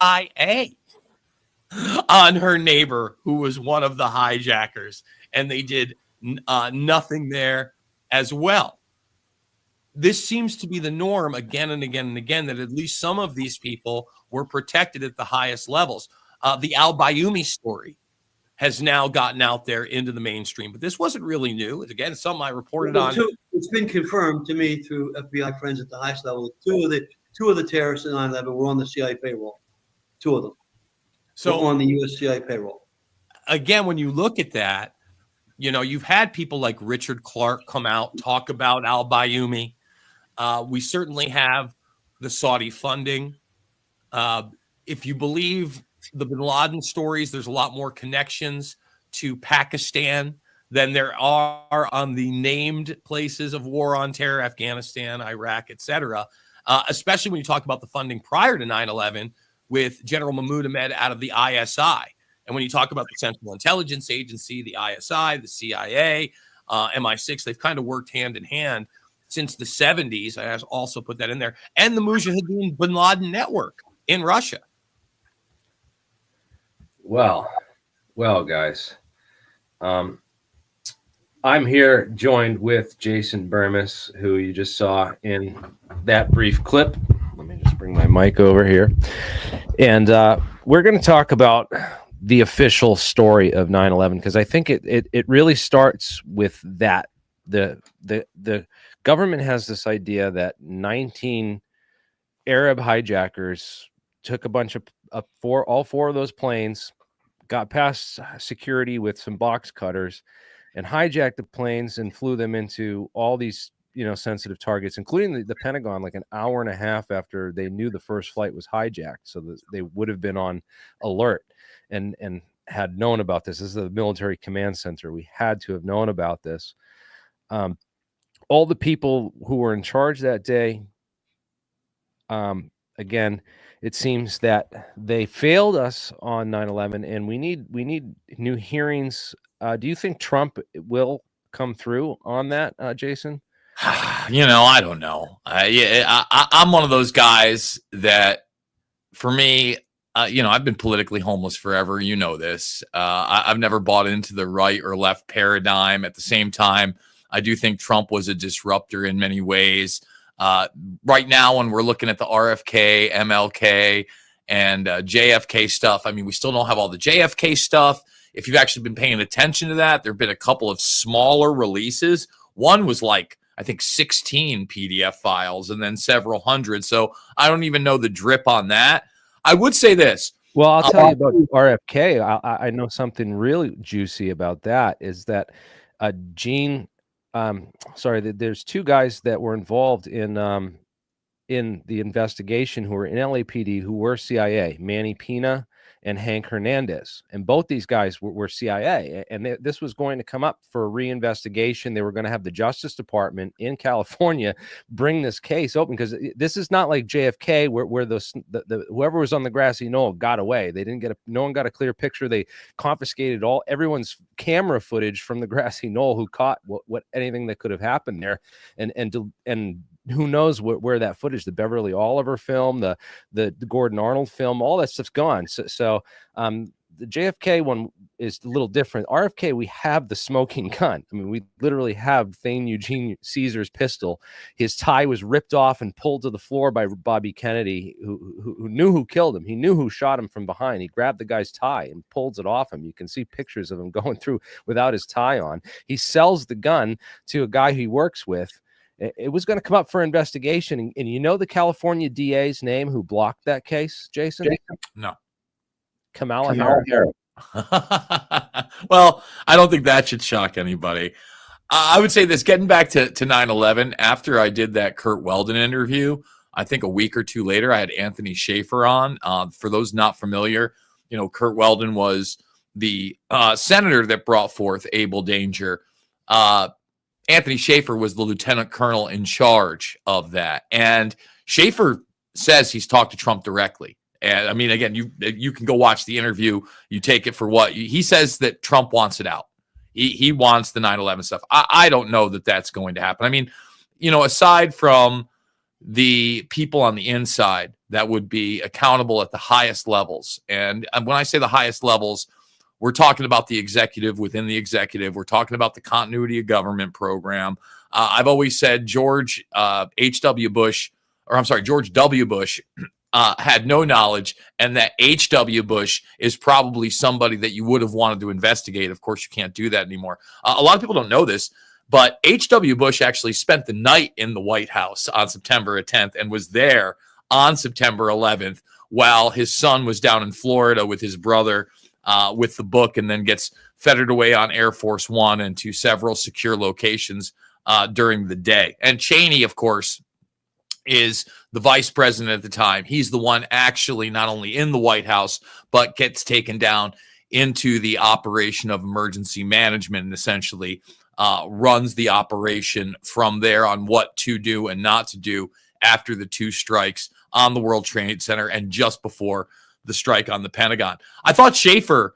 CIA on her neighbor who was one of the hijackers, and they did nothing there as well. This seems to be the norm again and again and again, that at least some of these people were protected at the highest levels. The al-Bayoumi story has now gotten out there into the mainstream, but this wasn't really new. Again, it's something I reported on. It's been confirmed to me through FBI friends at the highest level. Two of the terrorists in 9/11 were on the CIA payroll. Two of them. So on the US CIA payroll. Again, when you look at that, you know, you've had people like Richard Clark come out, talk about al-Bayoumi. We certainly have the Saudi funding. If you believe the bin Laden stories, there's a lot more connections to Pakistan than there are on the named places of war on terror, Afghanistan, Iraq, etc. Especially when you talk about the funding prior to 9/11 with General Mahmoud Ahmed out of the ISI. And when you talk about the Central Intelligence Agency, the ISI, the CIA, MI6, they've kind of worked hand in hand since the 70s. I also put that in there. And the Mujahideen bin Laden network in Russia. Well, guys, I'm here joined with Jason Bermas, who you just saw in that brief clip. Let me just bring my mic over here. And we're going to talk about the official story of 9/11, because I think it really starts with that. The government has this idea that 19 Arab hijackers took a bunch of all four of those planes, got past security with some box cutters, and hijacked the planes and flew them into all these, you know, sensitive targets, including the Pentagon, like an hour and a half after they knew the first flight was hijacked, so that they would have been on alert and had known about this. This is the military command center. We had to have known about this. All the people who were in charge that day, again, it seems that they failed us on 9/11, and we need new hearings. Do you think Trump will come through on that, Jason? You know, I don't know. I'm one of those guys that, for me, you know, I've been politically homeless forever. You know this. I've never bought into the right or left paradigm. At the same time, I do think Trump was a disruptor in many ways. Right now, when we're looking at the RFK, MLK, and JFK stuff, I mean, we still don't have all the JFK stuff. If you've actually been paying attention to that, there have been a couple of smaller releases. One was like, I think, 16 PDF files and then several hundred. So I don't even know the drip on that. I would say this. Well, I'll tell you about RFK. I know something really juicy about that is that there's two guys that were involved in the investigation who were in LAPD who were CIA, Manny Pina and Hank Hernandez. And both these guys were CIA. And this was going to come up for a reinvestigation. They were going to have the Justice Department in California bring this case open, because this is not like JFK where whoever was on the grassy knoll got away. They didn't no one got a clear picture. They confiscated everyone's camera footage from the grassy knoll who caught what anything that could have happened there. And who knows where that footage, the Beverly Oliver film, the Gordon Arnold film, all that stuff's gone. So the JFK one is a little different. RFK, we have the smoking gun. I mean, we literally have Thane Eugene Caesar's pistol. His tie was ripped off and pulled to the floor by Bobby Kennedy, who knew who killed him. He knew who shot him from behind. He grabbed the guy's tie and pulls it off him. You can see pictures of him going through without his tie on. He sells the gun to a guy he works with. It was going to come up for investigation. And you know the California DA's name who blocked that case, Jason? No. Kamala Harris. Well, I don't think that should shock anybody. I would say this, getting back to 9/11, after I did that Curt Weldon interview, I think a week or two later, I had Anthony Schaefer on. For those not familiar, you know, Curt Weldon was the senator that brought forth Abel Danger. Anthony Schaefer was the lieutenant colonel in charge of that. And Schaefer says he's talked to Trump directly. And I mean, again, you can go watch the interview. You take it for what he says, that Trump wants it out. He wants the 9/11 stuff. I don't know that that's going to happen. I mean, you know, aside from the people on the inside that would be accountable at the highest levels. And when I say the highest levels, we're talking about the executive within the executive. We're talking about the continuity of government program. I've always said George W. Bush had no knowledge, and that H.W. Bush is probably somebody that you would have wanted to investigate. Of course, you can't do that anymore. A lot of people don't know this, but H.W. Bush actually spent the night in the White House on September 10th and was there on September 11th while his son was down in Florida with his brother with the book, and then gets fettered away on Air Force One and to several secure locations during the day. And Cheney, of course, is the vice president at the time. He's the one actually not only in the White House, but gets taken down into the operation of emergency management and essentially runs the operation from there on what to do and not to do after the two strikes on the World Trade Center and just before the strike on the Pentagon. I thought Schaefer,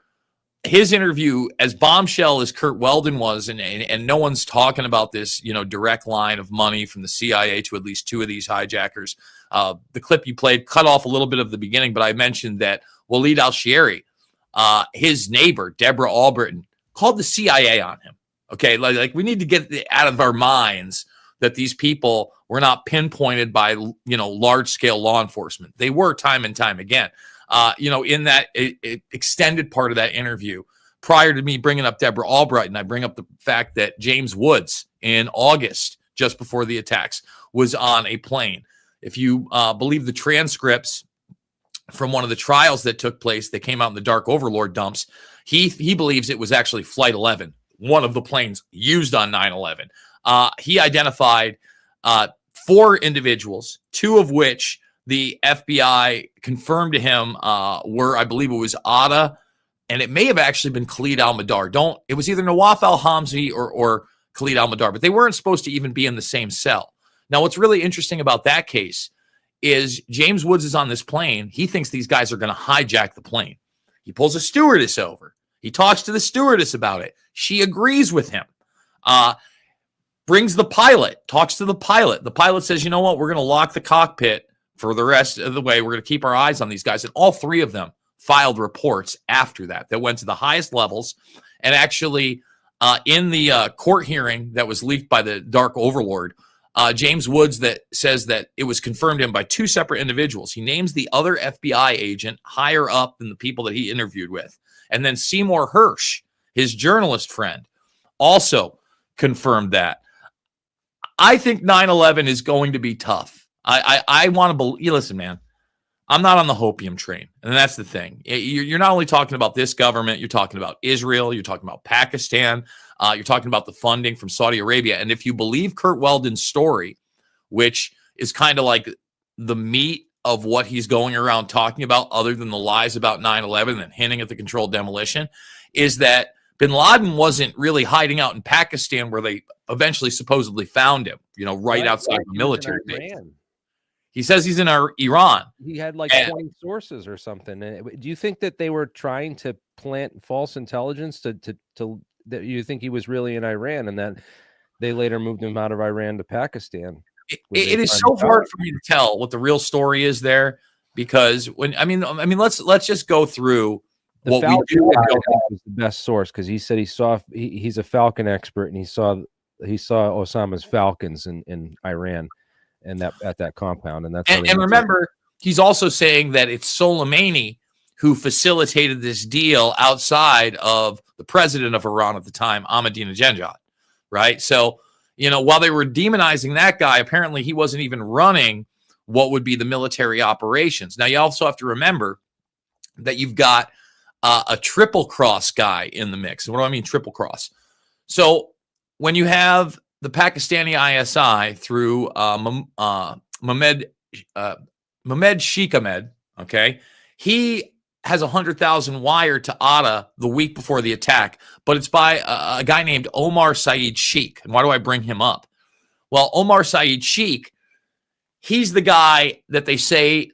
his interview, as bombshell as Curt Weldon was, and no one's talking about this, direct line of money from the CIA to at least two of these hijackers. The clip you played cut off a little bit of the beginning, but I mentioned that Walid al-Shehri, his neighbor, Deborah Albritton, called the CIA on him. Okay, like we need to get it out of our minds that these people were not pinpointed by, large-scale law enforcement. They were time and time again. In that extended part of that interview, prior to me bringing up Deborah Albright, I bring up the fact that James Woods in August, just before the attacks, was on a plane. If you believe the transcripts from one of the trials that took place, that came out in the Dark Overlord dumps, he believes it was actually Flight 11, one of the planes used on 9/11. He identified 4 individuals, 2 of which the FBI confirmed to him were, I believe it was Atta, and it may have actually been Khalid al-Mihdhar. It was either Nawaf al-Hamzi or Khalid al-Mihdhar, but they weren't supposed to even be in the same cell. Now, what's really interesting about that case is James Woods is on this plane. He thinks these guys are going to hijack the plane. He pulls a stewardess over. He talks to the stewardess about it. She agrees with him. Brings the pilot, talks to the pilot. The pilot says, you know what, we're going to lock the cockpit for the rest of the way. We're going to keep our eyes on these guys. And all 3 of them filed reports after that went to the highest levels. And actually, in the court hearing that was leaked by the Dark Overlord, James Woods that says that it was confirmed to him by 2 separate individuals. He names the other FBI agent higher up than the people that he interviewed with. And then Seymour Hersh, his journalist friend, also confirmed that. I think 9/11 is going to be tough. I want to believe. Listen, man, I'm not on the hopium train, and that's the thing. You're not only talking about this government, you're talking about Israel, you're talking about Pakistan, you're talking about the funding from Saudi Arabia. And if you believe Curt Weldon's story, which is kind of like the meat of what he's going around talking about, other than the lies about 9/11 and hinting at the controlled demolition, is that bin Laden wasn't really hiding out in Pakistan, where they eventually supposedly found him, right outside the military base. He says he's in Iran. He had like 20 sources or something. Do you think that they were trying to plant false intelligence to that you think he was really in Iran, and that they later moved him out of Iran to Pakistan? It is so hard for me to tell what the real story is there, because let's just go through what we do. Was the best source, because he said he's a Falcon expert, and he saw Osama's Falcons in Iran. And that at that compound, and that's and remember, he's also saying that it's Soleimani who facilitated this deal outside of the president of Iran at the time, Ahmadinejad, right? So, while they were demonizing that guy, apparently he wasn't even running what would be the military operations. Now, you also have to remember that you've got a triple cross guy in the mix. And what do I mean, triple cross? So when you have the Pakistani ISI through Mehmed Sheikh Ahmed, okay, he has 100,000 wired to Atta the week before the attack, but it's by a guy named Omar Saeed Sheikh. And why do I bring him up? Well, Omar Saeed Sheikh, he's the guy that they say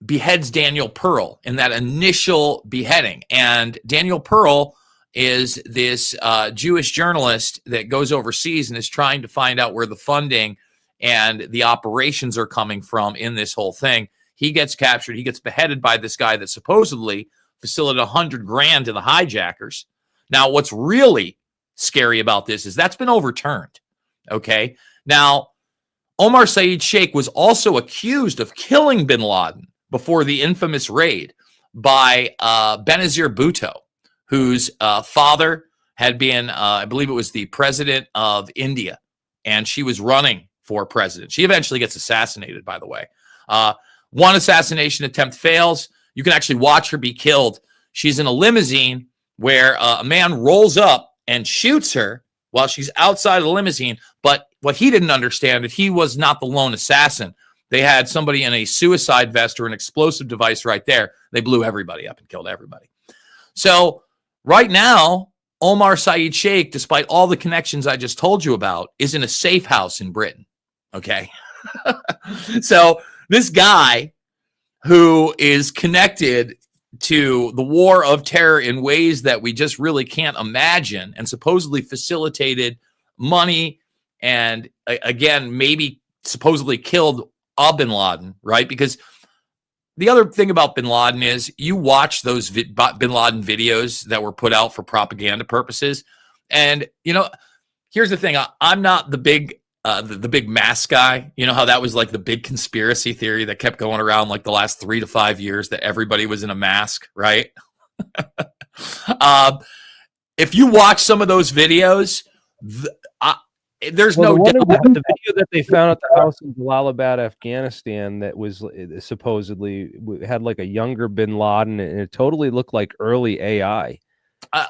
beheads Daniel Pearl in that initial beheading. And Daniel Pearl is this Jewish journalist that goes overseas and is trying to find out where the funding and the operations are coming from in this whole thing. He gets captured. He gets beheaded by this guy that supposedly facilitated $100,000 to the hijackers. Now, what's really scary about this is that's been overturned. Okay. Now, Omar Saeed Sheikh was also accused of killing bin Laden before the infamous raid by Benazir Bhutto, whose father had been, I believe it was the president of India, and she was running for president. She eventually gets assassinated, by the way. One assassination attempt fails. You can actually watch her be killed. She's in a limousine where a man rolls up and shoots her while she's outside of the limousine. But what he didn't understand is he was not the lone assassin. They had somebody in a suicide vest or an explosive device right there. They blew everybody up and killed everybody. So right now, Omar Saeed Sheikh, despite all the connections I just told you about, is in a safe house in Britain. Okay. So this guy who is connected to the war of terror in ways that we just really can't imagine, and supposedly facilitated money and, again, maybe supposedly killed bin Laden, right? Because the other thing about bin Laden is you watch those bin Laden videos that were put out for propaganda purposes. And, you know, here's the thing. I'm not the big mask guy. You know how that was like the big conspiracy theory that kept going around like the last 3 to 5 years, that everybody was in a mask, right? If you watch some of those videos, there's no doubt. The video that they found at the house in Jalalabad, Afghanistan, that was supposedly had like a younger bin Laden, and it totally looked like early AI.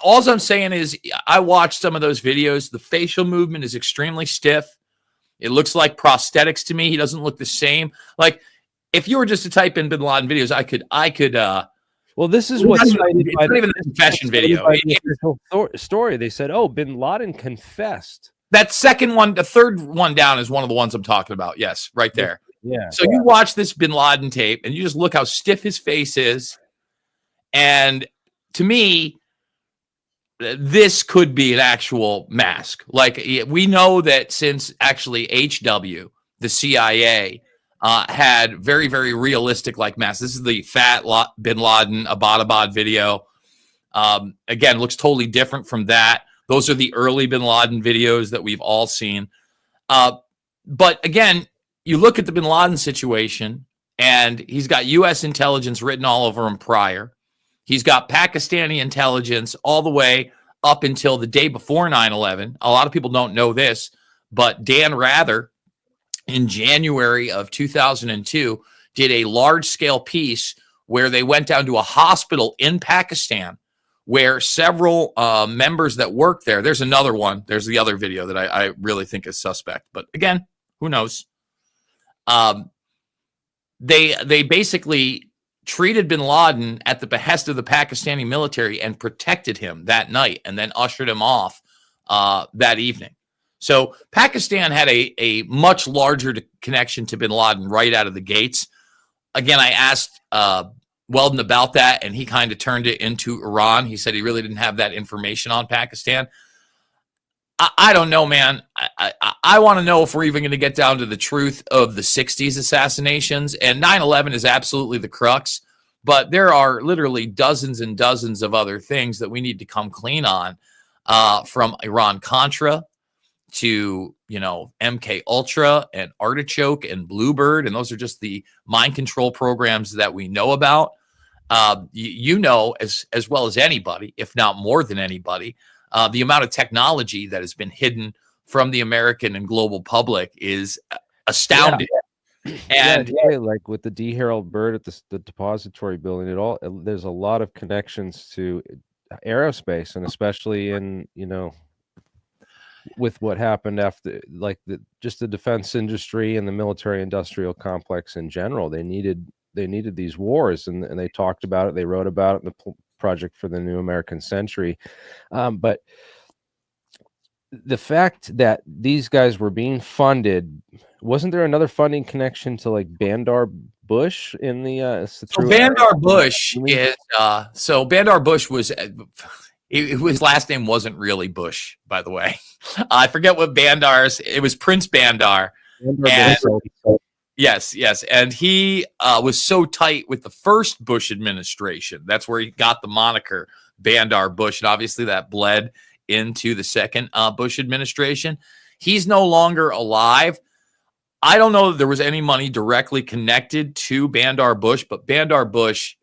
All I'm saying is I watched some of those videos. The facial movement is extremely stiff. It looks like prosthetics to me. He doesn't look the same. Like, if you were just to type in bin Laden videos, I could. Well, this is what's cited by not even the confession video. Story. They said, "Oh, bin Laden confessed." That second one, the third one down, is one of the ones I'm talking about. Yes, right there. Yeah. So you watch this bin Laden tape, and you just look how stiff his face is, and to me, this could be an actual mask. Like, we know that since actually HW, the CIA, had very, very realistic like masks. This is the fat bin Laden Abbottabad video. Again, looks totally different from that. Those are the early bin Laden videos that we've all seen. But again, you look at the bin Laden situation, and he's got U.S. intelligence written all over him prior. He's got Pakistani intelligence all the way up until the day before 9/11. A lot of people don't know this, but Dan Rather in January of 2002 did a large-scale piece where they went down to a hospital in Pakistan where several members that work there, there's another one, there's the other video that I really think is suspect, but again, who knows? They basically treated bin Laden at the behest of the Pakistani military and protected him that night, and then ushered him off that evening. So Pakistan had a much larger connection to bin Laden right out of the gates. Again, I asked Weldon about that, and he kind of turned it into Iran. He said he really didn't have that information on Pakistan. I don't know, man. I want to know if we're even going to get down to the truth of the 60s assassinations. And 9/11 is absolutely the crux. But there are literally dozens and dozens of other things that we need to come clean on, from Iran-Contra to, MK Ultra and Artichoke and Bluebird. And those are just the mind control programs that we know about. You know as well as anybody, if not more than anybody, the amount of technology that has been hidden from the American and global public is astounding. Yeah. And like with the D. Harold Bird at the depository building, there's a lot of connections to aerospace, and especially in, with what happened after, like just the defense industry and the military industrial complex in general. They needed these wars, and they talked about it. They wrote about it in the Project for the New American Century. But the fact that these guys were being funded, wasn't there another funding connection to like Bandar Bush in the Bandar Bush is Bandar Bush was his last name wasn't really Bush, by the way. I forget what Bandar's, it was Prince Bandar. And yes. And he was so tight with the first Bush administration. That's where he got the moniker Bandar Bush. And obviously that bled into the second Bush administration. He's no longer alive. I don't know that there was any money directly connected to Bandar Bush, but Bandar Bush,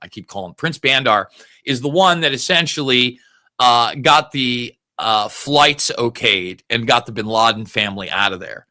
I keep calling him Prince Bandar, is the one that essentially got the flights okayed and got the bin Laden family out of there.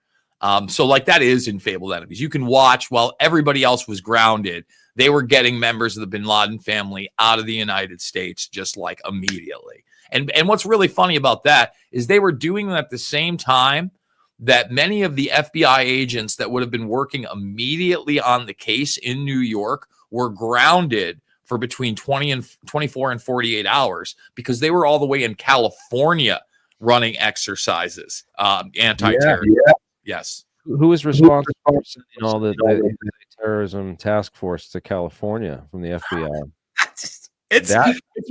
So like that is in Fabled Enemies. You can watch while everybody else was grounded, they were getting members of the bin Laden family out of the United States just like immediately. And what's really funny about that is they were doing that at the same time that many of the FBI agents that would have been working immediately on the case in New York were grounded for between 24 and 48 hours because they were all the way in California running exercises, anti-terror. Yeah. Yes. Who is responsible for sending all the terrorism task force to California from the FBI? It's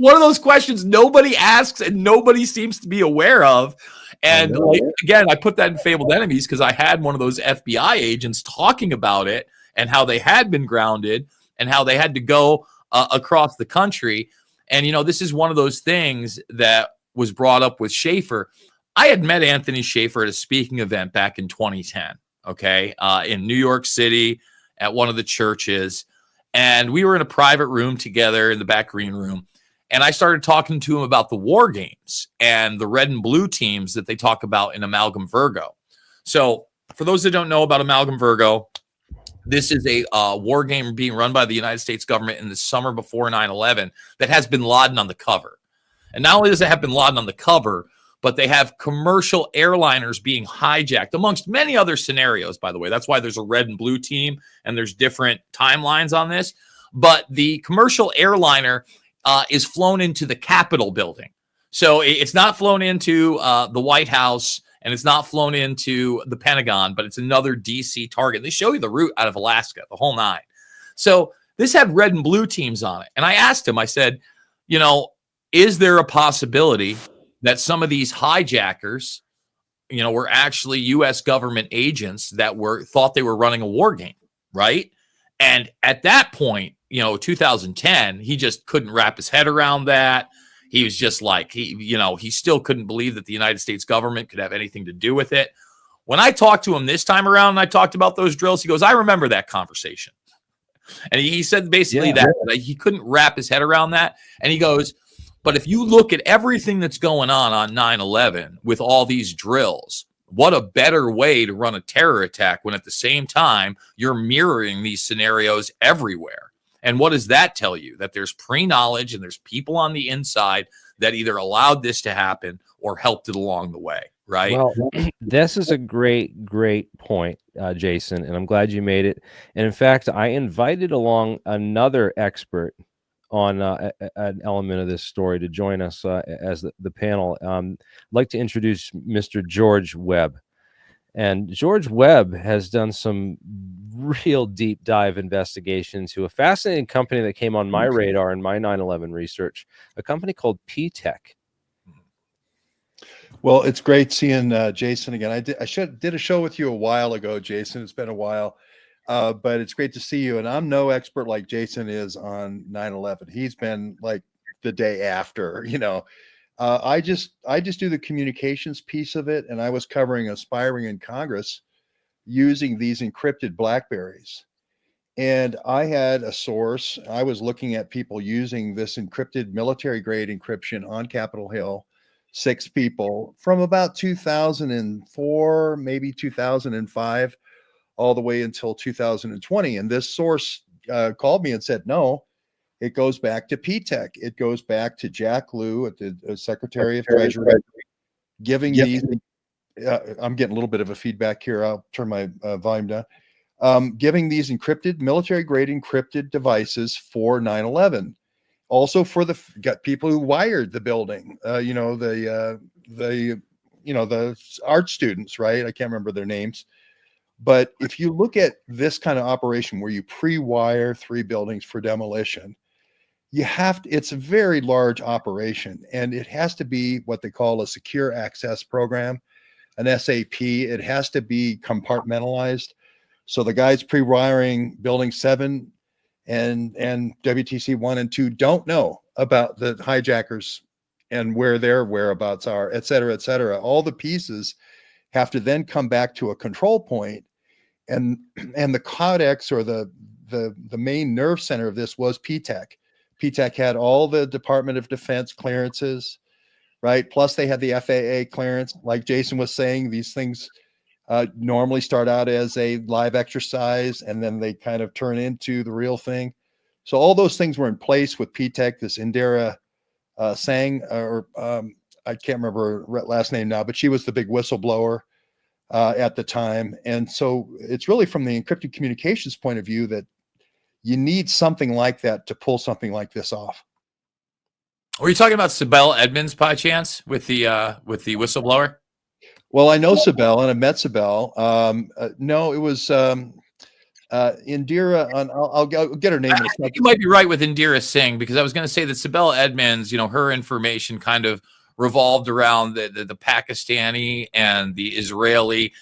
one of those questions nobody asks and nobody seems to be aware of. And again, I put that in Fabled Enemies because I had one of those FBI agents talking about it and how they had been grounded and how they had to go across the country. And, this is one of those things that was brought up with Schaefer. I had met Anthony Schaefer at a speaking event back in 2010, in New York City at one of the churches. And we were in a private room together in the back green room. And I started talking to him about the war games and the red and blue teams that they talk about in Amalgam Virgo. So for those that don't know about Amalgam Virgo, this is a war game being run by the United States government in the summer before 9/11 that has bin Laden on the cover. And not only does it have bin Laden on the cover, but they have commercial airliners being hijacked, amongst many other scenarios, by the way. That's why there's a red and blue team, and there's different timelines on this. But the commercial airliner is flown into the Capitol building. So it's not flown into the White House, and it's not flown into the Pentagon, but it's another D.C. target. They show you the route out of Alaska, the whole nine. So this had red and blue teams on it. And I asked him, I said, is there a possibility that some of these hijackers, were actually U.S. government agents that thought they were running a war game, right? And at that point, 2010, he just couldn't wrap his head around that. He was just like, he still couldn't believe that the United States government could have anything to do with it. When I talked to him this time around and I talked about those drills, he goes, I remember that conversation. And he said basically that he couldn't wrap his head around that. And he goes, but if you look at everything that's going on 9/11 with all these drills, what a better way to run a terror attack when at the same time you're mirroring these scenarios everywhere. And what does that tell you? That there's pre-knowledge and there's people on the inside that either allowed this to happen or helped it along the way, right? Well, this is a great point, Jason, and I'm glad you made it. And in fact, I invited along another expert on an element of this story to join us as the panel. I'd like to introduce Mr. George Webb. And George Webb has done some real deep dive investigation to a fascinating company that came on my radar in my 9/11 research, a company called P-Tech. Well, it's great seeing Jason again. I did a show with you a while ago, Jason. It's been a while, but it's great to see you. And I'm no expert like Jason is on 9/11. He's been like the day after, I just do the communications piece of it, and I was covering aspiring in Congress using these encrypted BlackBerries. And I had a source. I was looking at people using this encrypted military-grade encryption on Capitol Hill, 6 people from about 2004, maybe 2005, all the way until 2020. And this source called me and said, no, it goes back to P-Tech. It goes back to Jack Lew at the Secretary of Treasury, giving these. I'm getting a little bit of a feedback here. I'll turn my volume down. Giving these encrypted, military-grade encrypted devices for 9/11. Also for the people who wired the building. The art students, right? I can't remember their names. But if you look at this kind of operation where you pre-wire 3 buildings for demolition, it's a very large operation, and it has to be what they call a secure access program. an SAP. It has to be compartmentalized. So the guys pre-wiring Building 7 and WTC 1 and 2 don't know about the hijackers and where their whereabouts are, et cetera, et cetera. All the pieces have to then come back to a control point, and the codex, or the main nerve center of this, was PTEC. PTEC had all the Department of Defense clearances, right? Plus they had the FAA clearance. Like Jason was saying, these things normally start out as a live exercise, and then they kind of turn into the real thing. So all those things were in place with PTEC. This Indira Sang, or I can't remember her last name now, but she was the big whistleblower at the time. And so it's really from the encrypted communications point of view that you need something like that to pull something like this off. Were you talking about Sibel Edmonds by chance with the whistleblower? Well, I know Sibel, and I met Sibel. No, it was Indira. I'll get her name. I think you might be right with Indira Singh, because I was going to say that Sibel Edmonds, her information kind of revolved around the Pakistani and the Israeli,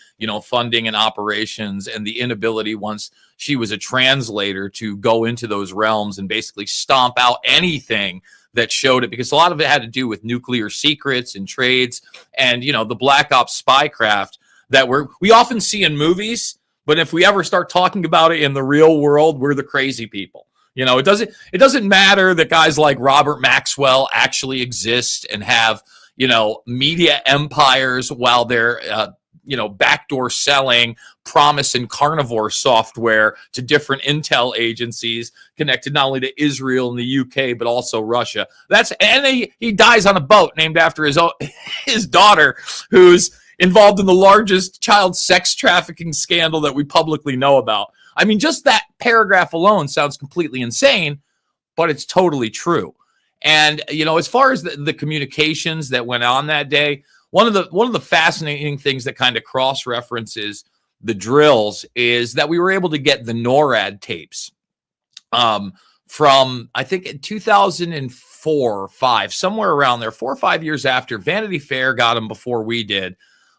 funding and operations, and the inability, once she was a translator, to go into those realms and basically stomp out anything that showed it, because a lot of it had to do with nuclear secrets and trades and, the Black Ops spycraft that we often see in movies. But if we ever start talking about it in the real world, we're the crazy people. It doesn't matter that guys like Robert Maxwell actually exist and have, media empires while they're, backdoor selling Promise and Carnivore software to different intel agencies connected not only to Israel and the UK, but also Russia. And he dies on a boat named after his daughter, who's involved in the largest child sex trafficking scandal that we publicly know about. I mean, just that paragraph alone sounds completely insane, but it's totally true. And, as far as the communications that went on that day, one of the fascinating things that kind of cross-references the drills is that we were able to get the NORAD tapes from, I think, in 2004 or 5, somewhere around there, 4 or 5 years after. Vanity Fair got them before we did.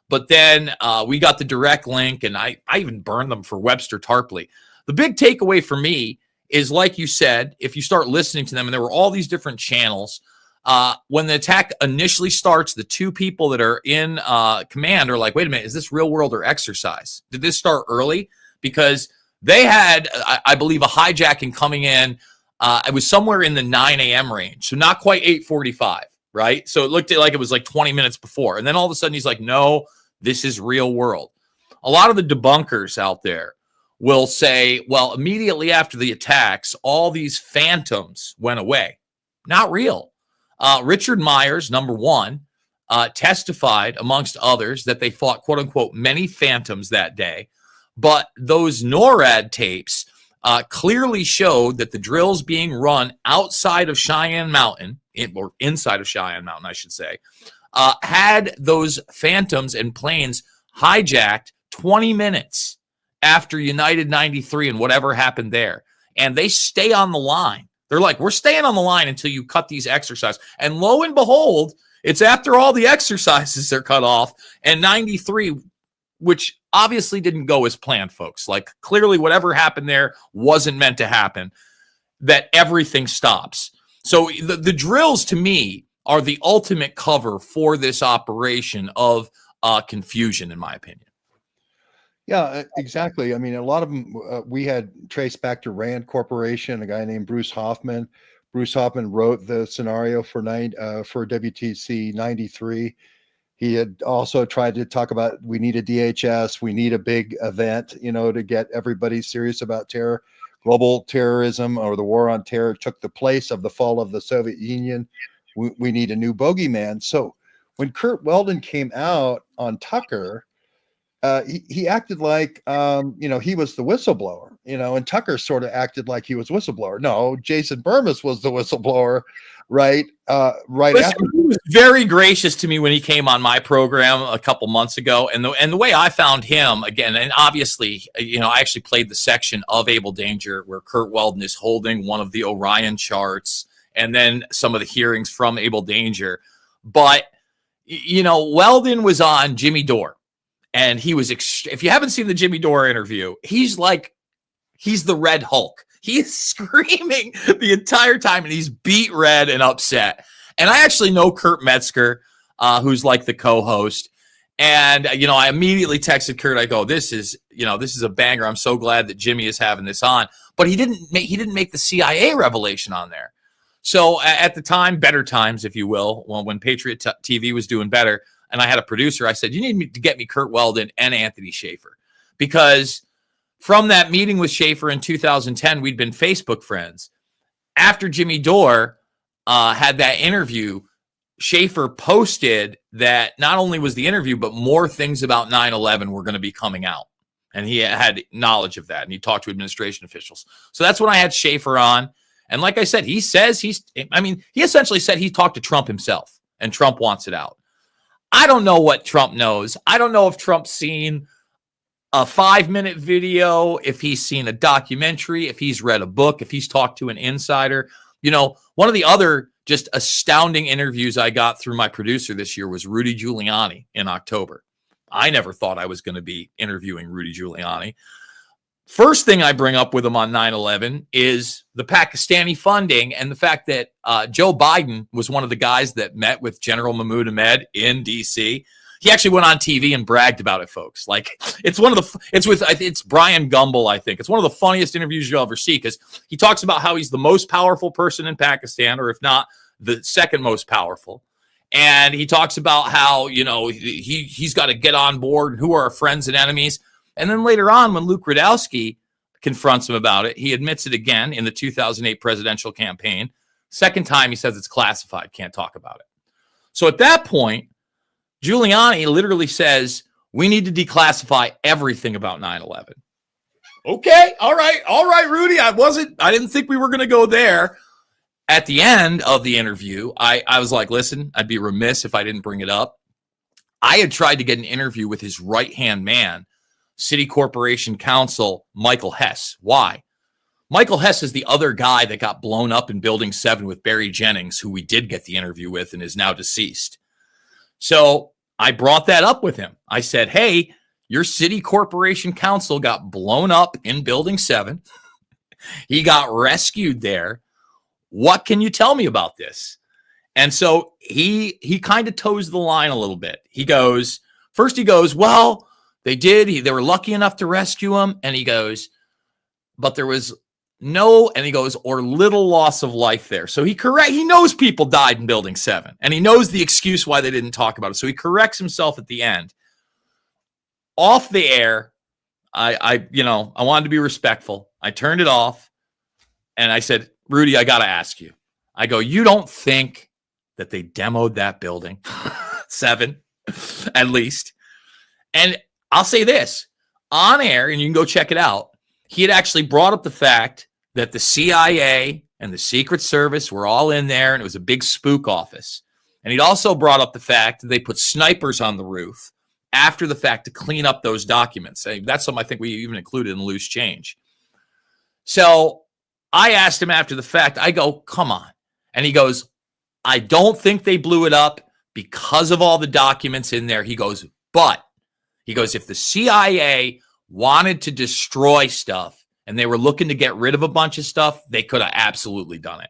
But then we got the direct link, and I even burned them for Webster Tarpley. The big takeaway for me is, like you said, if you start listening to them, and there were all these different channels, when the attack initially starts, the two people that are in command are like, wait a minute, is this real world or exercise? Did this start early? Because they had, I believe, a hijacking coming in. It was somewhere in the 9 a.m. range, so not quite 8:45, right? So it looked like it was like 20 minutes before. And then all of a sudden he's like, no, this is real world. A lot of the debunkers out there will say, well, immediately after the attacks, all these phantoms went away. Not real. Richard Myers, number one, testified, amongst others, that they fought, quote unquote, many phantoms that day. But those NORAD tapes clearly showed that the drills being run outside of Cheyenne Mountain, or inside of Cheyenne Mountain, I should say, had those phantoms and planes hijacked 20 minutes after United 93 and whatever happened there. And they stay on the line. They're like, we're staying on the line until you cut these exercises. And lo and behold, it's after all the exercises are cut off, and 93, which obviously didn't go as planned, folks. Like, clearly whatever happened there wasn't meant to happen, that everything stops. So the drills, to me, are the ultimate cover for this operation of confusion, in my opinion. Yeah, exactly. I mean, a lot of them we had traced back to Rand Corporation, a guy named Bruce Hoffman. Bruce Hoffman wrote the scenario for WTC 93. He had also tried to talk about, we need a DHS, we need a big event, to get everybody serious about terror. Global terrorism, or the war on terror, took the place of the fall of the Soviet Union. We need a new bogeyman. So when Curt Weldon came out on Tucker, he acted like, he was the whistleblower, and Tucker sort of acted like he was whistleblower. No, Jason Bermas was the whistleblower, right? Right. Listen, he was very gracious to me when he came on my program a couple months ago. And the way I found him, again, and obviously, I actually played the section of Able Danger where Curt Weldon is holding one of the Orion charts, and then some of the hearings from Able Danger. But, Weldon was on Jimmy Dore. And he was, if you haven't seen the Jimmy Dore interview, he's the Red Hulk. He is screaming the entire time, and he's beat red and upset. And I actually know Kurt Metzger, who's like the co-host. And, I immediately texted Kurt. I go, this is a banger. I'm so glad that Jimmy is having this on. But he didn't make the CIA revelation on there. So at the time, better times, if you will, when Patriot TV was doing better, and I had a producer, I said, you need to get me Curt Weldon and Anthony Schaefer. Because from that meeting with Schaefer in 2010, we'd been Facebook friends. After Jimmy Dore had that interview, Schaefer posted that not only was the interview, but more things about 9/11 were going to be coming out. And he had knowledge of that. And he talked to administration officials. So that's when I had Schaefer on. And like I said, he essentially said he talked to Trump himself, and Trump wants it out. I don't know what Trump knows. I don't know if Trump's seen a 5-minute video, if he's seen a documentary, if he's read a book, if he's talked to an insider. One of the other just astounding interviews I got through my producer this year was Rudy Giuliani in October. I never thought I was going to be interviewing Rudy Giuliani. First thing I bring up with him on 9/11 is the Pakistani funding and the fact that Joe Biden was one of the guys that met with General Mahmoud Ahmed in D.C. He actually went on TV and bragged about it, folks. It's Brian Gumbel, I think. It's one of the funniest interviews you'll ever see, because he talks about how he's the most powerful person in Pakistan, or if not the second most powerful. And he talks about how, he's got to get on board, who are our friends and enemies. And then later on, when Luke Rudkowski confronts him about it, he admits it again in the 2008 presidential campaign. Second time, he says it's classified, can't talk about it. So at that point, Giuliani literally says, we need to declassify everything about 9/11. Okay, all right, Rudy. I didn't think we were going to go there. At the end of the interview, I was like, listen, I'd be remiss if I didn't bring it up. I had tried to get an interview with his right-hand man, City Corporation Counsel Michael Hess. Why? Michael Hess is the other guy that got blown up in Building 7 with Barry Jennings, who we did get the interview with and is now deceased. So I brought that up with him. I said, hey, your City Corporation Counsel got blown up in Building 7. He got rescued there. What can you tell me about this? And so he kind of toes the line a little bit. He goes, well, they were lucky enough to rescue him. And he goes, but there was or little loss of life there. So he knows people died in Building 7, and he knows the excuse why they didn't talk about it. So he corrects himself at the end. Off the air, I wanted to be respectful. I turned it off, and I said, Rudy, I got to ask you. I go, you don't think that they demoed that building? 7, at least. And I'll say this, on air, and you can go check it out, he had actually brought up the fact that the CIA and the Secret Service were all in there, and it was a big spook office. And he'd also brought up the fact that they put snipers on the roof after the fact to clean up those documents. That's something I think we even included in Loose Change. So I asked him after the fact, I go, come on. And he goes, I don't think they blew it up because of all the documents in there. He goes, if the CIA wanted to destroy stuff and they were looking to get rid of a bunch of stuff, they could have absolutely done it.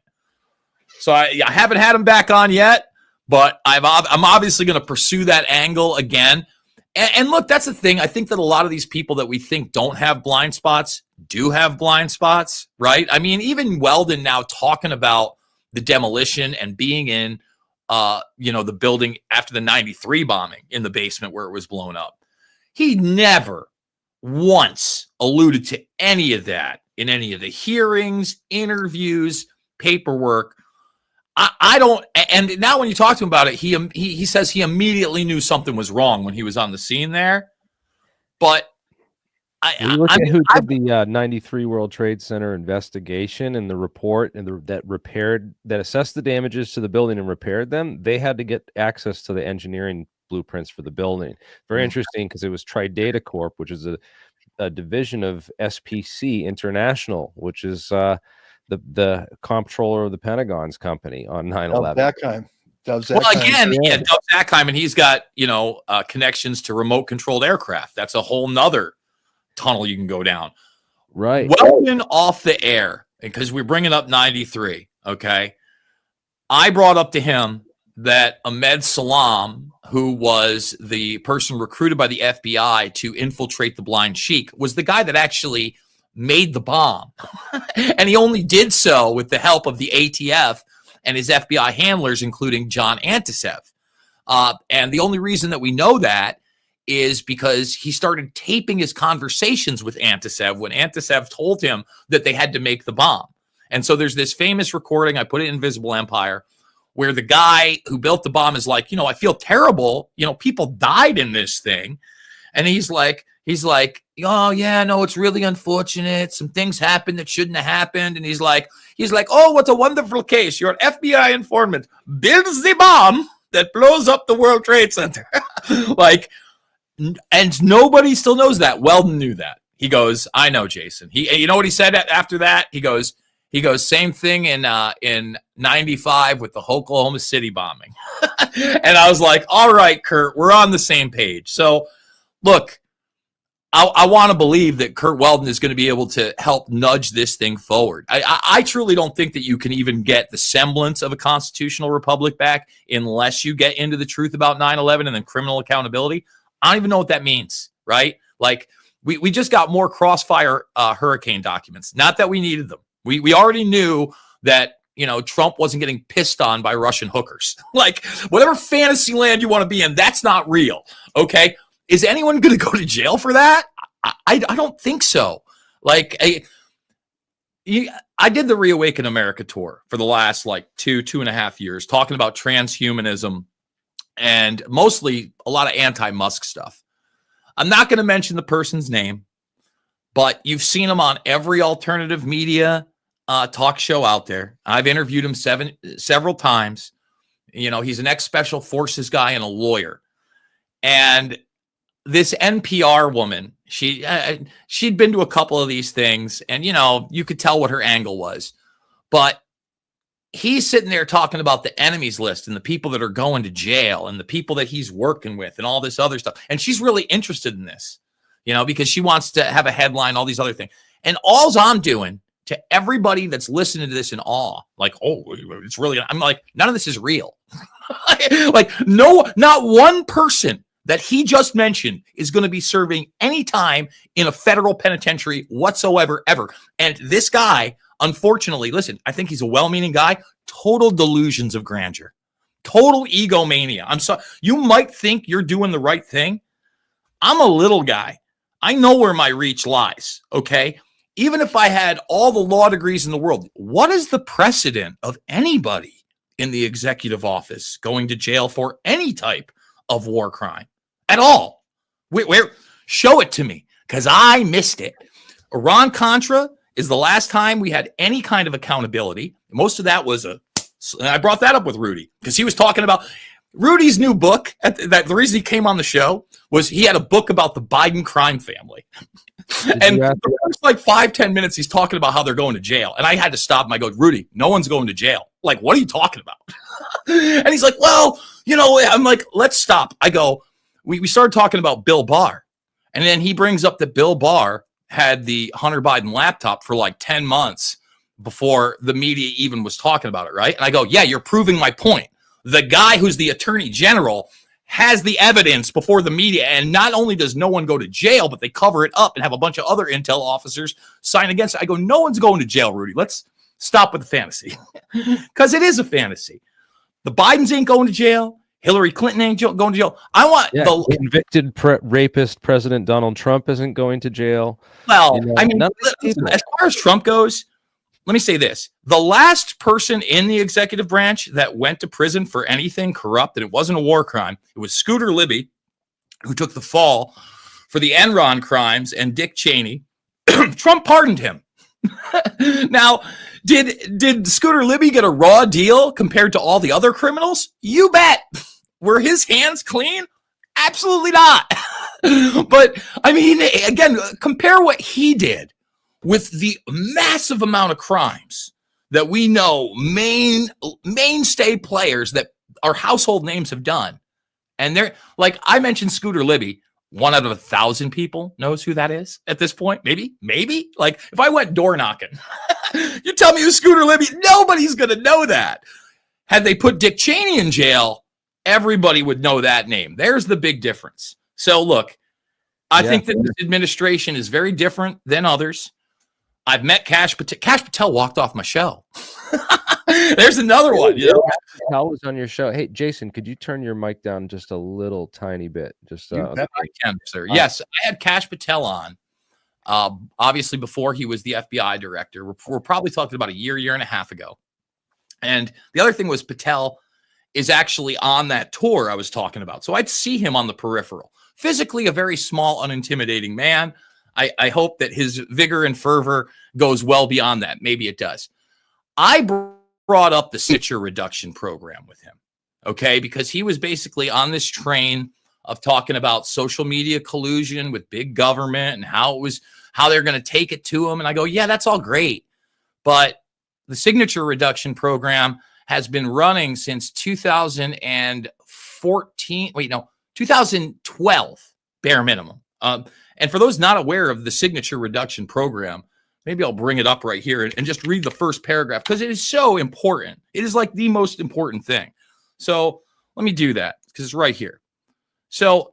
So I haven't had him back on yet, but I'm obviously going to pursue that angle again. And look, that's the thing. I think that a lot of these people that we think don't have blind spots do have blind spots, right? I mean, even Weldon now talking about the demolition and being in, the building after the 93 bombing in the basement where it was blown up. He never once alluded to any of that in any of the hearings, interviews, paperwork. I don't, and now when you talk to him about it, he says he immediately knew something was wrong when he was on the scene there. But who did the 93 World Trade Center investigation and the report and that assessed the damages to the building and repaired them, they had to get access to the engineering blueprints for the building. Very interesting, because it was Tridata Corp, which is a division of SPC International, which is the comptroller of the Pentagon's company on 9/11. That kind. Dov Well, Zakheim. again, Yeah. Dov Zakheim, and he's got, connections to remote controlled aircraft. That's a whole nother tunnel you can go down. Right. Weldon off the air, because we're bringing up 93. Okay. I brought up to him that Ahmed Salam, who was the person recruited by the FBI to infiltrate the Blind Sheik, was the guy that actually made the bomb. And he only did so with the help of the ATF and his FBI handlers, including John Antisev. And the only reason that we know that is because he started taping his conversations with Antisev when Antisev told him that they had to make the bomb. And so there's this famous recording, I put it in Invisible Empire, where the guy who built the bomb is like, I feel terrible. People died in this thing. And he's like, oh yeah, no, it's really unfortunate. Some things happened that shouldn't have happened. And he's like, oh, what a wonderful case. You're an FBI informant, builds the bomb that blows up the World Trade Center. And nobody still knows that. Weldon knew that. He goes, I know, Jason. You know what he said after that? He goes, same thing in 95 with the Oklahoma City bombing. And I was like, all right, Curt, we're on the same page. So look, I want to believe that Curt Weldon is going to be able to help nudge this thing forward. I truly don't think that you can even get the semblance of a constitutional republic back unless you get into the truth about 9/11 and then criminal accountability. I don't even know what that means, right? Like, we just got more Crossfire hurricane documents. Not that we needed them. We already knew that, Trump wasn't getting pissed on by Russian hookers. Like, whatever fantasy land you want to be in, that's not real, okay? Is anyone going to go to jail for that? I don't think so. Like, I did the Reawaken America tour for the last, 2.5 years, talking about transhumanism and mostly a lot of anti-Musk stuff. I'm not going to mention the person's name, but you've seen him on every alternative media talk show out there. I've interviewed him several times. He's an ex-special forces guy and a lawyer. And this NPR woman, she'd been to a couple of these things, and you could tell what her angle was. But he's sitting there talking about the enemies list and the people that are going to jail and the people that he's working with and all this other stuff. And she's really interested in this, because she wants to have a headline, all these other things. And all I'm doing to everybody that's listening to this in awe, like, oh, it's really, I'm like, none of this is real. No, not one person that he just mentioned is going to be serving any time in a federal penitentiary whatsoever, ever. And this guy, unfortunately, listen, I think he's a well-meaning guy, total delusions of grandeur, total egomania. I'm sorry. You might think you're doing the right thing. I'm a little guy. I know where my reach lies, okay? Even if I had all the law degrees in the world, what is the precedent of anybody in the executive office going to jail for any type of war crime at all? Where show it to me, because I missed it. Iran-Contra is the last time we had any kind of accountability. Most of that was and I brought that up with Rudy, because he was talking about Rudy's new book. The reason he came on the show was he had a book about the Biden crime family. And the first 5-10 minutes, he's talking about how they're going to jail. And I had to stop him. I go, Rudy, no one's going to jail. Like, what are you talking about? And he's like, well, I'm like, let's stop. I go, we started talking about Bill Barr. And then he brings up that Bill Barr had the Hunter Biden laptop for 10 months before the media even was talking about it, right? And I go, yeah, you're proving my point. The guy who's the attorney general has the evidence before the media, and not only does no one go to jail, but they cover it up and have a bunch of other intel officers sign against it. I go, no one's going to jail, Rudy. Let's stop with the fantasy, because it is a fantasy. The Bidens ain't going to jail. Hillary Clinton ain't going to jail. I want the convicted rapist President Donald Trump isn't going to jail. Well, listen, as far as Trump goes, let me say this. The last person in the executive branch that went to prison for anything corrupt, and it wasn't a war crime, it was Scooter Libby, who took the fall for the Enron crimes, and Dick Cheney. Trump pardoned him. Now, did Scooter Libby get a raw deal compared to all the other criminals? You bet. Were his hands clean? Absolutely not. But, I mean, again, compare what he did with the massive amount of crimes that we know mainstay players that our household names have done. And they're like, I mentioned Scooter Libby. 1 out of 1,000 people knows who that is at this point. Maybe. Like if I went door knocking, you tell me who's Scooter Libby, nobody's going to know that. Had they put Dick Cheney in jail, everybody would know that name. There's the big difference. So look, I think that this administration is very different than others. I've met Kash Patel. Kash Patel walked off my show. There's another one. You know? Patel was on your show. Hey, Jason, could you turn your mic down just a little tiny bit? Just I can, sir. Yes, I had Kash Patel on. Obviously, before he was the FBI director. We're probably talking about a year and a half ago. And the other thing was Patel is actually on that tour I was talking about. So I'd see him on the peripheral. Physically, a very small, unintimidating man. I hope that his vigor and fervor goes well beyond that. Maybe it does. I brought up the signature reduction program with him, okay? Because he was basically on this train of talking about social media collusion with big government and how they're going to take it to him. And I go, yeah, that's all great. But the signature reduction program has been running since 2012, bare minimum. And for those not aware of the signature reduction program, maybe I'll bring it up right here and just read the first paragraph because it is so important. It is like the most important thing. So let me do that because it's right here. So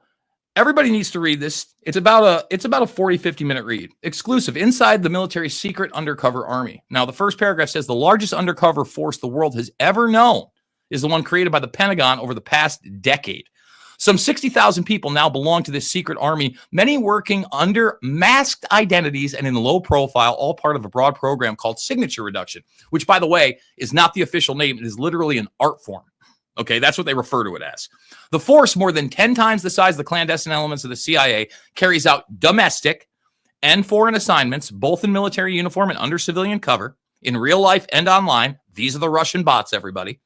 everybody needs to read this. It's about a 40, 50-minute read. Exclusive. Inside the military's secret undercover army. Now, the first paragraph says the largest undercover force the world has ever known is the one created by the Pentagon over the past decade. Some 60,000 people now belong to this secret army, many working under masked identities and in low profile, all part of a broad program called signature reduction, which, by the way, is not the official name. It is literally an art form. Okay, that's what they refer to it as. The force, more than 10 times the size of the clandestine elements of the CIA, carries out domestic and foreign assignments, both in military uniform and under civilian cover, in real life and online. These are the Russian bots, everybody.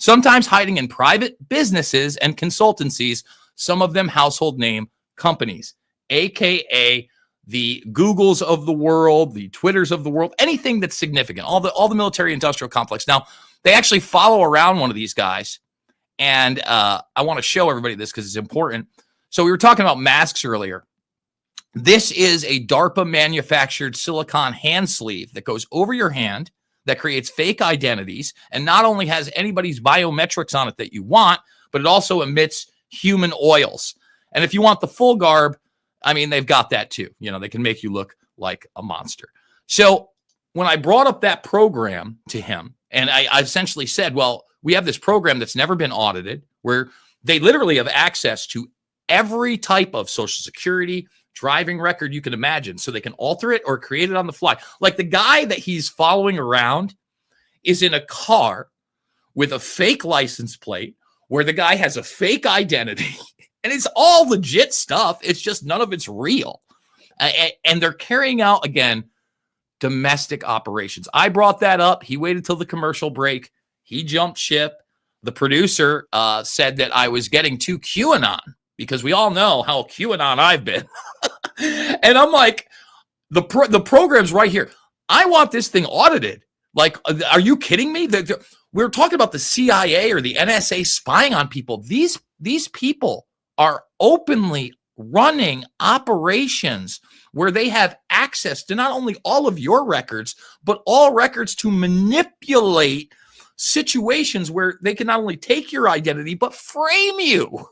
Sometimes hiding in private businesses and consultancies, some of them household name companies, aka the Googles of the world, the Twitters of the world, anything that's significant, all the military industrial complex. Now, they actually follow around one of these guys, and I want to show everybody this because it's important. So we were talking about masks earlier. This is a DARPA manufactured silicone hand sleeve that goes over your hand, that creates fake identities and not only has anybody's biometrics on it that you want, but it also emits human oils. And if you want the full garb, I mean, they've got that too. You know, they can make you look like a monster. So when I brought up that program to him, and I essentially said, well, we have this program that's never been audited, where they literally have access to every type of Social Security, driving record you can imagine, so they can alter it or create it on the fly. Like the guy that he's following around is in a car with a fake license plate where the guy has a fake identity and it's all legit stuff. It's just none of it's real. And they're carrying out, again, domestic operations. I brought that up. He waited till the commercial break. He jumped ship. The producer said that I was getting too QAnon, because we all know how QAnon I've been. And I'm like, the program's right here. I want this thing audited. Like, are you kidding me? We're talking about the CIA or the NSA spying on people. These people are openly running operations where they have access to not only all of your records, but all records to manipulate situations where they can not only take your identity, but frame you.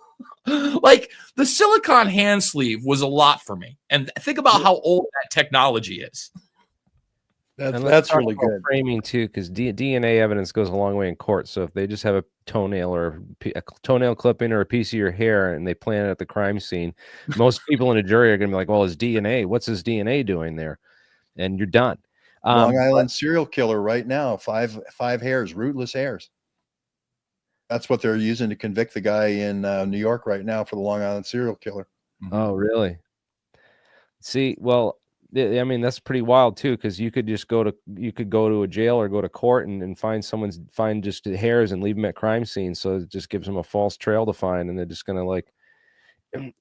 Like the silicone hand sleeve was a lot for me. And think about how old that technology is. That's really good. Framing too, because DNA evidence goes a long way in court. So if they just have a toenail or a toenail clipping or a piece of your hair and they plant it at the crime scene, most people in a jury are going to be like, well, his DNA, what's his DNA doing there? And you're done. Long Island serial killer right now, five hairs, rootless hairs. That's what they're using to convict the guy in New York right now for the Long Island serial killer. Oh, really? See, well, I mean, that's pretty wild too, because you could just go to a jail or go to court and find just the hairs and leave them at crime scenes. So it just gives them a false trail to find, and they're just gonna like,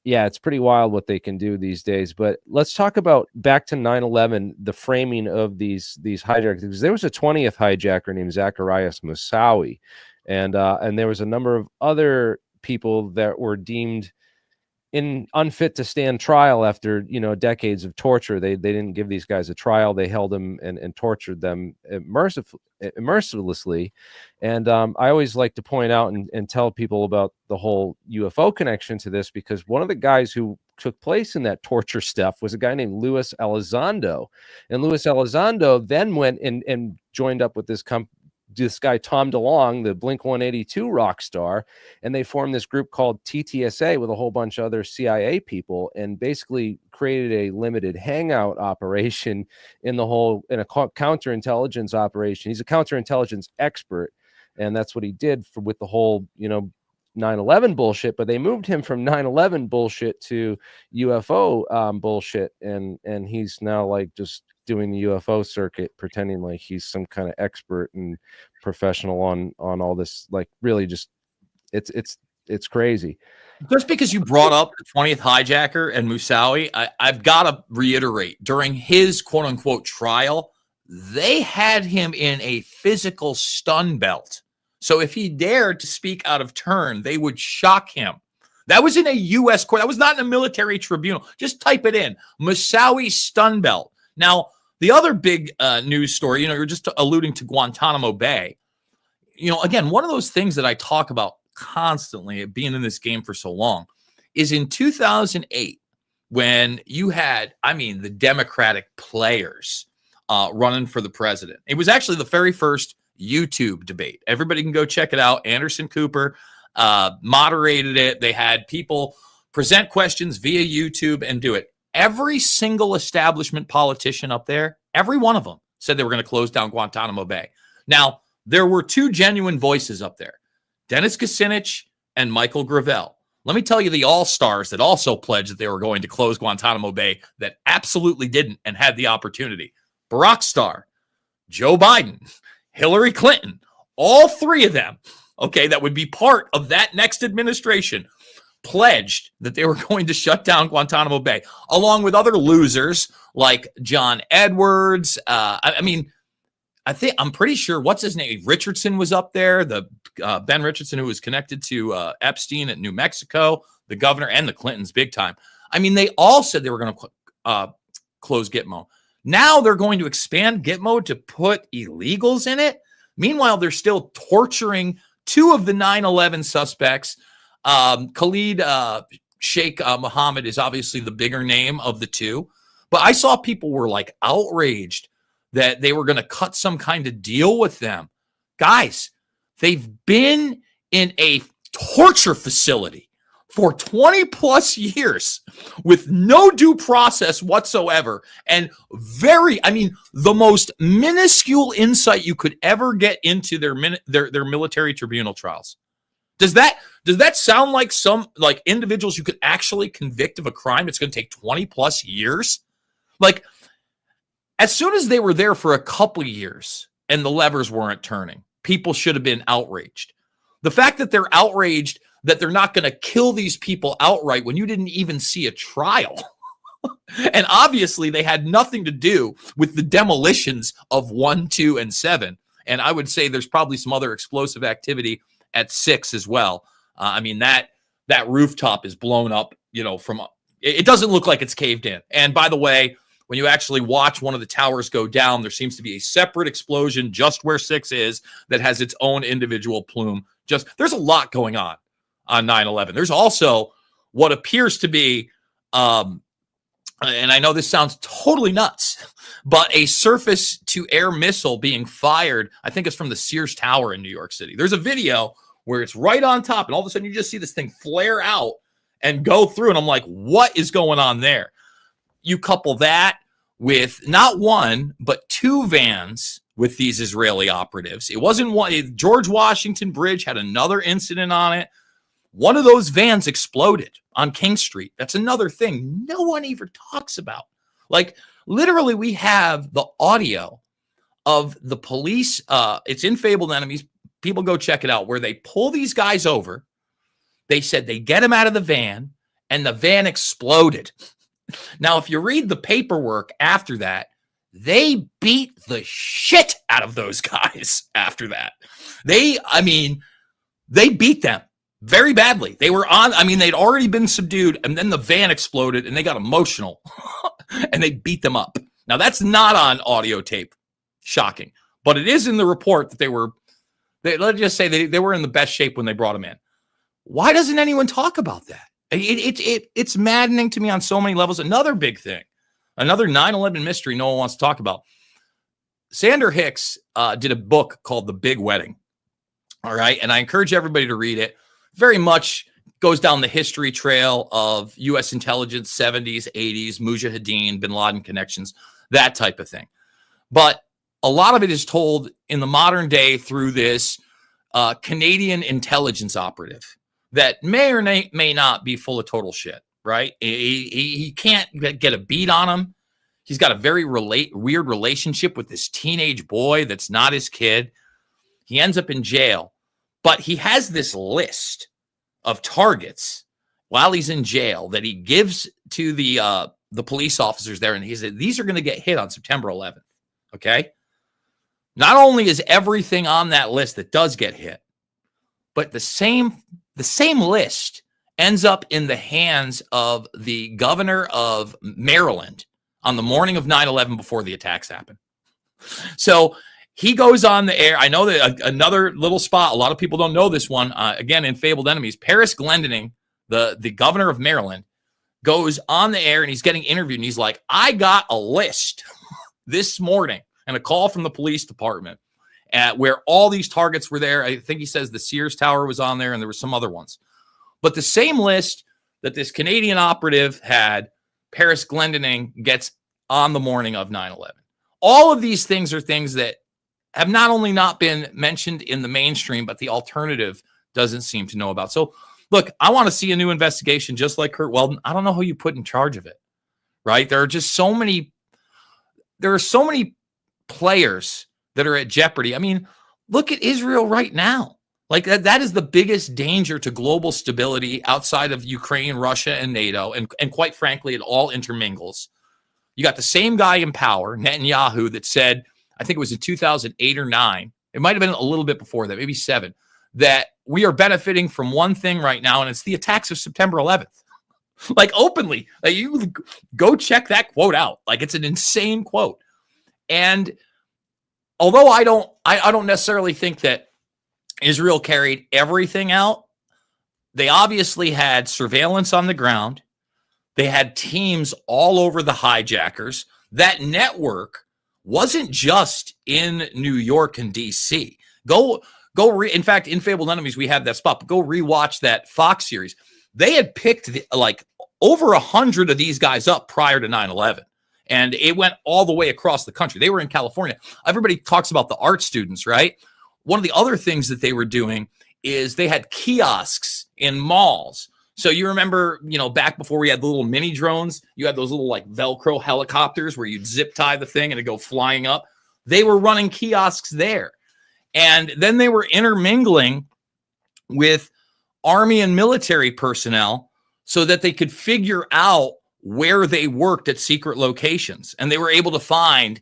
yeah, it's pretty wild what they can do these days. But let's talk about back to 9/11, the framing of these hijackers. There was a 20th hijacker named Zacharias Moussaoui. and there was a number of other people that were deemed unfit to stand trial after decades of torture. They didn't give these guys a trial. They held them and tortured them mercilessly. And I always like to point out and tell people about the whole UFO connection to this, because one of the guys who took place in that torture stuff was a guy named Luis Elizondo. And Luis Elizondo then went and joined up with this guy Tom DeLonge, the Blink-182 rock star, and they formed this group called TTSA with a whole bunch of other CIA people, and basically created a limited hangout operation in a counterintelligence operation. He's a counterintelligence expert, and that's what he did with the whole 9/11 bullshit. But they moved him from 9/11 bullshit to UFO bullshit, and he's now like just doing the UFO circuit, pretending like he's some kind of expert and professional on all this. Like, really, just it's crazy. Just because you brought up the 20th hijacker and Moussaoui, I've got to reiterate, during his quote unquote trial, they had him in a physical stun belt. So if he dared to speak out of turn, they would shock him. That was in a U.S. court. That was not in a military tribunal. Just type it in. Moussaoui stun belt. Now, the other big news story, you're just alluding to Guantanamo Bay. Again, one of those things that I talk about constantly, being in this game for so long, is in 2008, when you had, the Democratic players running for the president. It was actually the very first YouTube debate. Everybody can go check it out. Anderson Cooper moderated it. They had people present questions via YouTube and do it. Every single establishment politician up there, every one of them said they were going to close down Guantanamo Bay. Now, there were two genuine voices up there, Dennis Kucinich and Michael Gravel. Let me tell you the all-stars that also pledged that they were going to close Guantanamo Bay that absolutely didn't and had the opportunity. Barack Starr, Joe Biden, Hillary Clinton, all three of them, that would be part of that next administration, pledged that they were going to shut down Guantanamo Bay, along with other losers like John Edwards. I'm pretty sure, what's his name? Richardson was up there, the Ben Richardson, who was connected to Epstein at New Mexico, the governor, and the Clintons big time. They all said they were going to close Gitmo. Now they're going to expand Gitmo to put illegals in it. Meanwhile, they're still torturing two of the 9/11 suspects. Khalid Sheikh Mohammed is obviously the bigger name of the two, but I saw people were like outraged that they were going to cut some kind of deal with them. Guys, they've been in a torture facility for 20 plus years with no due process whatsoever, and the most minuscule insight you could ever get into their military tribunal trials. Does that sound like some individuals you could actually convict of a crime? It's going to take 20 plus years. As soon as they were there for a couple of years and the levers weren't turning, people should have been outraged. The fact that they're outraged that they're not going to kill these people outright when you didn't even see a trial. And obviously they had nothing to do with the demolitions of 1, 2, and 7. And I would say there's probably some other explosive activity at 6 as well. That rooftop is blown up, it doesn't look like it's caved in. And by the way, when you actually watch one of the towers go down, there seems to be a separate explosion just where 6 is that has its own individual plume. There's a lot going on 9/11. There's also what appears to be, and I know this sounds totally nuts, but a surface-to-air missile being fired. I think it's from the Sears Tower in New York City. There's a video where it's right on top, and all of a sudden you just see this thing flare out and go through, and I'm like, what is going on there? You couple that with not one, but 2 vans with these Israeli operatives. It wasn't one. George Washington Bridge had another incident on it. One of those vans exploded on King Street. That's another thing no one even talks about. Literally, we have the audio of the police. It's in Fabled Enemies. People go check it out, where they pull these guys over. They said they get them out of the van, and the van exploded. Now, if you read the paperwork after that, they beat the shit out of those guys after that. They beat them very badly. They were on, I mean, they'd already been subdued, and then the van exploded and they got emotional and they beat them up. Now, that's not on audio tape. Shocking. But it is in the report that let's just say they were in the best shape when they brought them in. Why doesn't anyone talk about that? It's maddening to me on so many levels. Another big thing, another 9/11 mystery no one wants to talk about. Sander Hicks did a book called The Big Wedding. All right. And I encourage everybody to read it. Very much goes down the history trail of U.S. intelligence, 70s, 80s, Mujahideen, bin Laden connections, that type of thing. But a lot of it is told in the modern day through this Canadian intelligence operative that may or may not be full of total shit, right? He can't get a beat on him. He's got a very weird relationship with this teenage boy that's not his kid. He ends up in jail, but he has this list of targets while he's in jail that he gives to the police officers there, and he said these are going to get hit on September 11th. Okay. Not only is everything on that list that does get hit, but the same list ends up in the hands of the governor of Maryland on the morning of 9/11 before the attacks happened. So he goes on the air. I know that another little spot, a lot of people don't know this one, again, in Fabled Enemies, Paris Glendening, the governor of Maryland, goes on the air and he's getting interviewed and he's like, I got a list this morning and a call from the police department where all these targets were there. I think he says the Sears Tower was on there and there were some other ones. But the same list that this Canadian operative had, Paris Glendening gets on the morning of 9/11. All of these things are things that have not only not been mentioned in the mainstream, but the alternative doesn't seem to know about. So, look, I want to see a new investigation just like Curt Weldon. I don't know who you put in charge of it, right? There are so many players that are at jeopardy. I mean, look at Israel right now. Like that is the biggest danger to global stability outside of Ukraine, Russia, and NATO. And quite frankly, it all intermingles. You got the same guy in power, Netanyahu, that said, I think it was in 2008 or 9, it might have been a little bit before that, maybe 7, that we are benefiting from one thing right now, and it's the attacks of September 11th. Like openly, like you go check that quote out. Like it's an insane quote. And although I don't necessarily think that Israel carried everything out, they obviously had surveillance on the ground. They had teams all over the hijackers. That network wasn't just in New York and DC. In fact, in Fabled Enemies, we have that spot, but go rewatch that Fox series. They had picked over 100 of these guys up prior to 9/11. And it went all the way across the country. They were in California. Everybody talks about the art students, right? One of the other things that they were doing is they had kiosks in malls. So you remember, back before we had the little mini drones, you had those little like Velcro helicopters where you'd zip tie the thing and it'd go flying up. They were running kiosks there. And then they were intermingling with army and military personnel so that they could figure out where they worked at secret locations. And they were able to find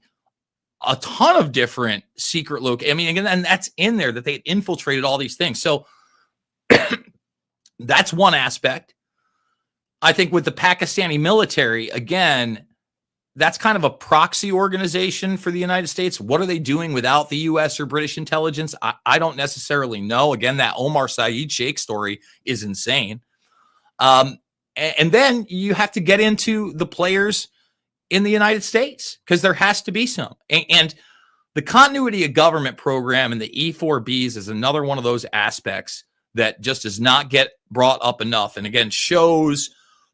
a ton of different secret locations. I mean, again, and that's in there that they had infiltrated all these things. So that's one aspect. I think with the Pakistani military, again, that's kind of a proxy organization for the United States. What are they doing without the U.S. or British intelligence? I don't necessarily know. Again, that Omar Saeed Sheikh story is insane. And then you have to get into the players in the United States because there has to be some. And the continuity of government program and the E4Bs is another one of those aspects that just does not get brought up enough. And again, shows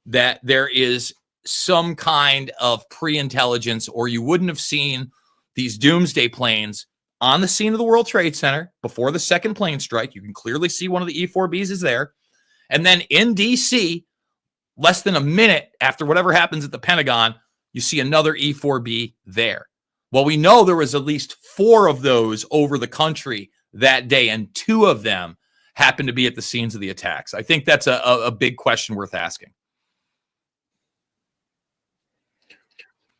that there is some kind of pre-intelligence, or you wouldn't have seen these doomsday planes on the scene of the World Trade Center before the second plane strike. You can clearly see one of the E4Bs is there. And then in DC, less than a minute after whatever happens at the Pentagon, you see another E4B there. Well, we know there was at least 4 of those over the country that day, and 2 of them happened to be at the scenes of the attacks. I think that's a big question worth asking.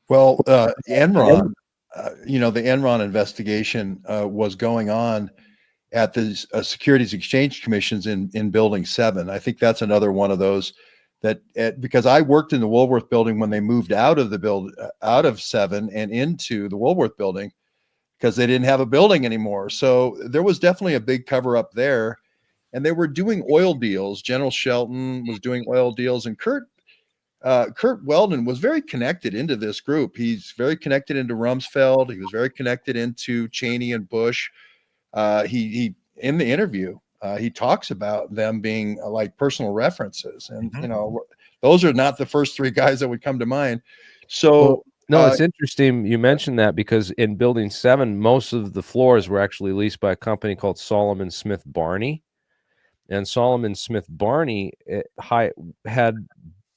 Well, Enron, the Enron investigation was going on, at the Securities Exchange Commissions in Building 7. I think that's another one of those that because I worked in the Woolworth building when they moved out of 7 and into the Woolworth building because they didn't have a building anymore. So there was definitely a big cover up there, and they were doing oil deals. General Shelton was doing oil deals, and Curt Weldon was very connected into this group. He's very connected into Rumsfeld. He was very connected into Cheney and Bush. He in the interview, he talks about them being like personal references, and those are not the first 3 guys that would come to mind. So no, it's interesting you mentioned that because in Building 7, most of the floors were actually leased by a company called Solomon Smith Barney, and Solomon Smith Barney had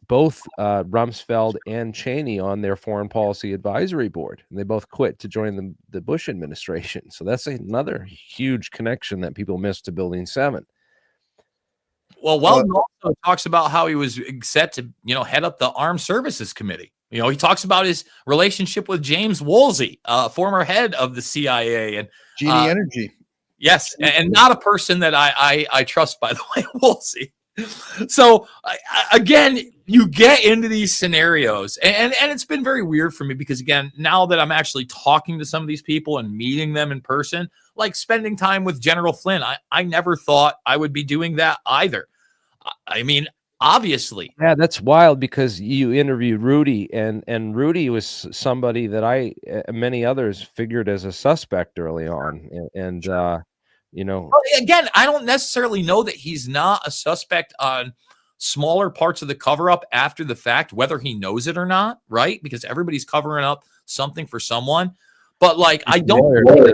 both Rumsfeld and Cheney on their foreign policy advisory board, and they both quit to join the Bush administration. So that's another huge connection that people missed to Building 7. Well, Weldon also talks about how he was set to, head up the Armed Services Committee. He talks about his relationship with James Woolsey, former head of the CIA, and Genie Energy. Yes, and not a person that I trust, by the way, Woolsey. So again, you get into these scenarios, and it's been very weird for me because, again, now that I'm actually talking to some of these people and meeting them in person, like spending time with General Flynn, I never thought I would be doing that either. I mean, obviously. Yeah, that's wild because you interviewed Rudy, and Rudy was somebody that I, many others, figured as a suspect early on, and Well, again, I don't necessarily know that he's not a suspect on smaller parts of the cover-up after the fact, whether he knows it or not, right? Because everybody's covering up something for someone. But, I don't know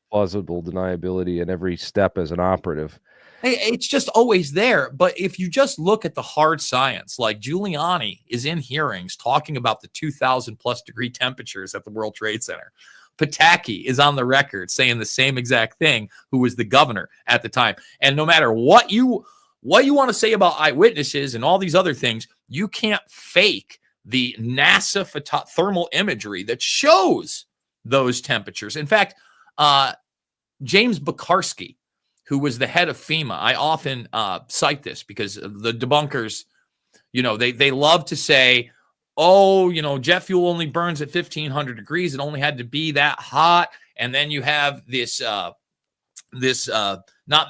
plausible deniability in every step as an operative. It's just always there. But if you just look at the hard science, like Giuliani is in hearings talking about the 2,000+ degree temperatures at the World Trade Center. Pataki is on the record saying the same exact thing, who was the governor at the time. And no matter what you want to say about eyewitnesses and all these other things, you can't fake the NASA thermal imagery that shows those temperatures. In fact, James Bukarski, who was the head of FEMA, I often cite this because the debunkers, they love to say, jet fuel only burns at 1,500 degrees. It only had to be that hot. And then you have this not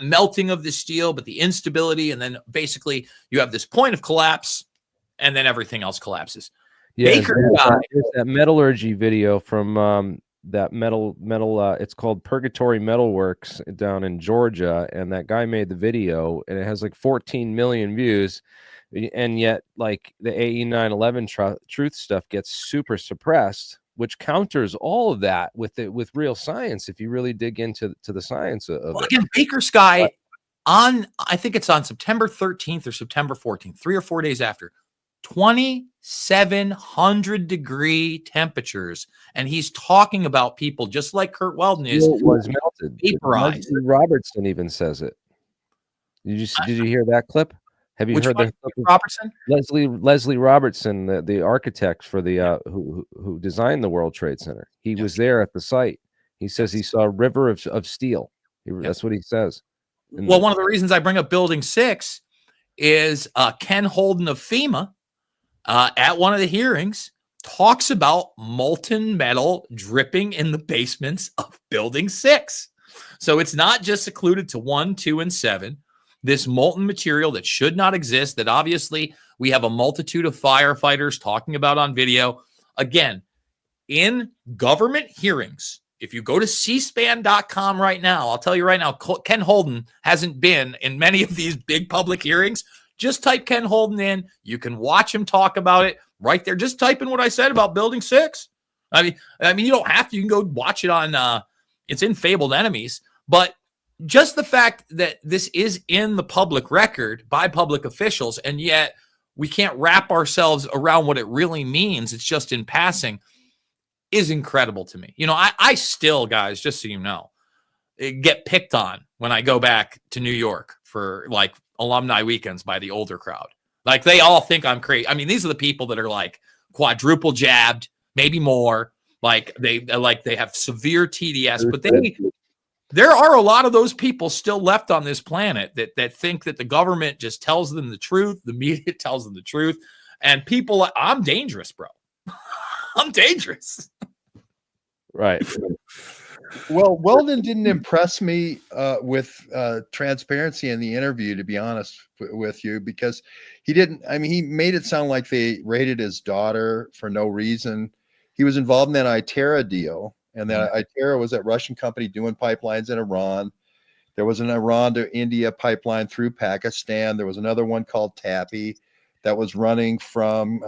melting of the steel, but the instability. And then basically you have this point of collapse, and then everything else collapses. Yeah, Baker there's that metallurgy video from that metal. It's called Purgatory Metalworks down in Georgia, and that guy made the video, and it has like 14 million views. And yet, like the AE 9/11 truth stuff gets super suppressed, which counters all of that with real science. If you really dig into the science of it. Again, Baker Sky I think it's on September 13th or September 14th, 3 or 4 days after, 2,700 degree temperatures, and he's talking about people just like Curt Weldon is. It was melted. Vaporized. Leslie Robertson even says it. Did you hear that clip? Have you heard that? Robertson? Leslie Robertson, the architect for the who designed the World Trade Center. He was there at the site. He says he saw a river of steel. That's what he says. Well, one of the reasons I bring up Building 6 is Ken Holden of FEMA at one of the hearings talks about molten metal dripping in the basements of Building 6. So it's not just secluded to 1, 2, and 7. This molten material that should not exist, that obviously we have a multitude of firefighters talking about on video. Again, in government hearings, if you go to cspan.com right now, I'll tell you right now, Ken Holden hasn't been in many of these big public hearings. Just type Ken Holden in. You can watch him talk about it right there. Just type in what I said about Building 6. I mean, you don't have to. You can go watch it on, it's in Fabled Enemies. But just the fact that this is in the public record by public officials, and yet we can't wrap ourselves around what it really means, it's just in passing, is incredible to me. I still, guys, just so you know, get picked on when I go back to New York for like alumni weekends by the older crowd. Like they all think I'm crazy. I mean, these are the people that are like quadruple jabbed, maybe more. Like they have severe TDS, but there are a lot of those people still left on this planet that think that the government just tells them the truth, the media tells them the truth, and people, I'm dangerous, bro. I'm dangerous. Right. Well, Weldon didn't impress me with transparency in the interview, to be honest with you, because he didn't. I mean, he made it sound like they raided his daughter for no reason. He was involved in that ITERA deal, and that ITERA was that Russian company doing pipelines in Iran. There was an Iran to India pipeline through Pakistan. There was another one called TAPI that was running from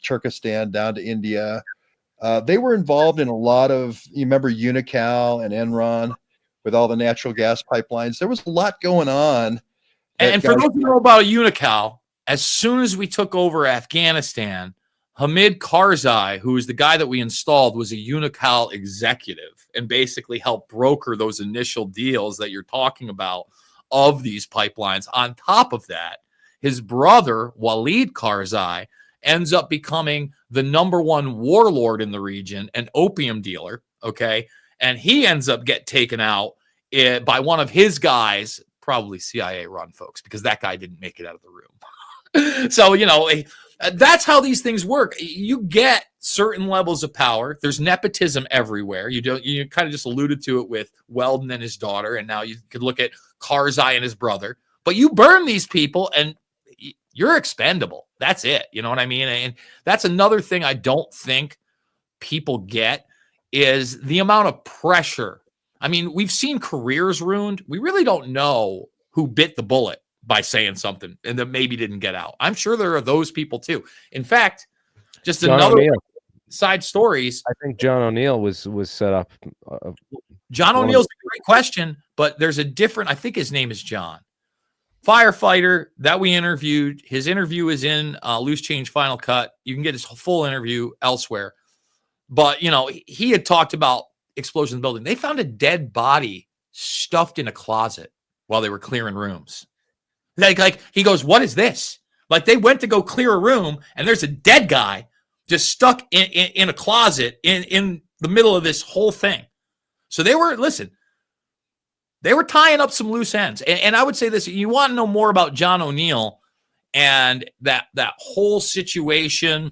Turkestan down to India. They were involved in a lot of, you remember Unical and Enron with all the natural gas pipelines. There was a lot going on. And for those who know about Unical, as soon as we took over Afghanistan, Hamid Karzai, who is the guy that we installed, was a Unical executive and basically helped broker those initial deals that you're talking about of these pipelines. On top of that, his brother, Walid Karzai, ends up becoming the #1 warlord in the region, an opium dealer, okay? And he ends up get taken out by one of his guys, probably CIA run folks, because that guy didn't make it out of the room. So, you know, that's how these things work. You get certain levels of power. There's nepotism everywhere. You kind of just alluded to it with Weldon and his daughter, and now you could look at Karzai and his brother. But you burn these people and you're expendable. That's it. You know what I mean? And that's another thing I don't think people get is the amount of pressure. I mean, we've seen careers ruined. We really don't know who bit the bullet by saying something and that maybe didn't get out. I'm sure there are those people too. In fact, just John another O'Neill. side stories. I think John O'Neill was set up. John O'Neill's a great question, but there's a different, I think his name is John. Firefighter that we interviewed. His interview is in Loose Change Final Cut. You can get his full interview elsewhere. But, you know, he had talked about explosion in the building. They found a dead body stuffed in a closet while they were clearing rooms. Like he goes, what is this? Like they went to go clear a room and there's a dead guy just stuck in a closet in the middle of this whole thing. So they were tying up some loose ends. And I would say this, you want to know more about John O'Neill and that whole situation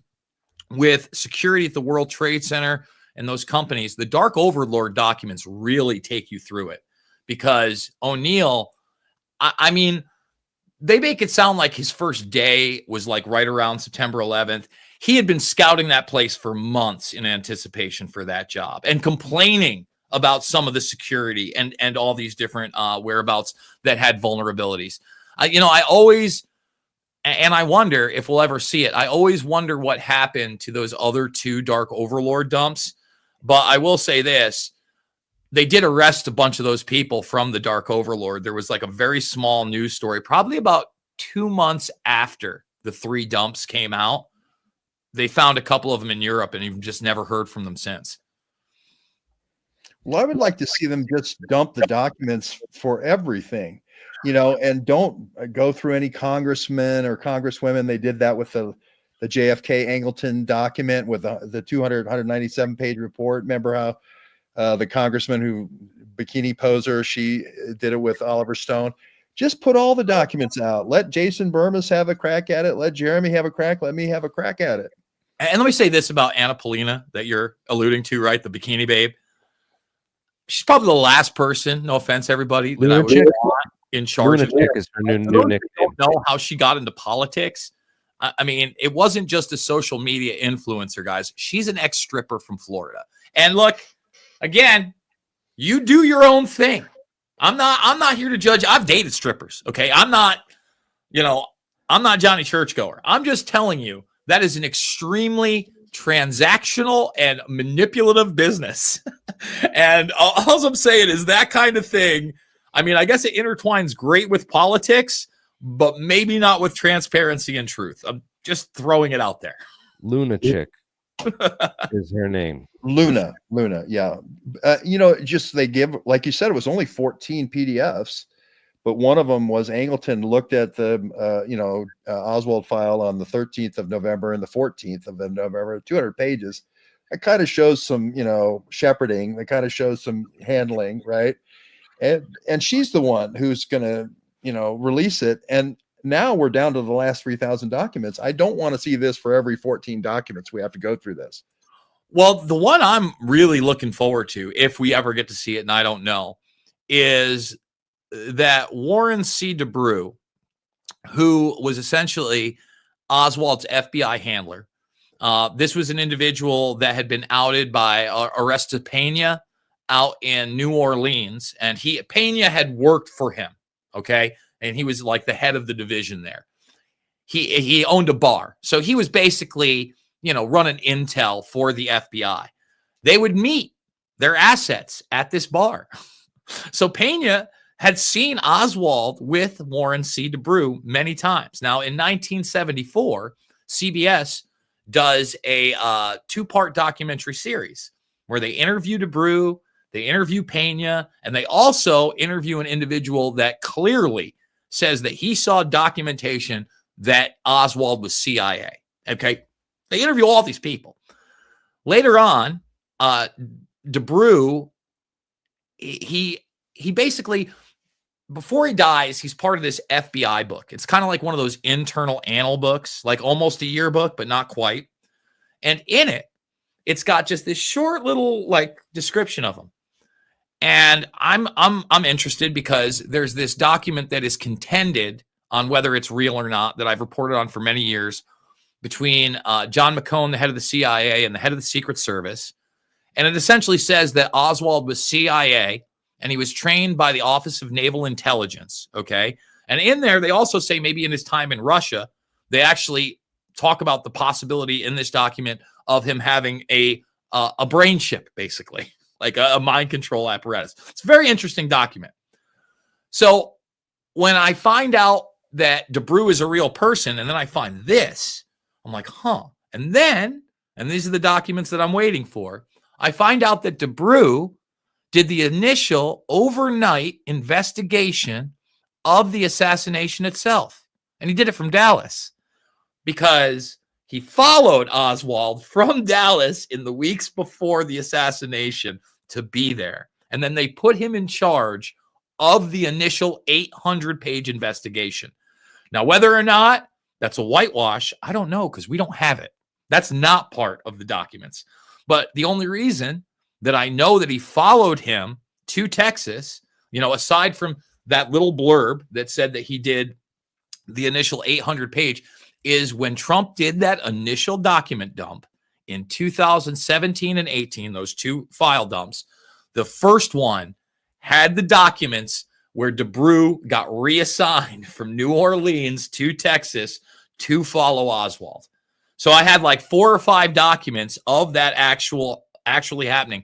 with security at the World Trade Center and those companies, the Dark Overlord documents really take you through it because O'Neill, I mean, they make it sound like his first day was like right around September 11th. He had been scouting that place for months in anticipation for that job and complaining about some of the security and all these different whereabouts that had vulnerabilities. I always, and I wonder if we'll ever see it. I always wonder what happened to those other 2 Dark Overlord dumps. But I will say this, they did arrest a bunch of those people from the Dark Overlord. There was like a very small news story, probably about 2 months after the 3 dumps came out. They found a couple of them in Europe and you've just never heard from them since. Well, I would like to see them just dump the documents for everything, and don't go through any congressmen or congresswomen. They did that with the JFK Angleton document with the 197 page report. Remember how the congressman who bikini poser, she did it with Oliver Stone. Just put all the documents out. Let Jason Bermas have a crack at it. Let Jeremy have a crack. Let me have a crack at it. And let me say this about Anna Polina that you're alluding to, right? The bikini babe. She's probably the last person, no offense, everybody, that I would want in charge of it. Is her new nickname. Don't know how she got into politics. I mean, it wasn't just a social media influencer, guys. She's an ex-stripper from Florida. And look, again, you do your own thing. I'm not here to judge. I've dated strippers, okay? I'm not Johnny Churchgoer. I'm just telling you that is an extremely transactional and manipulative business. And all I'm saying is that kind of thing, I mean, I guess it intertwines great with politics, but maybe not with transparency and truth. I'm just throwing it out there. Luna Chick is her name. Luna, yeah. Just they give, like you said, it was only 14 PDFs, but one of them was Angleton looked at the, Oswald file on the 13th of November and the 14th of November, 200 pages. That kind of shows some, shepherding. That kind of shows some handling, right? and she's the one who's going to, release it. And now we're down to the last 3,000 documents. I don't want to see this for every 14 documents we have to go through this. Well, the one I'm really looking forward to, if we ever get to see it, and I don't know, is that Warren C. DeBrew, who was essentially Oswald's FBI handler. This was an individual that had been outed by Arresta Pena out in New Orleans, and Pena had worked for him, okay? And he was like the head of the division there. He owned a bar. So he was basically, running intel for the FBI. They would meet their assets at this bar. So Pena had seen Oswald with Warren C. DeBrew many times. Now, in 1974, CBS does a two-part documentary series where they interview DeBrew, they interview Pena, and they also interview an individual that clearly says that he saw documentation that Oswald was CIA. Okay? They interview all these people. Later on, DeBrew, he basically, before he dies, he's part of this FBI book. It's kind of like one of those internal annal books, like almost a yearbook, but not quite. And in it, it's got just this short little description of him. And I'm interested because there's this document that is contended on whether it's real or not that I've reported on for many years between John McCone, the head of the CIA, and the head of the Secret Service. And it essentially says that Oswald was CIA and he was trained by the Office of Naval Intelligence, okay? And in there, they also say maybe in his time in Russia, they actually talk about the possibility in this document of him having a brain chip, basically, like a mind control apparatus. It's a very interesting document. So when I find out that DeBrew is a real person, and then I find this, I'm like, huh. And then, and these are the documents that I'm waiting for, I find out that DeBrew did the initial overnight investigation of the assassination itself. And he did it from Dallas because he followed Oswald from Dallas in the weeks before the assassination to be there. And then they put him in charge of the initial 800-page investigation. Now, whether or not that's a whitewash, I don't know, because we don't have it. That's not part of the documents. But the only reason that I know that he followed him to Texas, aside from that little blurb that said that he did the initial 800-page, is when Trump did that initial document dump in 2017 and 18, those two file dumps, the first one had the documents where DeBrew got reassigned from New Orleans to Texas to follow Oswald. So I had like 4 or 5 documents of that actually happening.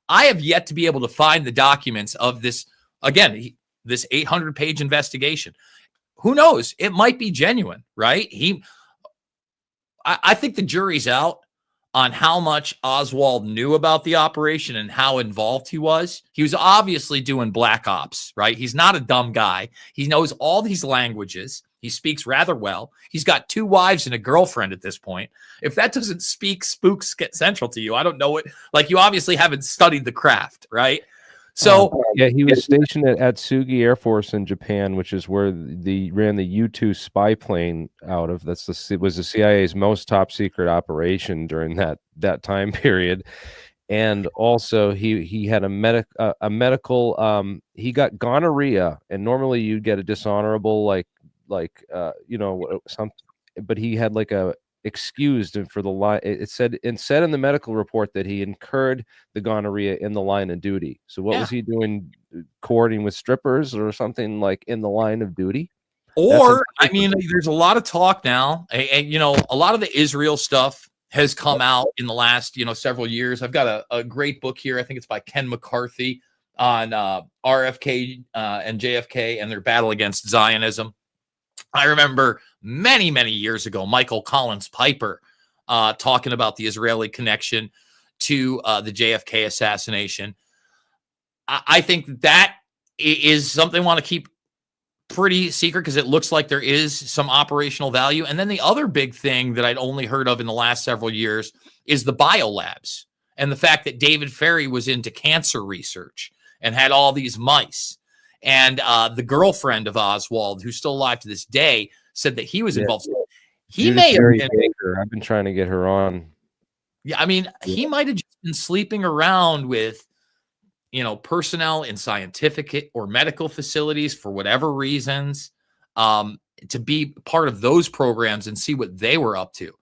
I have yet to be able to find the documents of this, again, this 800-page investigation. Who knows? It might be genuine, right? I think the jury's out on how much Oswald knew about the operation and how involved he was. He was obviously doing black ops, right? He's not a dumb guy. He knows all these languages. He speaks rather well. He's got 2 wives and a girlfriend at this point. If that doesn't speak spooks get central to you, I don't know what, you obviously haven't studied the craft, right? So yeah, he was stationed at Atsugi Air Force in Japan, which is where ran the U-2 spy plane out of. It was the CIA's most top secret operation during that time period. And also he had a medical he got gonorrhea, and normally you'd get a dishonorable something, but he had a excused for the line. It said in the medical report that he incurred the gonorrhea in the line of duty. So what was he doing, coordinating with strippers or something in the line of duty? Or there's a lot of talk now, and a lot of the Israel stuff has come out in the last several years. I've got a great book here. I think it's by Ken McCarthy on RFK and JFK and their battle against Zionism. I remember many, many years ago, Michael Collins Piper talking about the Israeli connection to the JFK assassination. I think that is something I want to keep pretty secret because it looks like there is some operational value. And then the other big thing that I'd only heard of in the last several years is the biolabs and the fact that David Ferry was into cancer research and had all these mice. And the girlfriend of Oswald, who's still alive to this day, said that he was involved. He Judith may have Mary been. Baker. I've been trying to get her on. Yeah, I mean, he might have just been sleeping around with, personnel in scientific or medical facilities for whatever reasons, to be part of those programs and see what they were up to.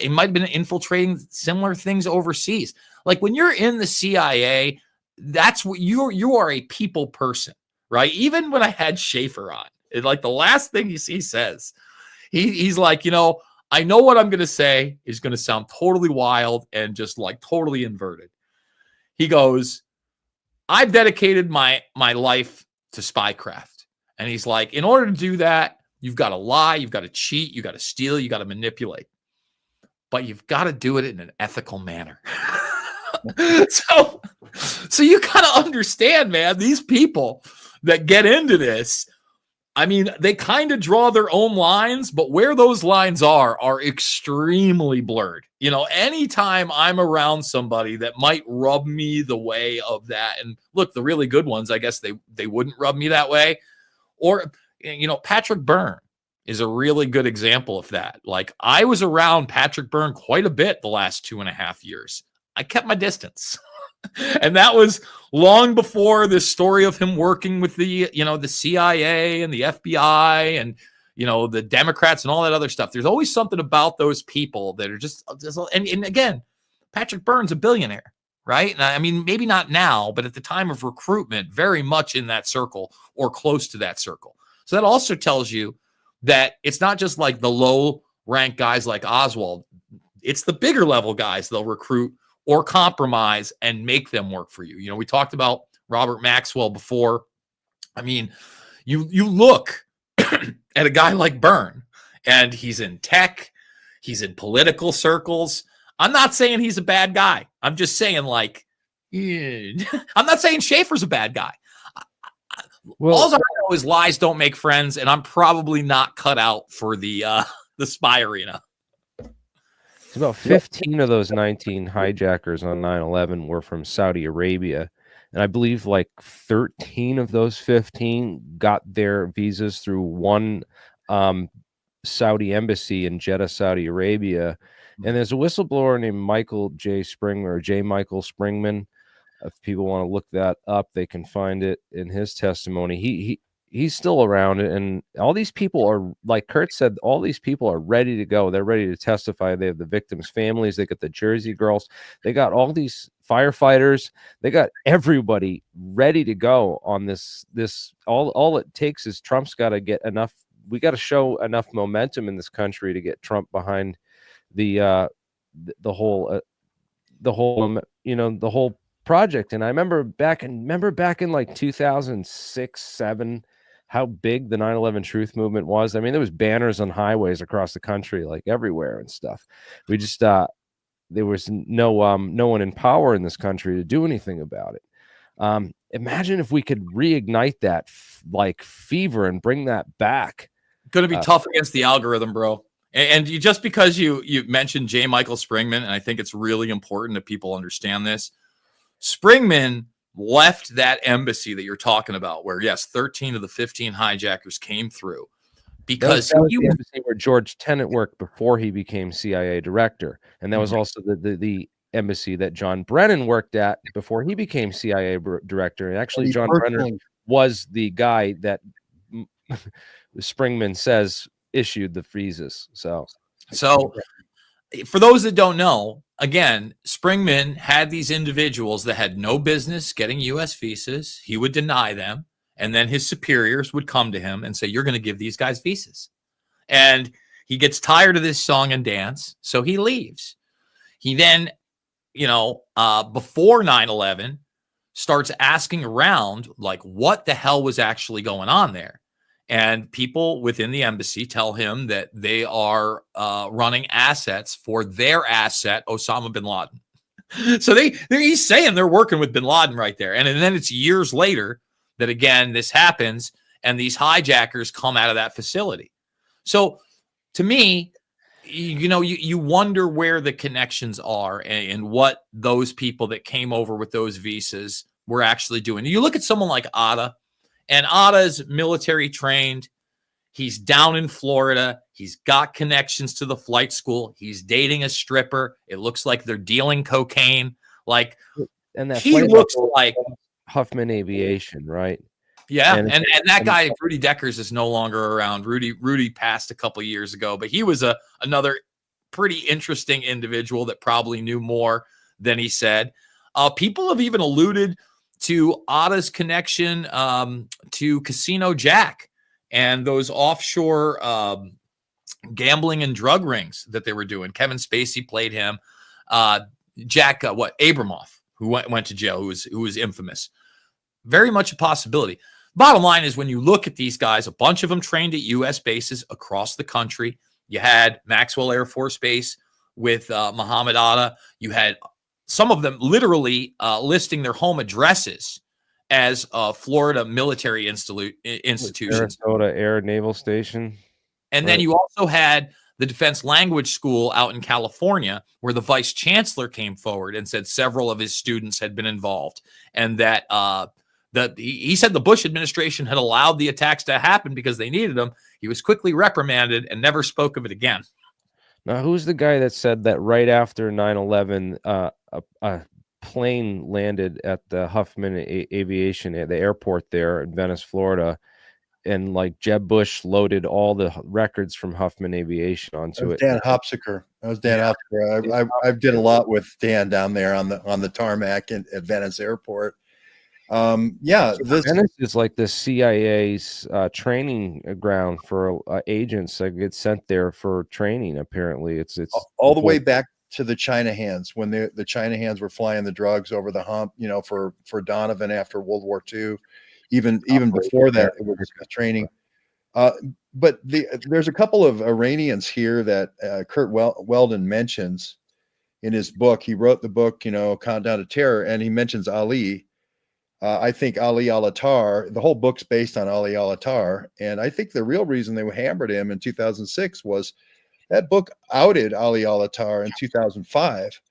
It might have been infiltrating similar things overseas. Like when you're in the CIA, that's what you are a people person, right? Even when I had Schaefer on, like the last thing he says, he's like, I know what I'm going to say is going to sound totally wild and just like totally inverted. He goes, I've dedicated my life to spycraft. And he's like, in order to do that, you've got to lie, you've got to cheat, you got to steal, you got to manipulate. But you've got to do it in an ethical manner. So you got to understand, man, these people that get into this, I mean, they kind of draw their own lines, but where those lines are extremely blurred. Anytime I'm around somebody that might rub me the way of that, and look, the really good ones, I guess they wouldn't rub me that way. Or, Patrick Byrne is a really good example of that. Like, I was around Patrick Byrne quite a bit the last 2.5 years. I kept my distance. And that was long before this story of him working with the CIA and the FBI and, the Democrats and all that other stuff. There's always something about those people that are just and again, Patrick Byrne's a billionaire, right? And I mean, maybe not now, but at the time of recruitment, very much in that circle or close to that circle. So that also tells you that it's not just like the low rank guys like Oswald. It's the bigger level guys they'll recruit or compromise and make them work for you. We talked about Robert Maxwell before. I mean, you look at a guy like Byrne, and he's in tech, he's in political circles. I'm not saying he's a bad guy. I'm just saying, like, I'm not saying Schaefer's a bad guy. Well, all I know is lies don't make friends, and I'm probably not cut out for the spy arena. It's about 15 of those 19 hijackers on 9/11 were from Saudi Arabia. And I believe like 13 of those 15 got their visas through one Saudi embassy in Jeddah, Saudi Arabia. And there's a whistleblower named Michael J. Michael Springman. If people want to look that up, they can find it in his testimony. He's still around, and all these people are, like Curt said, all these people are ready to go. They're ready to testify. They have the victims' families. They got the Jersey girls. They got all these firefighters. They got everybody ready to go on this. All it takes is Trump's got to get enough. We got to show enough momentum in this country to get Trump behind the whole project. And I remember back in like 2006-07. How big the 9/11 truth movement was. I mean, there was banners on highways across the country, like everywhere and stuff. We just there was no one in power in this country to do anything about it. Imagine if we could reignite that like fever and bring that back. Going to be tough against the algorithm, bro. And you, just because you mentioned J. Michael Springman, and I think it's really important that people understand this. Springman left that embassy that you're talking about, where yes, 13 of the 15 hijackers came through, because that was the embassy where George Tenet worked before he became CIA director, and that was also the embassy that John Brennan worked at before he became CIA director. And actually, John Brennan was the guy that Springman says issued the visas. So for those that don't know, again, Springman had these individuals that had no business getting U.S. visas. He would deny them, and then his superiors would come to him and say, you're going to give these guys visas. And he gets tired of this song and dance, so he leaves. He then, before 9/11, starts asking around, like, what the hell was actually going on there? And people within the embassy tell him that they are running assets for their asset, Osama bin Laden. So he's saying they're working with bin Laden right there. And then it's years later that, again, this happens, and these hijackers come out of that facility. So to me, you wonder where the connections are and what those people that came over with those visas were actually doing. You look at someone like Atta, And Atta's military trained. He's down in Florida. He's got connections to the flight school. He's dating a stripper. It looks like they're dealing cocaine. Like, And that he flight looks school- like, Huffman Aviation, right? yeah. And- And that guy, Rudy Deckers, is no longer around. Rudy passed a couple years ago, but he was another pretty interesting individual that probably knew more than he said. People have even alluded to Atta's connection to Casino Jack and those offshore gambling and drug rings that they were doing. Kevin Spacey played him. Jack, Abramoff, who went to jail, who was infamous. Very much a possibility. Bottom line is, when you look at these guys, a bunch of them trained at U.S. bases across the country. You had Maxwell Air Force Base with Muhammad Atta. You had some of them literally listing their home addresses as Florida military institutions. Sarasota Air Naval Station. And then you also had the Defense Language School out in California, where the vice chancellor came forward and said several of his students had been involved, and that he said the Bush administration had allowed the attacks to happen because they needed them. He was quickly reprimanded and never spoke of it again. Now, who's the guy that said that right after 9/11, a plane landed at the Huffman Aviation at the airport there in Venice, Florida, and like Jeb Bush loaded all the records from Huffman Aviation onto it? Dan Hopsiker. That was Dan Hopsiker. I did a lot with Dan down there on the tarmac at Venice Airport. Venice is like the CIA's training ground for agents that get sent there for training. Apparently, it's all the way back to the China hands, when the China hands were flying the drugs over the hump, for Donovan after World War II, even before that, it was training. But there's a couple of Iranians here that Curt Weldon mentions in his book. He wrote the book, Countdown to Terror, and he mentions Ali. I think Ali al-Attar, the whole book's based on Ali al-Attar. And I think the real reason they hammered him in 2006 was that book outed Ali al-Attar in 2005.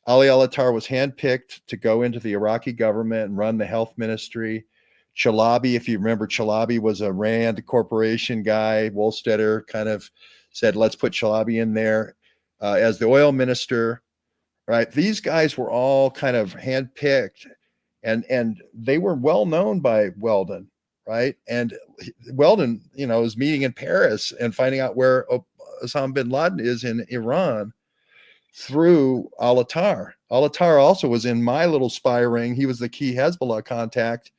Ali al-Attar was handpicked to go into the Iraqi government and run the health ministry. Chalabi, if you remember, Chalabi was a Rand Corporation guy. Woolstetter kind of said, let's put Chalabi in there as the oil minister, right? These guys were all kind of handpicked. And they were well known by Weldon, right? And Weldon, is meeting in Paris and finding out where Osama bin Laden is in Iran through al-Attar. Al-Attar also was in my little spy ring. He was the key Hezbollah contact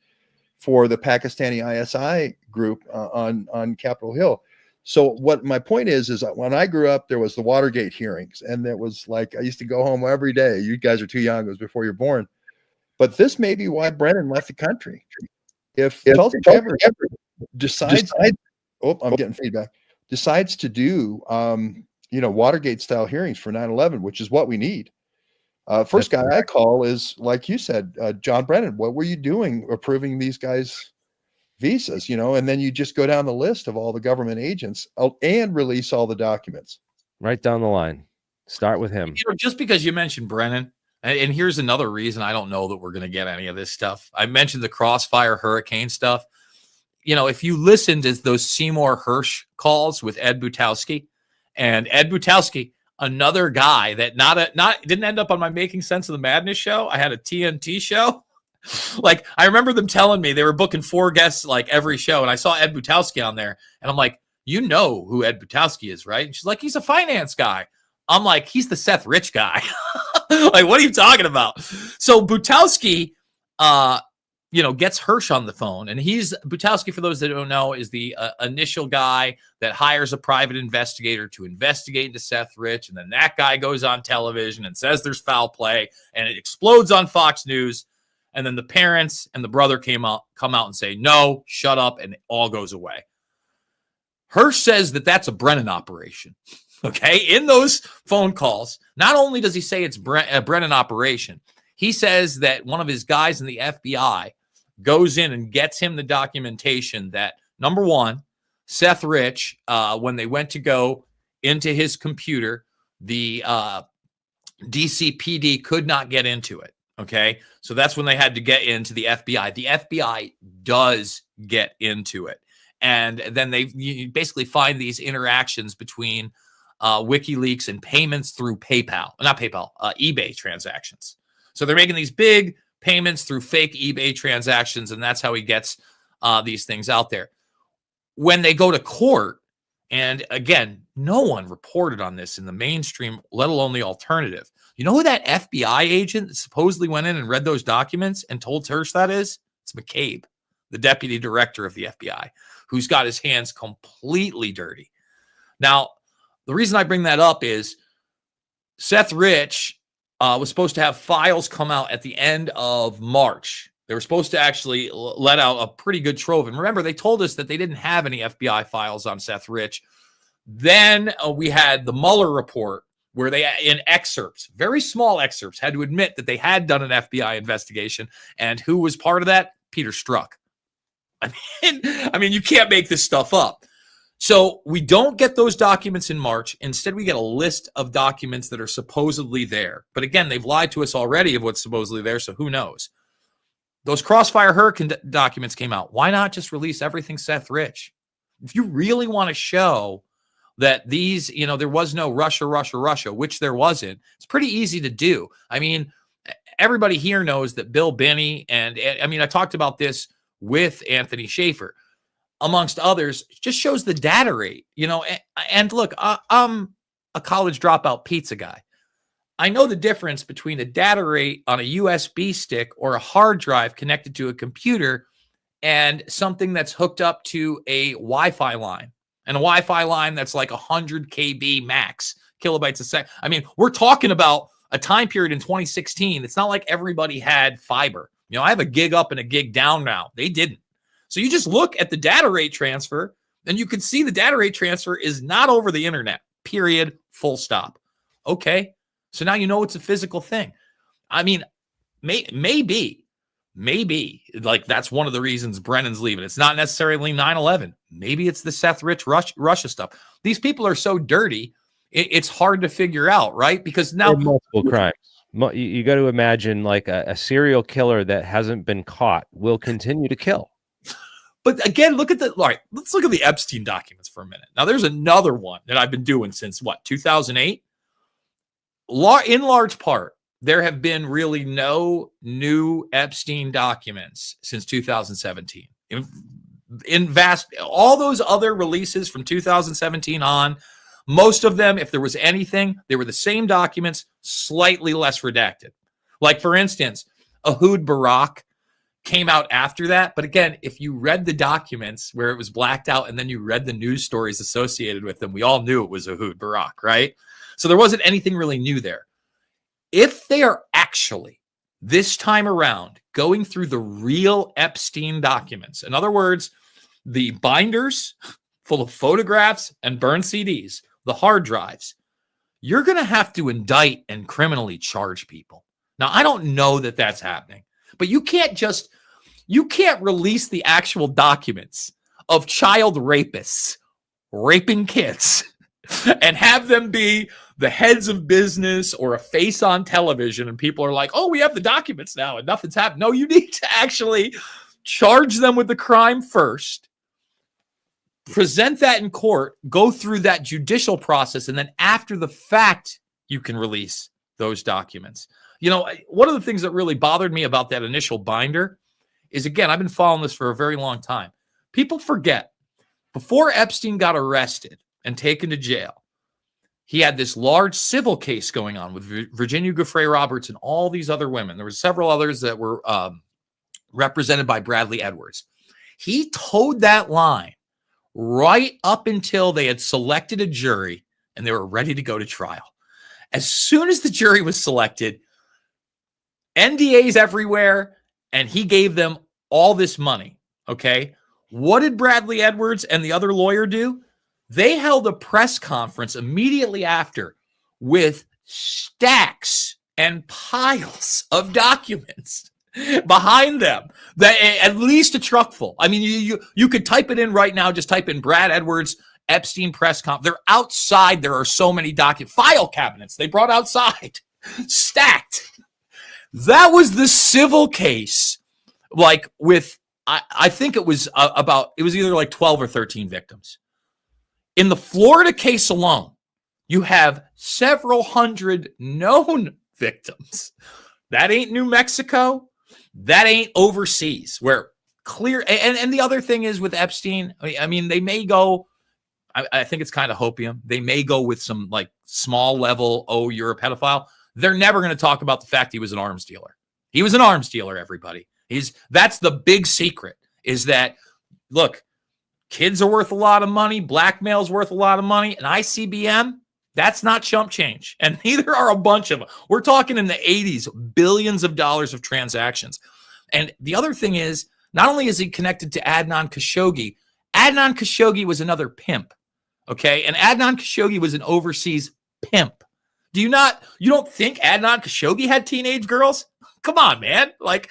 for the Pakistani ISI group on Capitol Hill. So what my point is that when I grew up, there was the Watergate hearings, and it was like I used to go home every day. You guys are too young; it was before you're born. But this may be why Brennan left the country. If Tulsi Gabbard decides, I'm getting feedback, decides to do, Watergate style hearings for 9/11, which is what we need. First guy I call is, like you said, John Brennan. What were you doing approving these guys' visas? And then you just go down the list of all the government agents and release all the documents. Right down the line. Start with him. Just because you mentioned Brennan. And here's another reason I don't know that we're going to get any of this stuff. I mentioned the Crossfire Hurricane stuff. If you listen to those Seymour Hersh calls with Ed Butowski, and Ed Butowski, another guy that didn't end up on my Making Sense of the Madness show. I had a TNT show. Like, I remember them telling me they were booking 4 guests like every show, and I saw Ed Butowski on there, and I'm like, you know who Ed Butowski is, right? And she's like, he's a finance guy. I'm like, he's the Seth Rich guy. Like, what are you talking about? So Butowski, gets Hersh on the phone, and Butowski, for those that don't know, is the initial guy that hires a private investigator to investigate into Seth Rich, and then that guy goes on television and says there's foul play, and it explodes on Fox News, and then the parents and the brother come out and say, no, shut up, and it all goes away. Hersh says that that's a Brennan operation. Okay, in those phone calls, not only does he say it's a Brennan operation, he says that one of his guys in the FBI goes in and gets him the documentation that, number one, Seth Rich, when they went to go into his computer, the DC PD could not get into it. Okay. So that's when they had to get into the FBI. The FBI does get into it. And then you basically find these interactions between WikiLeaks and payments through eBay transactions. So they're making these big payments through fake eBay transactions, and that's how he gets these things out there. When they go to court, and again, no one reported on this in the mainstream, let alone the alternative. You know who that FBI agent that supposedly went in and read those documents and told Tersh that is? It's McCabe, the deputy director of the FBI, who's got his hands completely dirty. Now, the reason I bring that up is Seth Rich was supposed to have files come out at the end of March. They were supposed to actually let out a pretty good trove. And remember, they told us that they didn't have any FBI files on Seth Rich. Then we had the Mueller report where they, in excerpts, very small excerpts, had to admit that they had done an FBI investigation. And who was part of that? Peter Strzok. I mean, you can't make this stuff up. So we don't get those documents in March. Instead, we get a list of documents that are supposedly there. But again, they've lied to us already of what's supposedly there, so who knows? Those Crossfire Hurricane documents came out. Why not just release everything Seth Rich? If you really want to show that these, there was no Russia, which there wasn't, it's pretty easy to do. I mean, everybody here knows that Bill Binney, and I mean, I talked about this with Anthony Schaefer, amongst others, just shows the data rate, and look, I'm a college dropout pizza guy. I know the difference between a data rate on a USB stick or a hard drive connected to a computer and something that's hooked up to a Wi-Fi line, and a Wi-Fi line that's like 100 KB max, kilobytes a second. I mean, we're talking about a time period in 2016. It's not like everybody had fiber. I have a gig up and a gig down now. They didn't. So you just look at the data rate transfer, and you can see the data rate transfer is not over the internet, period, full stop. Okay. So now you know it's a physical thing. I mean, maybe, like that's one of the reasons Brennan's leaving. It's not necessarily 9/11. Maybe it's the Seth Rich Russia stuff. These people are so dirty, it's hard to figure out, right? Because now multiple crimes. You got to imagine like a serial killer that hasn't been caught will continue to kill. But again, let's look at the Epstein documents for a minute. Now, there's another one that I've been doing since 2008? In large part, there have been really no new Epstein documents since 2017. All those other releases from 2017 on, most of them, if there was anything, they were the same documents, slightly less redacted. Like, for instance, Ehud Barak came out after that. But again, if you read the documents where it was blacked out and then you read the news stories associated with them, we all knew it was Ehud Barak, right? So there wasn't anything really new there. If they are actually, this time around, going through the real Epstein documents, in other words, the binders full of photographs and burned CDs, the hard drives, you're going to have to indict and criminally charge people. Now, I don't know that that's happening, but you can't release the actual documents of child rapists raping kids and have them be the heads of business or a face on television, and people are like, oh, we have the documents now and nothing's happened. No, you need to actually charge them with the crime first, present that in court, go through that judicial process, and then after the fact, you can release those documents. One of the things that really bothered me about that initial binder is, again, I've been following this for a very long time. People forget, before Epstein got arrested and taken to jail, he had this large civil case going on with Virginia Giuffre Roberts and all these other women. There were several others that were represented by Bradley Edwards. He towed that line right up until they had selected a jury and they were ready to go to trial. As soon as the jury was selected, NDAs everywhere, and he gave them all this money, okay? What did Bradley Edwards and the other lawyer do? They held a press conference immediately after with stacks and piles of documents behind them, that at least a truck full. I mean, you could type it in right now. Just type in Brad Edwards Epstein press conference. They're outside. There are so many file cabinets they brought outside, stacked. That was the civil case, like with, I think it was it was either like 12 or 13 victims. In the Florida case alone, you have several hundred known victims. That ain't New Mexico. That ain't overseas, where clear. And the other thing is with Epstein, I mean, they may go, I think it's kind of hopium. They may go with some like small level, oh, you're a pedophile. They're never going to talk about the fact he was an arms dealer. He was an arms dealer, everybody. That's the big secret, is that, look, kids are worth a lot of money. Blackmail's worth a lot of money. And ICBM, that's not chump change. And neither are a bunch of them. We're talking in the 80s, billions of dollars of transactions. And the other thing is, not only is he connected to Adnan Khashoggi was another pimp. Okay. And Adnan Khashoggi was an overseas pimp. You don't think Adnan Khashoggi had teenage girls? Come on, man. Like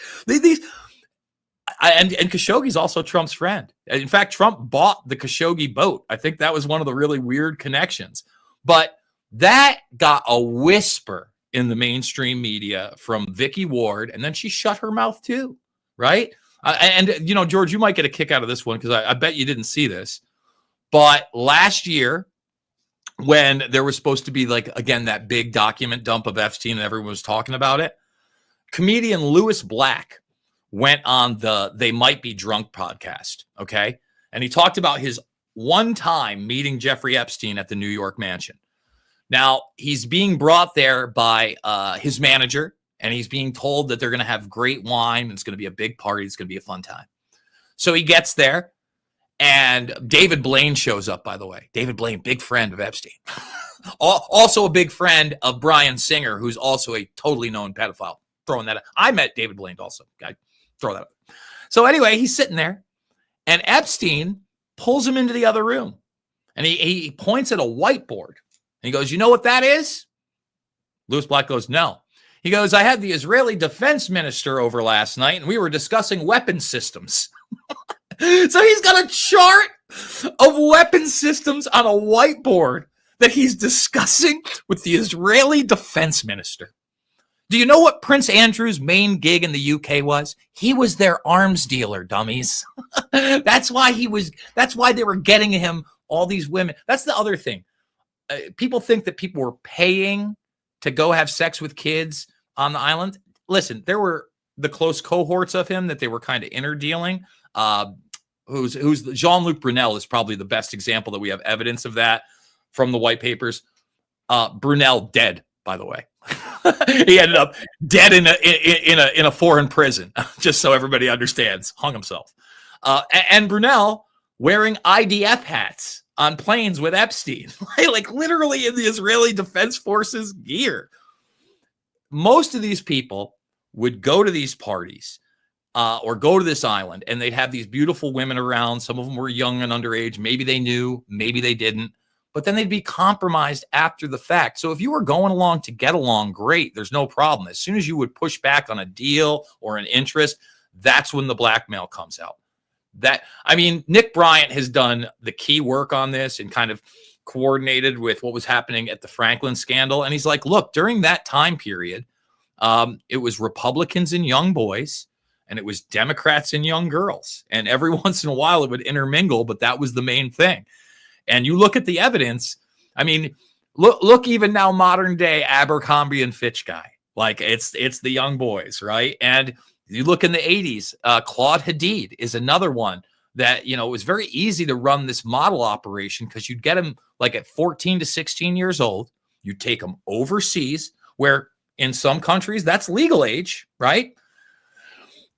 and Khashoggi's also Trump's friend. In fact, Trump bought the Khashoggi boat. I think that was one of the really weird connections. But that got a whisper in the mainstream media from Vicky Ward, and then she shut her mouth too, right? And George, you might get a kick out of this one because I bet you didn't see this. But last year, when there was supposed to be, like, again, that big document dump of Epstein and everyone was talking about it, comedian Louis Black went on the They Might Be Drunk podcast, okay? And he talked about his one time meeting Jeffrey Epstein at the New York mansion. Now, he's being brought there by his manager, and he's being told that they're going to have great wine, and it's going to be a big party, it's going to be a fun time. So he gets there, and David Blaine shows up, by the way. David Blaine, big friend of Epstein. Also a big friend of Bryan Singer, who's also a totally known pedophile. Throwing that out. I met David Blaine also. I throw that up. So anyway, he's sitting there, and Epstein pulls him into the other room, and he points at a whiteboard. And he goes, "You know what that is?" Louis Black goes, "No." He goes, "I had the Israeli defense minister over last night, and we were discussing weapon systems." So he's got a chart of weapon systems on a whiteboard that he's discussing with the Israeli defense minister. Do you know what Prince Andrew's main gig in the UK was? He was their arms dealer, dummies. That's why they were getting him all these women. That's the other thing. People think that people were paying to go have sex with kids on the island. Listen, there were the close cohorts of him that they were kind of interdealing. Who's Jean-Luc Brunel is probably the best example that we have evidence of that from the white papers. Brunel dead, by the way. He ended up dead in a foreign prison, just so everybody understands. Hung himself. And Brunel wearing IDF hats on planes with Epstein, like literally in the Israeli Defense Forces gear. Most of these people would go to these parties or go to this island, and they'd have these beautiful women around. Some of them were young and underage. Maybe they knew, maybe they didn't. But then they'd be compromised after the fact. So if you were going along to get along, great, there's no problem. As soon as you would push back on a deal or an interest, that's when the blackmail comes out. Nick Bryant has done the key work on this and kind of coordinated with what was happening at the Franklin scandal. And he's like, look, during that time period, it was Republicans and young boys, and it was Democrats and young girls. And every once in a while it would intermingle, but that was the main thing. And you look at the evidence. I mean, look even now, modern day Abercrombie and Fitch guy. Like it's the young boys, right? And you look in the 80s, Claude Hadid is another one that, it was very easy to run this model operation because you'd get him like at 14 to 16 years old. You take them overseas, where in some countries that's legal age, right?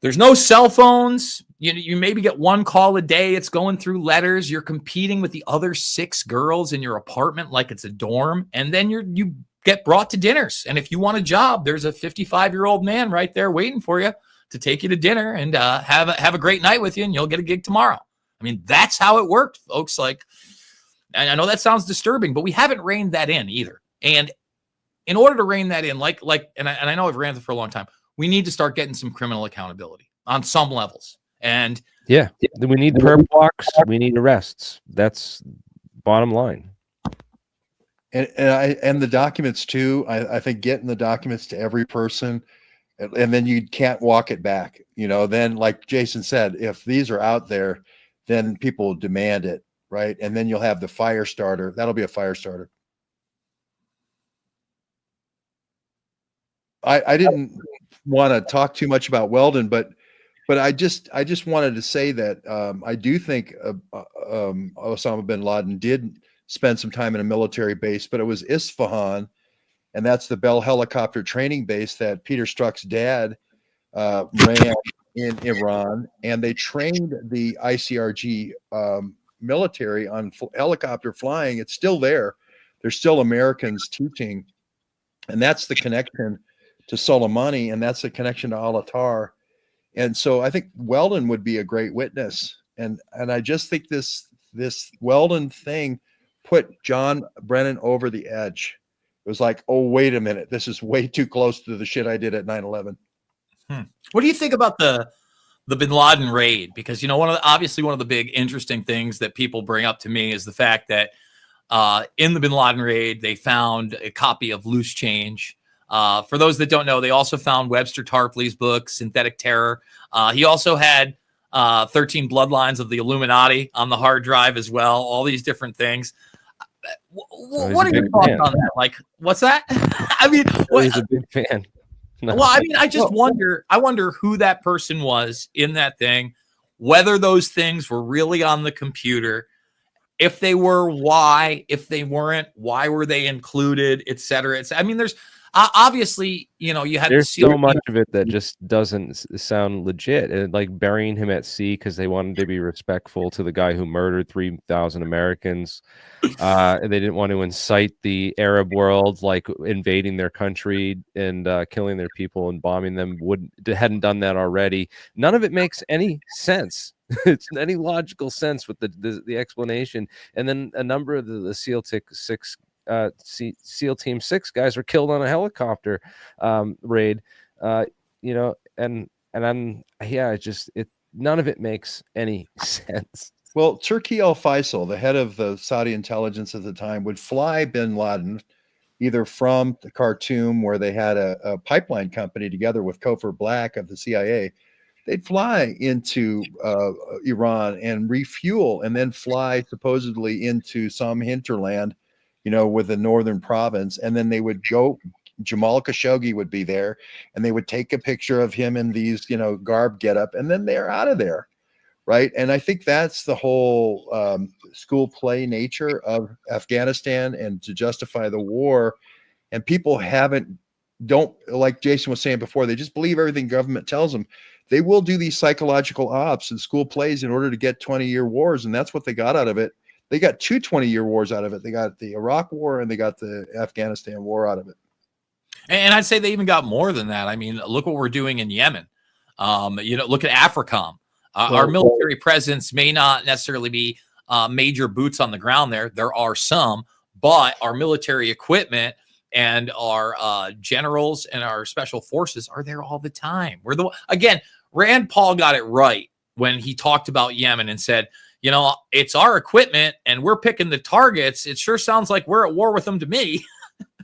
There's no cell phones. You maybe get one call a day. It's going through letters. You're competing with the other 6 girls in your apartment like it's a dorm. And then you get brought to dinners. And if you want a job, there's a 55-year-old man right there waiting for you to take you to dinner and have a great night with you, and you'll get a gig tomorrow. I mean, that's how it worked, folks. Like, and I know that sounds disturbing, but we haven't reined that in either. And in order to rein that in, and I know I've ranted for a long time, we need to start getting some criminal accountability on some levels. And yeah, we need perp walks, we need arrests. That's bottom line. And the documents too. I think getting the documents to every person and then you can't walk it back. Then like Jason said, if these are out there, then people will demand it, right? And then you'll have the fire starter. That'll be a fire starter. I didn't want to talk too much about Weldon, but I just wanted to say that I do think Osama bin Laden did spend some time in a military base, but it was Isfahan, and that's the Bell helicopter training base that Peter Strzok's dad ran in Iran, and they trained the ICRG military on helicopter flying. It's still there. There's still Americans teaching, and that's the connection to Soleimani, and that's the connection to al-Attar. And so I think Weldon would be a great witness. And I just think this Weldon thing put John Brennan over the edge. It was like, oh, wait a minute. This is way too close to the shit I did at 9/11. What do you think about the bin Laden raid? Because, obviously one of the big interesting things that people bring up to me is the fact that in the bin Laden raid, they found a copy of Loose Change. For those that don't know, they also found Webster Tarpley's book, Synthetic Terror. He also had 13 Bloodlines of the Illuminati on the hard drive as well, all these different things. What are your thoughts on that? Like, what's that? I mean, he's a big fan. No. Well, I mean, I just wonder who that person was in that thing, whether those things were really on the computer. If they were, why? If they weren't, why were they included, et cetera? I mean, there's obviously, you had there's so much of it that just doesn't sound legit. And like burying him at sea because they wanted to be respectful to the guy who murdered 3,000 Americans. And they didn't want to incite the Arab world, like invading their country and killing their people and bombing them. Hadn't done that already. None of it makes any sense. It's any logical sense with the explanation. And then a number of the SEAL Team 6 guys were killed on a helicopter raid. And I'm none of it makes any sense. Well, Turki al-Faisal, the head of the Saudi intelligence at the time, would fly bin Laden either from the Khartoum, where they had a pipeline company together with Cofer Black of the CIA. They'd fly into Iran and refuel, and then fly supposedly into some hinterland, with the northern province. And then they would go, Jamal Khashoggi would be there, and they would take a picture of him in these, garb getup, and then they're out of there. Right. And I think that's the whole school play nature of Afghanistan, and to justify the war. And people don't, like Jason was saying before, they just believe everything government tells them. They will do these psychological ops and school plays in order to get 20-year wars. And that's what they got out of it. They got 2 20-year wars out of it. They got the Iraq war and they got the Afghanistan war out of it. And I'd say they even got more than that. I mean, look what we're doing in Yemen. Look at AFRICOM. Our military presence may not necessarily be major boots on the ground there. There are some, but our military equipment and our generals and our special forces are there all the time. Again, Rand Paul got it right when he talked about Yemen and said, it's our equipment and we're picking the targets. It sure sounds like we're at war with them to me.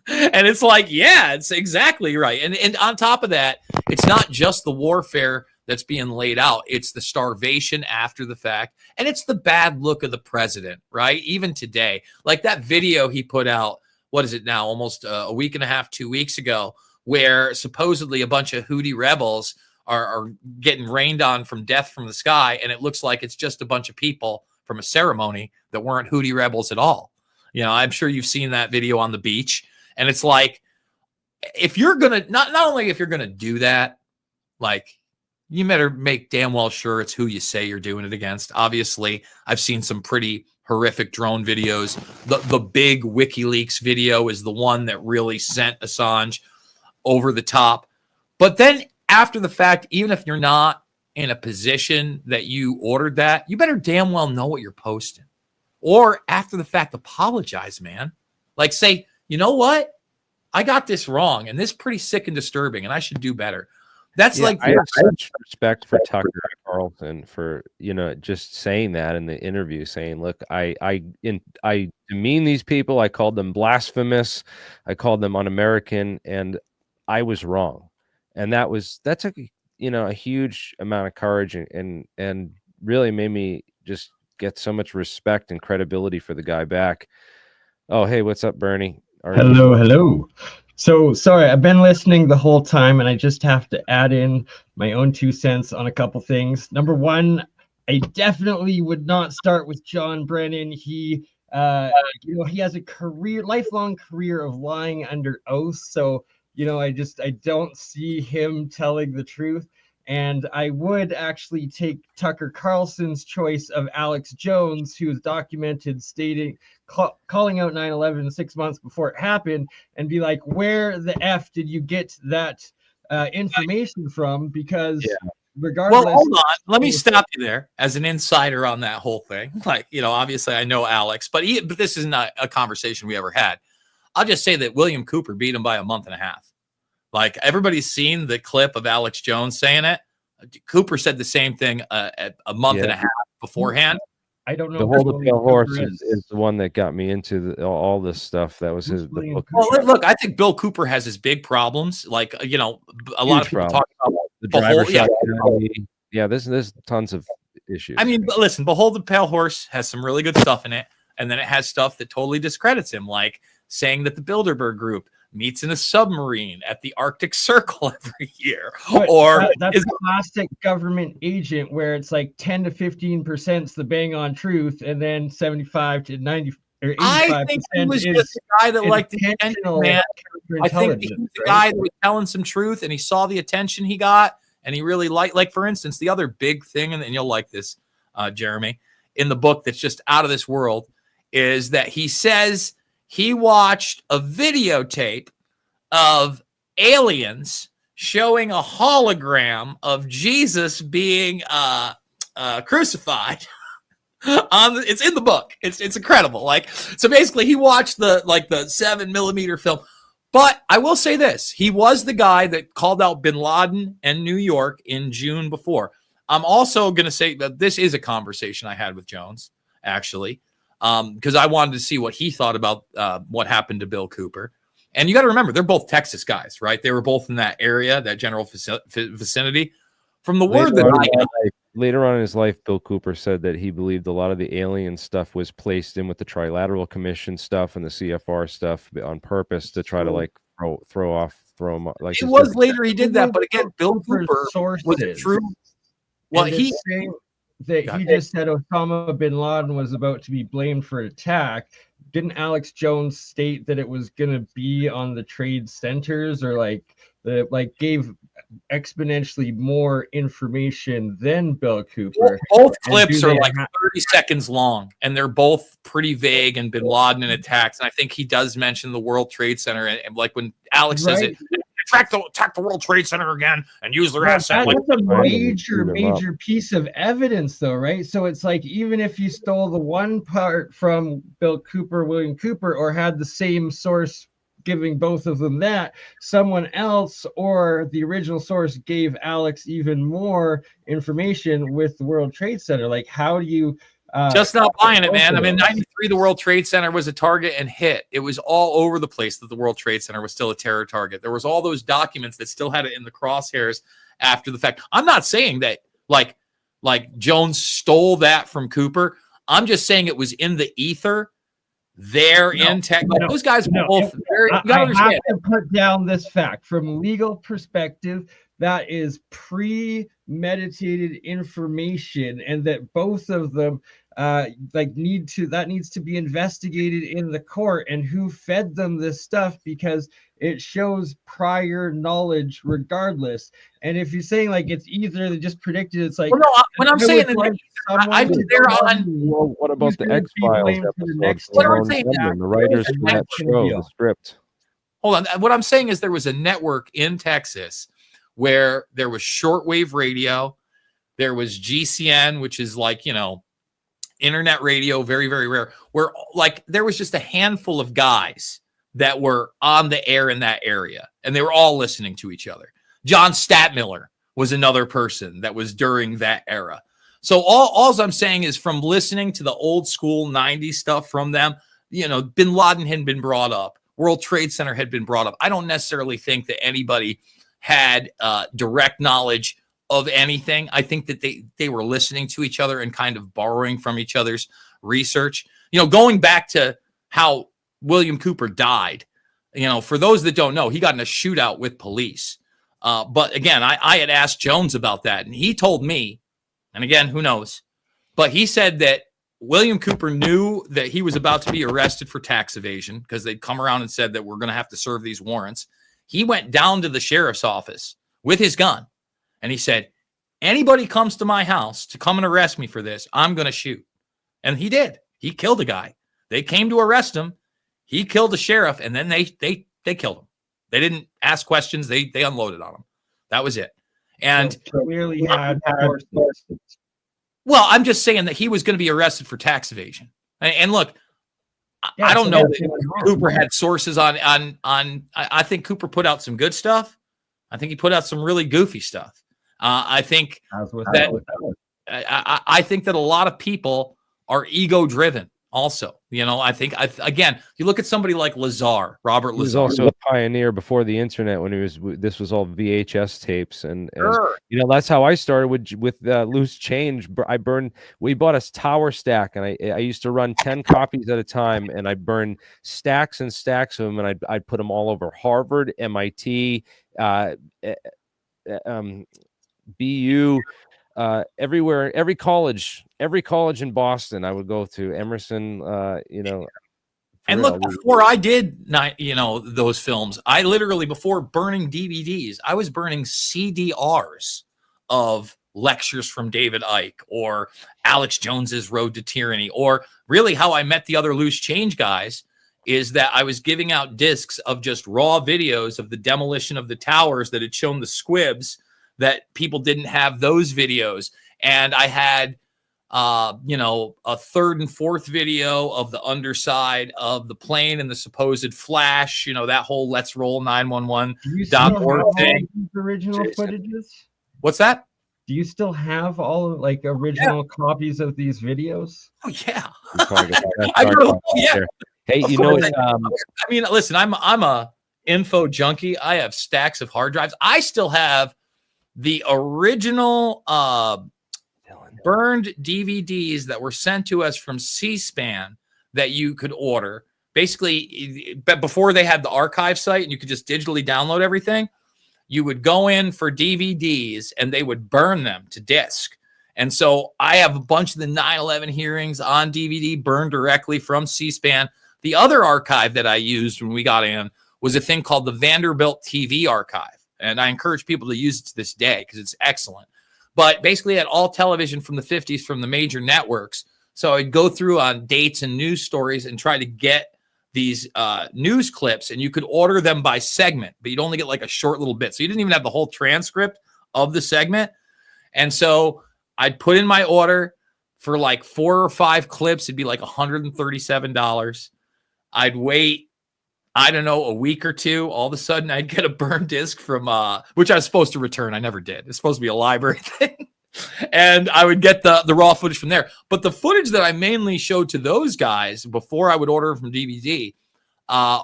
And it's like, yeah, it's exactly right. And on top of that, it's not just the warfare that's being laid out. It's the starvation after the fact. And it's the bad look of the president, right? Even today, like that video he put out, what is it now? Almost a week and a half, 2 weeks ago, where supposedly a bunch of Houthi rebels are getting rained on from death from the sky. And it looks like it's just a bunch of people from a ceremony that weren't Houthi rebels at all. I'm sure you've seen that video on the beach. And it's like, if you're going to, not only if you're going to do that, like, you better make damn well sure it's who you say you're doing it against. Obviously, I've seen some pretty horrific drone videos. The big WikiLeaks video is the one that really sent Assange over the top. But then after the fact, even if you're not in a position that you ordered that, you better damn well know what you're posting. Or after the fact, apologize, man. Like, say, you know what? I got this wrong, and this is pretty sick and disturbing, and I should do better. That's I have such respect for Tucker Carlson for just saying that in the interview, saying, "Look, I demean these people. I called them blasphemous. I called them un-American, and I was wrong." And that took, a huge amount of courage and really made me just get so much respect and credibility for the guy back. Oh, hey, what's up, Bernie? Hello. So sorry, I've been listening the whole time, and I just have to add in my own 2 cents on a couple things. Number one, I definitely would not start with John Brennan. He he has a lifelong career of lying under oath. So, I don't see him telling the truth. And I would actually take Tucker Carlson's choice of Alex Jones, who is documented calling out 9/11 6 months before it happened, and be like, where the F did you get that information from? Because regardless. Well, hold on. Let me stop you there as an insider on that whole thing. Like, obviously I know Alex, but this is not a conversation we ever had. I'll just say that William Cooper beat him by a month and a half. Like, everybody's seen the clip of Alex Jones saying it. Cooper said the same thing a month and a half beforehand. I don't know. The Hold the Pale Horse is the one that got me into all this stuff. That was the book. Well, look, I think Bill Cooper has his big problems. Like, a lot of people talk about the driver shot. Yeah, there's tons of issues. I mean, but listen, Behold the Pale Horse has some really good stuff in it. And then it has stuff that totally discredits him, like saying that the Bilderberg group meets in a submarine at the Arctic Circle every year. But or that's a classic government agent where it's like 10 to 15% is the bang on truth, and then 75 to 90 or 85%. I think he was just a guy that liked the attention, man. I think he's the guy that was telling some truth, and he saw the attention he got, and he really liked, like, for instance, the other big thing, and you'll like this, Jeremy, in the book that's just out of this world, is that he says he watched a videotape of aliens showing a hologram of Jesus being crucified. It's in the book. It's incredible. Like, so basically he watched the 7mm film. But I will say this, he was the guy that called out bin Laden and New York in June before. I'm also going to say that this is a conversation I had with Jones, actually, because I wanted to see what he thought about what happened to Bill Cooper. And you got to remember, they're both Texas guys, right? They were both in that area, that general vicinity. From the word later on in his life, Bill Cooper said that he believed a lot of the alien stuff was placed in with the Trilateral Commission stuff and the CFR stuff on purpose to try to throw him. Like, it was later he did that, but again, Bill Cooper was it true? Well, he just said Osama bin Laden was about to be blamed for an attack. Didn't Alex Jones state that it was going to be on the trade centers, or gave exponentially more information than Bill Cooper? Both clips are like 30 seconds long, and they're both pretty vague and bin Laden and attacks. And I think he does mention the World Trade Center, and like when Alex says it, attack the World Trade Center again and use their asset. That's a major piece of evidence, though, right? So it's like, even if you stole the one part from William Cooper, or had the same source giving both of them that, someone else or the original source gave Alex even more information with the World Trade Center. Like, how do you just not buying it, man? I mean, 93, the World Trade Center was a target and hit. It was all over the place that the World Trade Center was still a terror target. There was all those documents that still had it in the crosshairs after the fact. I'm not saying that like Jones stole that from Cooper. I'm just saying it was in the ether in tech. Those guys were both very. I have to put down this fact from legal perspective. That is premeditated information, and that both of them needs to be investigated in the court, and who fed them this stuff, because it shows prior knowledge regardless. And if you're saying like it's either they just predicted, it's like, well, no, when I'm saying I was there on. Well, what about the X-Files episode? The writers from that show, the script. Hold on. What I'm saying is there was a network in Texas where there was shortwave radio, there was GCN, which is like, internet radio, very, very rare, where like there was just a handful of guys that were on the air in that area, and they were all listening to each other. John Statmiller was another person that was during that era. So all I'm saying is, from listening to the old school 90s stuff from them, bin Laden had been brought up. World Trade Center had been brought up. I don't necessarily think that anybody had direct knowledge of anything. I think that they were listening to each other and kind of borrowing from each other's research. You know, going back to how William Cooper died, you know, for those that don't know, he got in a shootout with police. But again, I had asked Jones about that, and he told me, and again, who knows, but he said that William Cooper knew that he was about to be arrested for tax evasion because they'd come around and said that we're going to have to serve these warrants. He went down to the sheriff's office with his gun, and he said, anybody comes to my house to come and arrest me for this, I'm going to shoot. And he did. He killed a guy. They came to arrest him. He killed the sheriff, and then they killed him. They didn't ask questions. They unloaded on him. That was it. And clearly had well, I'm just saying that he was going to be arrested for tax evasion. And look, I don't know that Cooper had sources on. I think Cooper put out some good stuff. I think he put out some really goofy stuff. I think I think that a lot of people are ego driven. Also, you know, I think again, you look at somebody like Robert Lazar. He was also a pioneer before the internet when this was all VHS tapes, and you know, that's how I started with loose change. We bought a tower stack, and I used to run 10 copies at a time, and I'd burn stacks and stacks of them, and I'd put them all over Harvard, MIT, BU. Everywhere, every college in Boston I would go to, Emerson, you know. And look, before I did those films, I literally, before burning DVDs, I was burning CDRs of lectures from David Icke or Alex Jones's Road to Tyranny, or really how I met the other loose change guys is that I was giving out discs of just raw videos of the demolition of the towers that had shown the squibs, that people didn't have those videos. And I had, a third and fourth video of the underside of the plane and the supposed flash, that whole let's roll 911.org thing. Original footages? What's that? Do you still have all original copies of these videos? Oh, yeah. Yeah. Hey, you know, I mean, listen, I'm a info junkie. I have stacks of hard drives. I still have the original burned DVDs that were sent to us from C-SPAN that you could order. Basically, before they had the archive site and you could just digitally download everything, you would go in for DVDs and they would burn them to disk. And so I have a bunch of the 9/11 hearings on DVD burned directly from C-SPAN. The other archive that I used when we got in was a thing called the Vanderbilt TV archive. And I encourage people to use it to this day because it's excellent. But basically, at all television from the 50s from the major networks. So I'd go through on dates and news stories and try to get these news clips, and you could order them by segment, but you'd only get like a short little bit. So you didn't even have the whole transcript of the segment. And so I'd put in my order for like 4 or 5 clips. It'd be like $137. I'd wait, I don't know, a week or two. All of a sudden, I'd get a burned disc from, which I was supposed to return. I never did. It's supposed to be a library thing. And I would get the raw footage from there. But the footage that I mainly showed to those guys before I would order from DVD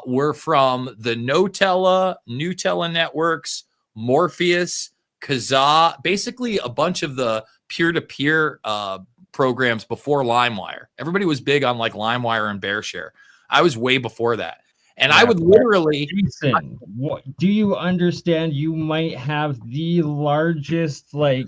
were from the Nutella networks, Morpheus, Kazaa, basically a bunch of the peer-to-peer programs before LimeWire. Everybody was big on like LimeWire and BearShare. I was way before that. And I would literally... Jason, do you understand you might have the largest, I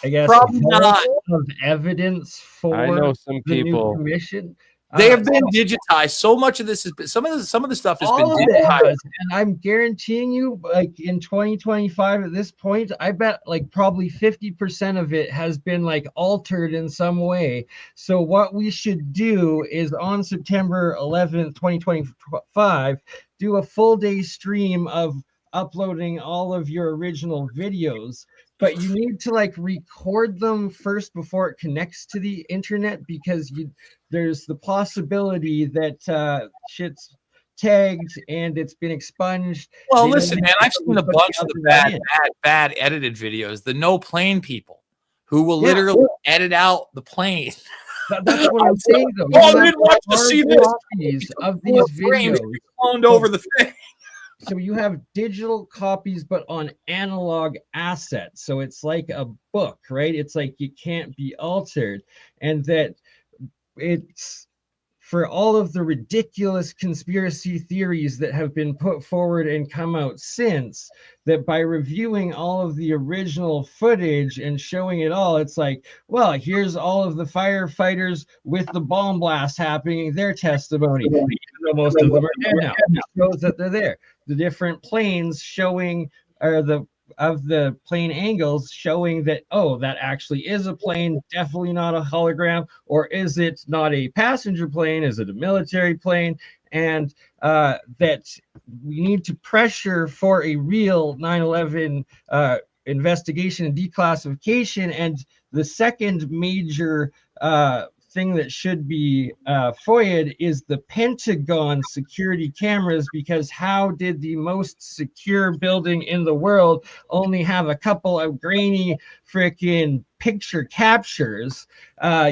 guess, probably not of evidence for I know some the people. new commission? They have been digitized. So much of this is some of the stuff has been digitized. And I'm guaranteeing you, in 2025 at this point, I bet probably 50% of it has been altered in some way. So what we should do is on September 11th, 2025, do a full day stream of uploading all of your original videos. But you need to record them first before it connects to the internet, because there's the possibility that shit's tagged and it's been expunged. Well, listen, man, I've seen a bunch of the bad edited videos. The no plane people who will literally edit out the plane. That's what I'm saying, though. I didn't want to see this. Of these videos cloned over the thing. so you have digital copies, but on analog assets. So it's like a book, right? It's like you can't be altered. And that it's for all of the ridiculous conspiracy theories that have been put forward and come out since, that by reviewing all of the original footage and showing it all, it's like, well, here's all of the firefighters with the bomb blast happening, their testimony. Even though most of them are dead now, it shows that they're there. The different planes showing, or the plane angles showing that, oh, that actually is a plane, definitely not a hologram, or is it not a passenger plane, is it a military plane? And that we need to pressure for a real 9/11 investigation and declassification. And the second major thing that should be FOIA'd is the Pentagon security cameras, because how did the most secure building in the world only have a couple of grainy freaking picture captures,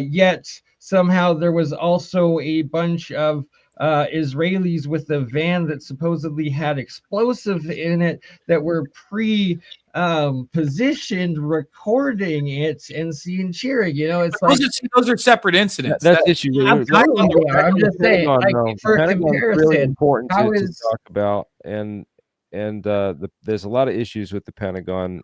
yet somehow there was also a bunch of Israelis with a van that supposedly had explosive in it that were positioned recording it and seeing cheering. You know, it's But like those are separate incidents. That's the issue. absolutely. I'm just saying, like, for comparison, really important how to is talk about, and there's a lot of issues with the Pentagon.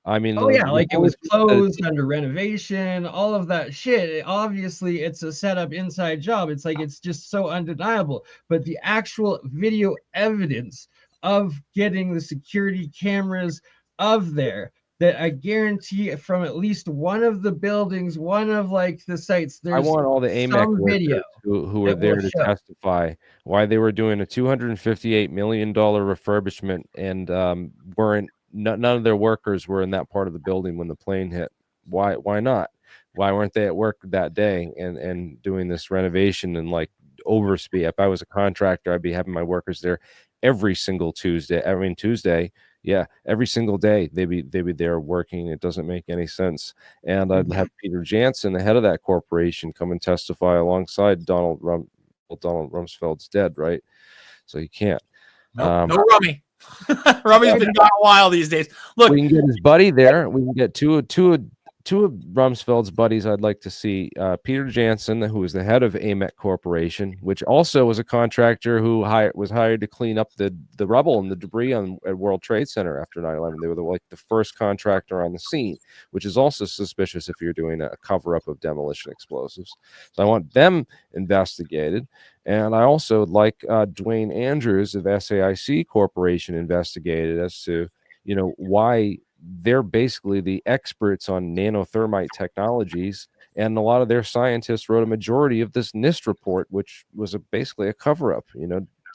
I mean, oh yeah, like it was closed under renovation, all of that shit. Obviously, it's a setup inside job. It's like, it's just so undeniable. But the actual video evidence of getting the security cameras of there, that I guarantee from at least one of the buildings, one of like the sites, I there's want all the AMEC video workers who were there to testify why they were doing a $258 million refurbishment and weren't. None of their workers were in that part of the building when the plane hit. Why not? Why weren't they at work that day and doing this renovation and like overspeed? If I was a contractor, I'd be having my workers there every single Tuesday. Yeah, every single day they'd be there working. It doesn't make any sense. And I'd have Peter Jansen, the head of that corporation, come and testify alongside Donald Rumsfeld's dead, right? So you can't. No Rummy. Rummy's been gone a while these days. Look, we can get his buddy there. We can get two of Rumsfeld's buddies. I'd like to see Peter Jansen, who is the head of AMEC Corporation, which also was a contractor who was hired to clean up the rubble and the debris at World Trade Center after 9/11. They were like the first contractor on the scene, which is also suspicious if you're doing a cover-up of demolition explosives. So I want them investigated. And I also would like Dwayne Andrews of SAIC Corporation investigated as to, why they're basically the experts on nanothermite technologies. And a lot of their scientists wrote a majority of this NIST report, which was basically a cover-up,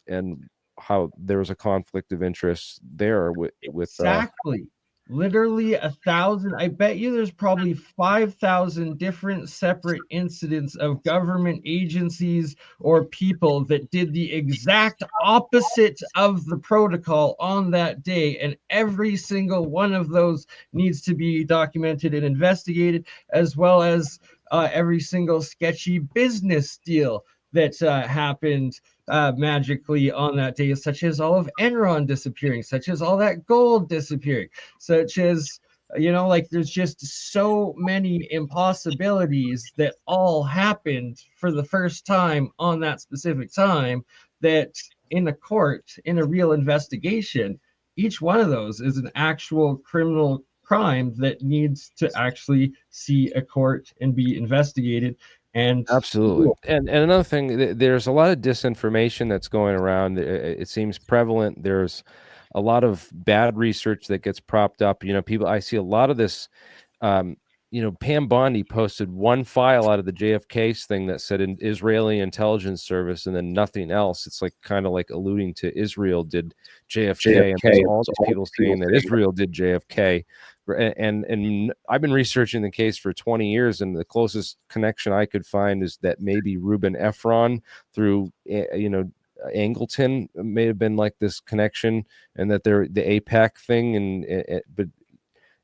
and how there was a conflict of interest there with exactly. Literally 1,000. I bet you there's probably 5,000 different separate incidents of government agencies or people that did the exact opposite of the protocol on that day. And every single one of those needs to be documented and investigated, as well as every single sketchy business deal that happened magically on that day, such as all of Enron disappearing, such as all that gold disappearing, such as, like there's just so many impossibilities that all happened for the first time on that specific time, that in a court, in a real investigation, each one of those is an actual criminal crime that needs to actually see a court and be investigated. And absolutely. And another thing, there's a lot of disinformation that's going around. It seems prevalent. There's a lot of bad research that gets propped up. I see a lot of this. Pam Bondi posted one file out of the JFK thing that said an Israeli intelligence service and then nothing else. It's like kind of like alluding to Israel did JFK. And there's all these people saying that Israel did JFK. And I've been researching the case for 20 years, and the closest connection I could find is that maybe Reuben Efron through, Angleton may have been like this connection, and that they're the APAC thing. But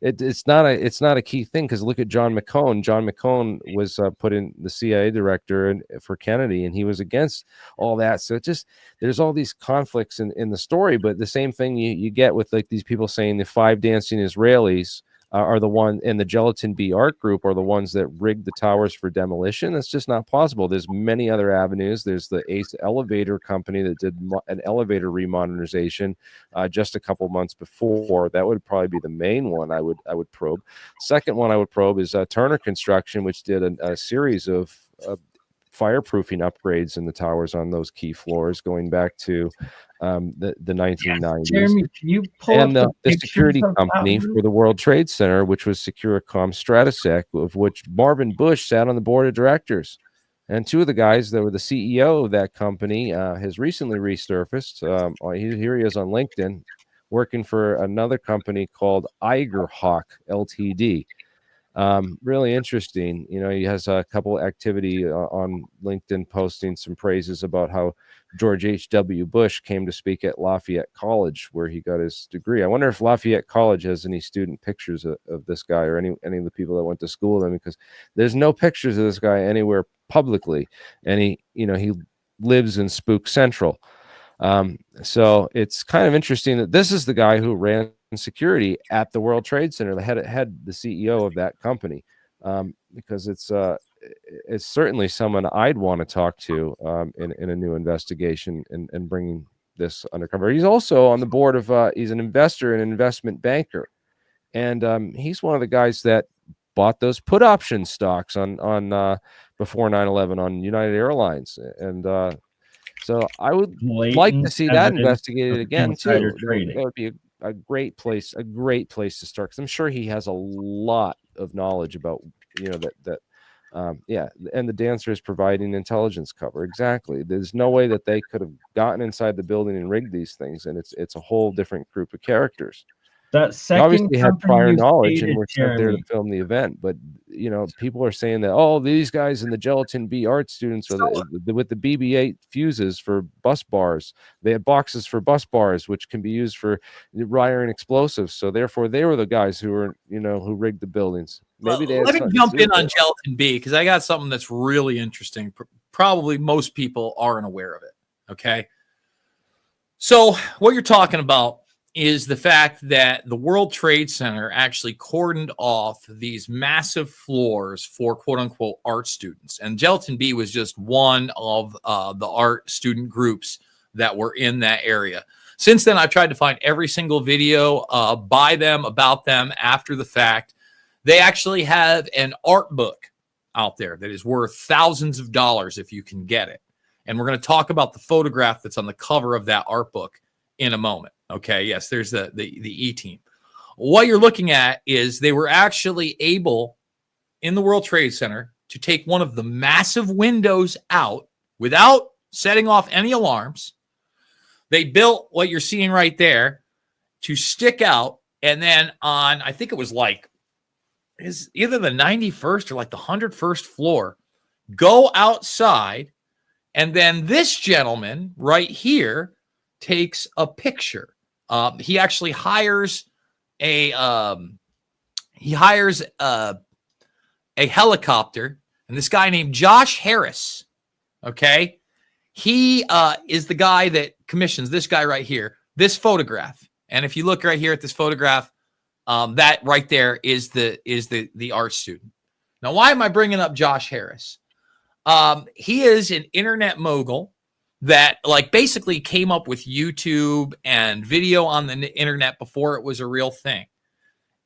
it's not a key thing, because look at John McCone. John McCone was put in the CIA director for Kennedy, and he was against all that. So it just, there's all these conflicts in the story. But the same thing you get with like these people saying the 5 dancing Israelis are the one, and the Gelatin B art group are the ones that rigged the towers for demolition. That's just not possible. There's many other avenues. There's the Ace Elevator Company that did an elevator remodernization just a couple months before. That would probably be the main one I would probe. Second one I would probe is Turner Construction, which did a series of fireproofing upgrades in the towers on those key floors going back to the 1990s. Jeremy, can you pull and up the security company for the World Trade Center, which was Securicom Stratesec, of which Marvin Bush sat on the board of directors. And 2 of the guys that were the CEO of that company has recently resurfaced. Here he is on LinkedIn, working for another company called Eigerhawk Ltd. Really interesting. You know, he has a couple activity on LinkedIn posting some praises about how George H.W. Bush came to speak at Lafayette College, where he got his degree. I wonder if Lafayette College has any student pictures of this guy, or any of the people that went to school with him, because there's no pictures of this guy anywhere publicly. And he lives in Spook Central. So it's kind of interesting that this is the guy who ran security at the World Trade Center, the head the CEO of that company, because it's certainly someone I'd want to talk to in a new investigation and bringing this undercover. He's also on the board of he's an investor and investment banker, and he's one of the guys that bought those put option stocks on before 9/11 on United Airlines, and so I would like to see that investigated again too. That would be a great place to start, because I'm sure he has a lot of knowledge about, you know, and the dancer is providing intelligence cover. Exactly. There's no way that they could have gotten inside the building and rigged these things, and it's a whole different group of characters. That They obviously had prior knowledge and stated, were sent there to film the event, but you know, people are saying that, oh, these guys in the Gelatin B art students with the BB-8 fuses for bus bars. They had boxes for bus bars, which can be used for wiring explosives. So therefore, they were the guys who were, you know, who rigged the buildings. Maybe they let me jump in on Gelatin B, because I got something that's really interesting. Probably most people aren't aware of it. Okay, so what you're talking about is the fact that the World Trade Center actually cordoned off these massive floors for quote unquote art students. And Gelatin B was just one of the art student groups that were in that area. Since then, I've tried to find every single video by them, about them after the fact. They actually have an art book out there that is worth thousands of dollars if you can get it. And we're going to talk about the photograph that's on the cover of that art book in a moment. Okay, yes, there's the E-team. What you're looking at is they were actually able, in the World Trade Center, to take one of the massive windows out without setting off any alarms. They built what you're seeing right there to stick out, and then on, I think it was like, is either the 91st or like the 101st floor, go outside, and then this gentleman right here takes a picture. He actually hires a helicopter, and this guy named Josh Harris. Okay, he is the guy that commissions this guy right here, this photograph. And if you look right here at this photograph, that right there is the art student. Now, why am I bringing up Josh Harris? He is an internet mogul that like basically came up with YouTube and video on the internet before it was a real thing.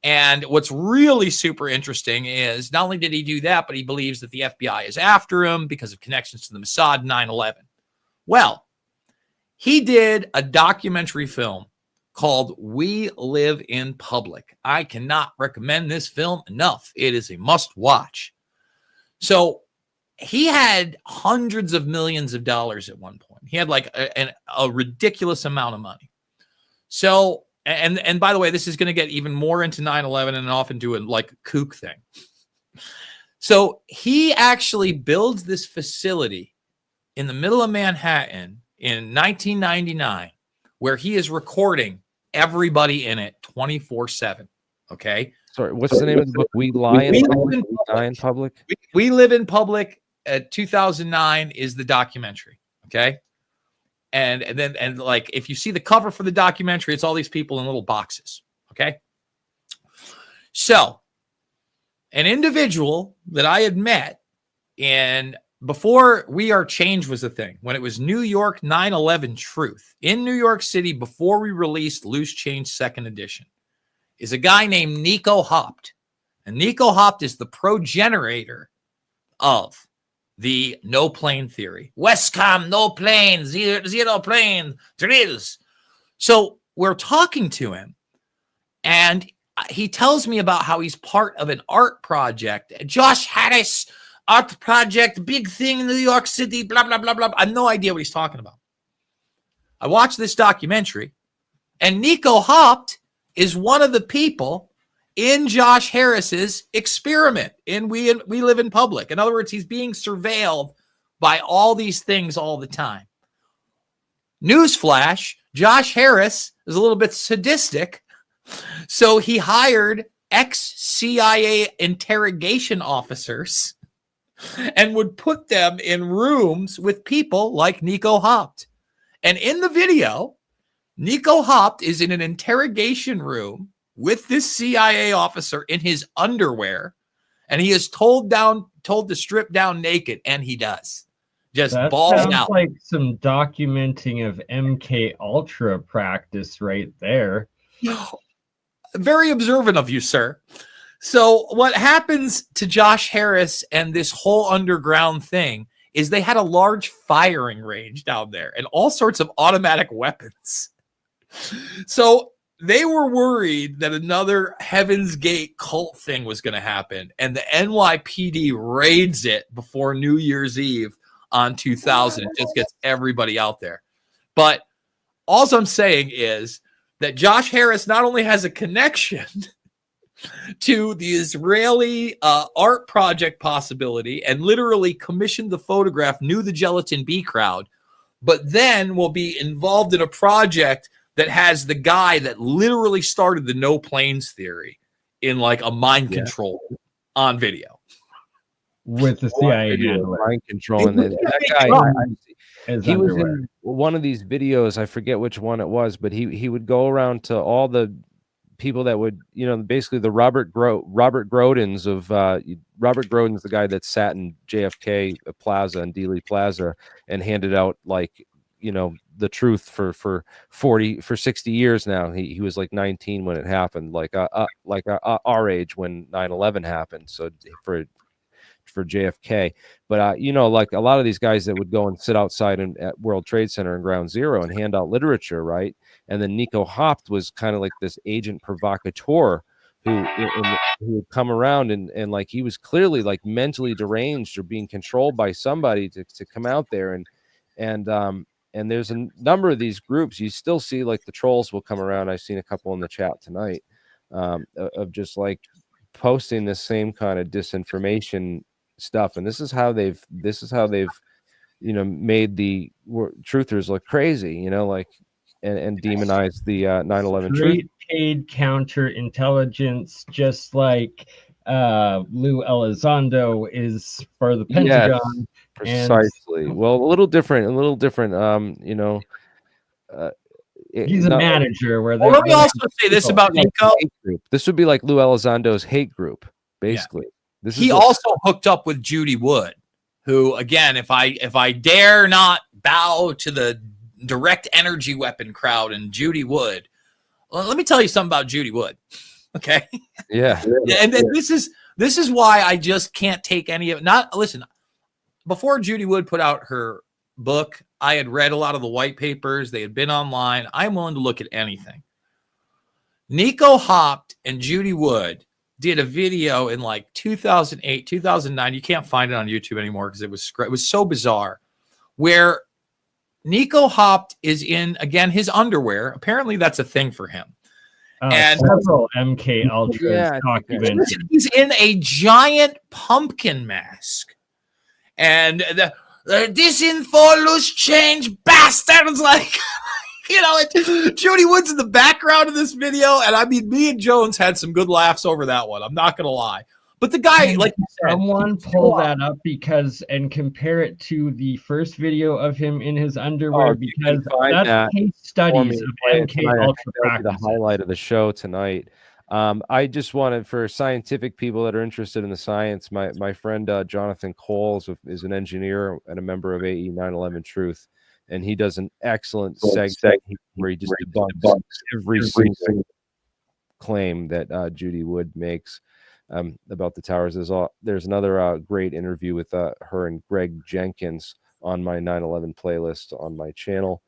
And what's really super interesting is not only did he do that, but he believes that the FBI is after him because of connections to the Mossad 9/11. Well, he did a documentary film called We Live in Public. I cannot recommend this film enough. It is a must watch. So he had hundreds of millions of dollars at one point. He had like a ridiculous amount of money. So, and by the way, this is going to get even more into 9/11 and off into a like kook thing. So he actually builds this facility in the middle of Manhattan in 1999, where he is recording everybody in it 24/7. Okay. Sorry, what's the name of the book? We Lie in Public. We Die in Public. We Live in Public. 2009 is the documentary. Okay. And then like, if you see the cover for the documentary, it's all these people in little boxes. Okay. So an individual that I had met before We Are Change was a thing, when it was New York 9/11 Truth in New York City, before we released Loose Change 2nd edition, is a guy named Nico Haupt. And Nico Haupt is the progenitor of the no plane theory. Westcom, no plane, zero plane drills. So we're talking to him, and he tells me about how he's part of an art project. Josh Harris art project, big thing in New York City, blah, blah, blah, blah. I have no idea what he's talking about. I watched this documentary, and Nico Haupt is one of the people in Josh Harris's experiment in We Live in Public. In other words, he's being surveilled by all these things all the time. Newsflash, Josh Harris is a little bit sadistic, so he hired ex-CIA interrogation officers and would put them in rooms with people like Nico Haupt. And in the video, Nico Haupt is in an interrogation room with this CIA officer in his underwear, and he is told to strip down naked, and he does. Just that balls sounds out. like some documenting of MK Ultra practice right there. Very observant of you, sir. So what happens to Josh Harris and this whole underground thing is they had a large firing range down there and all sorts of automatic weapons. So they were worried that another Heaven's Gate cult thing was going to happen, and the NYPD raids it before New Year's Eve on 2000. It just gets everybody out there. But all I'm saying is that Josh Harris not only has a connection to the Israeli art project possibility and literally commissioned the photograph, knew the Gelatin B crowd, but then will be involved in a project that has the guy that literally started the no planes theory in like a mind control on video. With the CIA mind controlling that guy. He was in one of these videos. I forget which one it was, but he would go around to all the people that would, basically the Robert Grodins of Robert Grodin's the guy that sat in JFK Plaza and Dealey Plaza and handed out like, the truth for 60 years now. He was like 19 when it happened, like our age when 9/11 happened. So for JFK, but like a lot of these guys that would go and sit outside at World Trade Center and Ground Zero and hand out literature, right? And then Nico Haupt was kind of like this agent provocateur who would come around and like he was clearly like mentally deranged or being controlled by somebody to come out there and there's a number of these groups. You still see like the trolls will come around. I've seen a couple in the chat tonight of just like posting the same kind of disinformation stuff. And this is how they've made the truthers look crazy, and demonize the 9/11 truth. Paid counterintelligence, just like Lou Elizondo is for the Pentagon. Yes, precisely. Well, a little different. He's a manager. Well, let me also say this about Nico. This would be like Lou Elizondo's hate group, basically. Yeah. He also hooked up with Judy Wood, who, again, if I dare not bow to the direct energy weapon crowd and Judy Wood, well, let me tell you something about Judy Wood. Okay. Yeah. And this is why I just can't take any of it. Listen, before Judy Wood put out her book, I had read a lot of the white papers. They had been online. I'm willing to look at anything. Nico Haupt and Judy Wood did a video in like 2008, 2009. You can't find it on YouTube anymore because it was so bizarre, where Nico Haupt is in, again, his underwear. Apparently that's a thing for him. And several MK Ultras documents. He's in a giant pumpkin mask. And the disinfo loose change bastards, like You know, Judy Wood's in the background of this video, and I mean, me and Jones had some good laughs over that one. I'm not gonna lie, but the guy, like you said, someone pull that up and compare it to the first video of him in his underwear, because that's case studies of MK Ultra practice. The highlight of the show tonight. I just wanted, for scientific people that are interested in the science, my friend Jonathan Coles is an engineer and a member of AE 9/11 Truth. And he does an excellent segment where he just debunks every single claim that Judy Wood makes about the towers. There's another great interview with her and Greg Jenkins on my 9/11 playlist on my channel.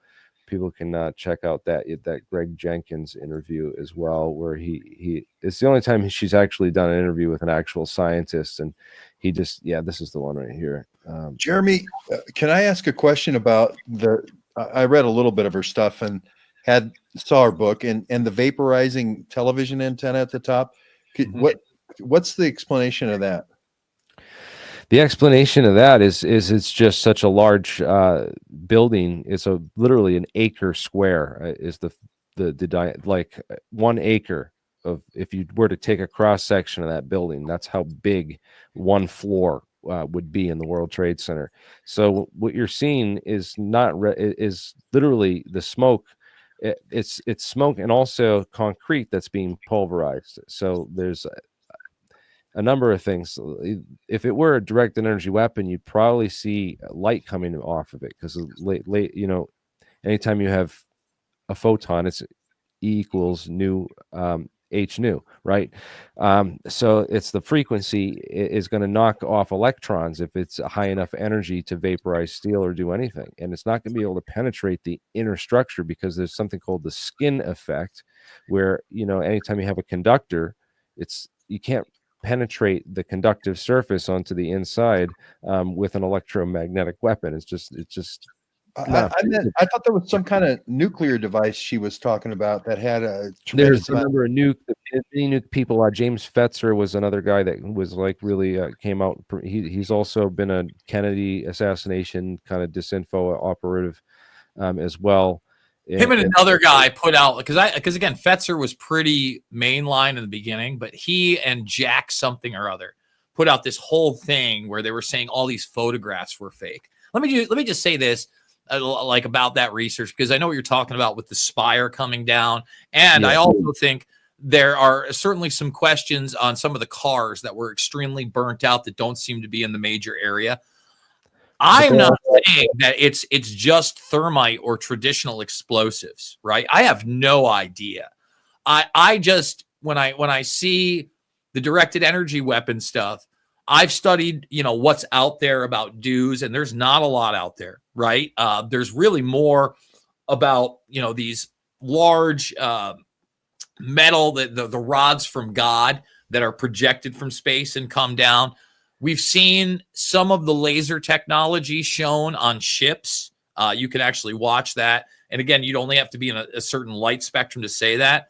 People can check out that Greg Jenkins interview as well, where he it's the only time she's actually done an interview with an actual scientist, and he just this is the one right here. Jeremy, can I ask a question about I read a little bit of her stuff and saw her book and the vaporizing television antenna at the top. What's the explanation of that? The explanation of that is it's just such a large building. It's literally an acre square is the like 1 acre of, if you were to take a cross section of that building, that's how big one floor would be in the World Trade Center. So what you're seeing is is literally the smoke. It's smoke and also concrete that's being pulverized. So there's a number of things. If it were a directed energy weapon, you'd probably see light coming off of it, because anytime you have a photon, it's E equals nu H nu, right? So it's the frequency is going to knock off electrons if it's high enough energy to vaporize steel or do anything. And it's not going to be able to penetrate the inner structure, because there's something called the skin effect, where, anytime you have a conductor, you can't penetrate the conductive surface onto the inside with an electromagnetic weapon. It's just I thought there was some kind of nuclear device she was talking about that had a there's a number of nuke people. James Fetzer was another guy that was like really came out. He's also been a Kennedy assassination kind of disinfo operative as well. Him and another guy put out, because again, Fetzer was pretty mainline in the beginning, but he and Jack something or other put out this whole thing where they were saying all these photographs were fake. Let me just say this, like, about that research, because I know what you're talking about with the spire coming down, and I also think there are certainly some questions on some of the cars that were extremely burnt out that don't seem to be in the major area. I'm not saying that it's just thermite or traditional explosives, right? I have no idea. I just, when I see the directed energy weapon stuff, I've studied, what's out there about DEWs, and there's not a lot out there, right? There's really more about, these large metal, the rods from God that are projected from space and come down. We've seen some of the laser technology shown on ships. You can actually watch that. And again, you'd only have to be in a certain light spectrum to say that.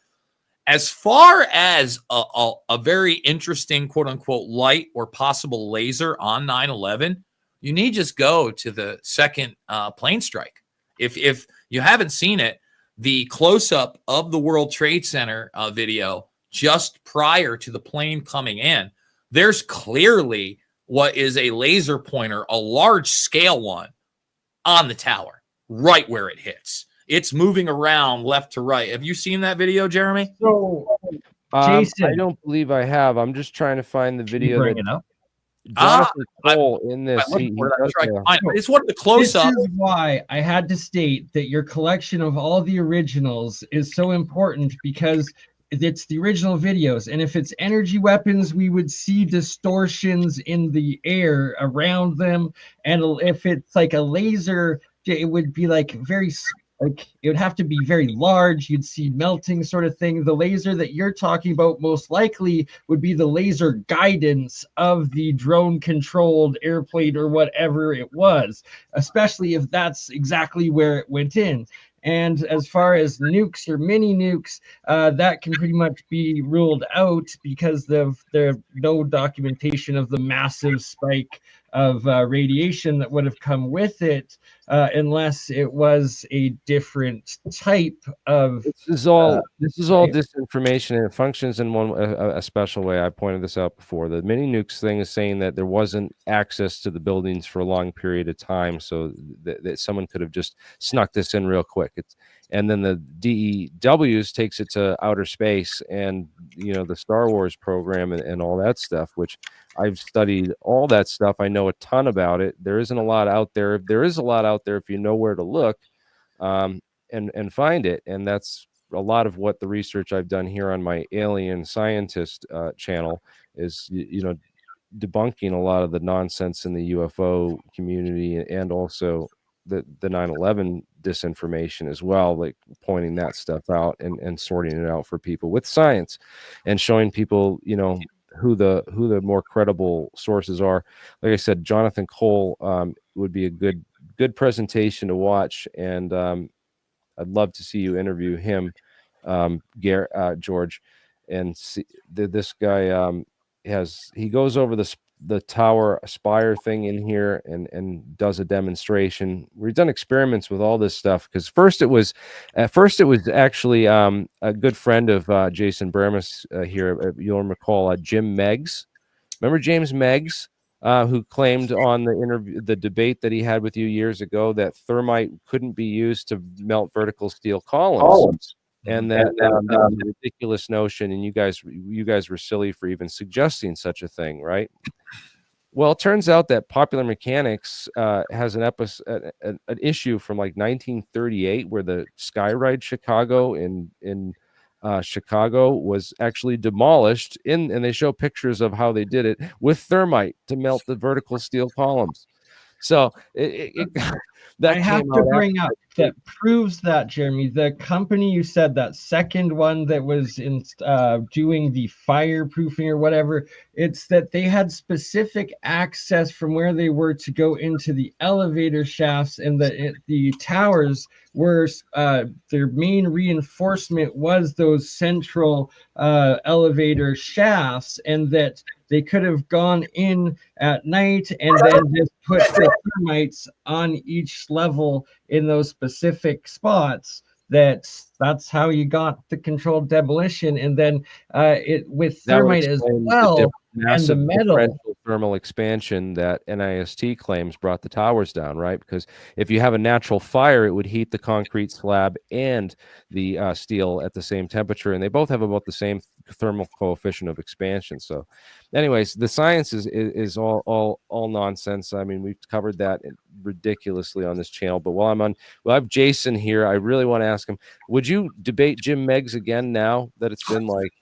As far as a very interesting, quote unquote, light or possible laser on 9/11, you need just go to the second plane strike. If you haven't seen it, the close-up of the World Trade Center video just prior to the plane coming in, there's clearly what is a laser pointer, a large scale one, on the tower, right where it hits. It's moving around left to right. Have you seen that video, Jeremy? So, Jason, I don't believe I have. I'm just trying to find the video. Bring it up. Jonathan Cole in this. It's one of the close-ups. This is why I had to state that your collection of all the originals is so important, because it's the original videos. And if it's energy weapons, we would see distortions in the air around them. And if it's like a laser, it would be like it would have to be very large. You'd see melting sort of thing. The laser that you're talking about most likely would be the laser guidance of the drone controlled airplane or whatever it was, especially if that's exactly where it went in. And as far as nukes or mini nukes, that can pretty much be ruled out because there's no documentation of the massive spike of radiation that would have come with it, unless it was a different type of. This is all disinformation, and it functions in a special way. I pointed this out before. The mini nukes thing is saying that there wasn't access to the buildings for a long period of time, so that someone could have just snuck this in real quick. And then the DEWs takes it to outer space, and the Star Wars program and all that stuff, which I've studied all that stuff. I know a ton about it. There isn't a lot out there. There is a lot out there if you know where to look. And find it. And that's a lot of what the research I've done here on my alien scientist channel is, debunking a lot of the nonsense in the UFO community, and also the 9/11 disinformation as well, like pointing that stuff out and sorting it out for people with science, and showing people, who the more credible sources are. Like I said, Jonathan Cole would be a good presentation to watch, and I'd love to see you interview him, George, and see this guy. He goes over the tower spire thing in here and does a demonstration. We've done experiments with all this stuff, because first it was actually a good friend of Jason Bermas here. You'll recall Jim Meggs. Remember James Meggs? Who claimed on the debate that he had with you years ago that thermite couldn't be used to melt vertical steel columns, and that was a ridiculous notion, and you guys were silly for even suggesting such a thing, right? Well, it turns out that Popular Mechanics has an issue from like 1938 where the Skyride Chicago in Chicago was actually demolished and they show pictures of how they did it with thermite to melt the vertical steel columns. So I have to bring up that proves that, Jeremy, the company you said, that second one that was in doing the fireproofing or whatever, it's that they had specific access from where they were to go into the elevator shafts, and the towers were their main reinforcement was those central elevator shafts, and that they could have gone in at night and then just put the thermites on each level in those specific spots. That's how you got the controlled demolition, and then it with thermite as well, and the metal thermal expansion that NIST claims brought the towers down, right? Because if you have a natural fire, it would heat the concrete slab and the steel at the same temperature, and they both have about the same thermal coefficient of expansion. So anyways, the science is all nonsense. I mean, we've covered that ridiculously on this channel, but while I have Jason here, I really want to ask him, would you debate Jim Meggs again now that it's been like,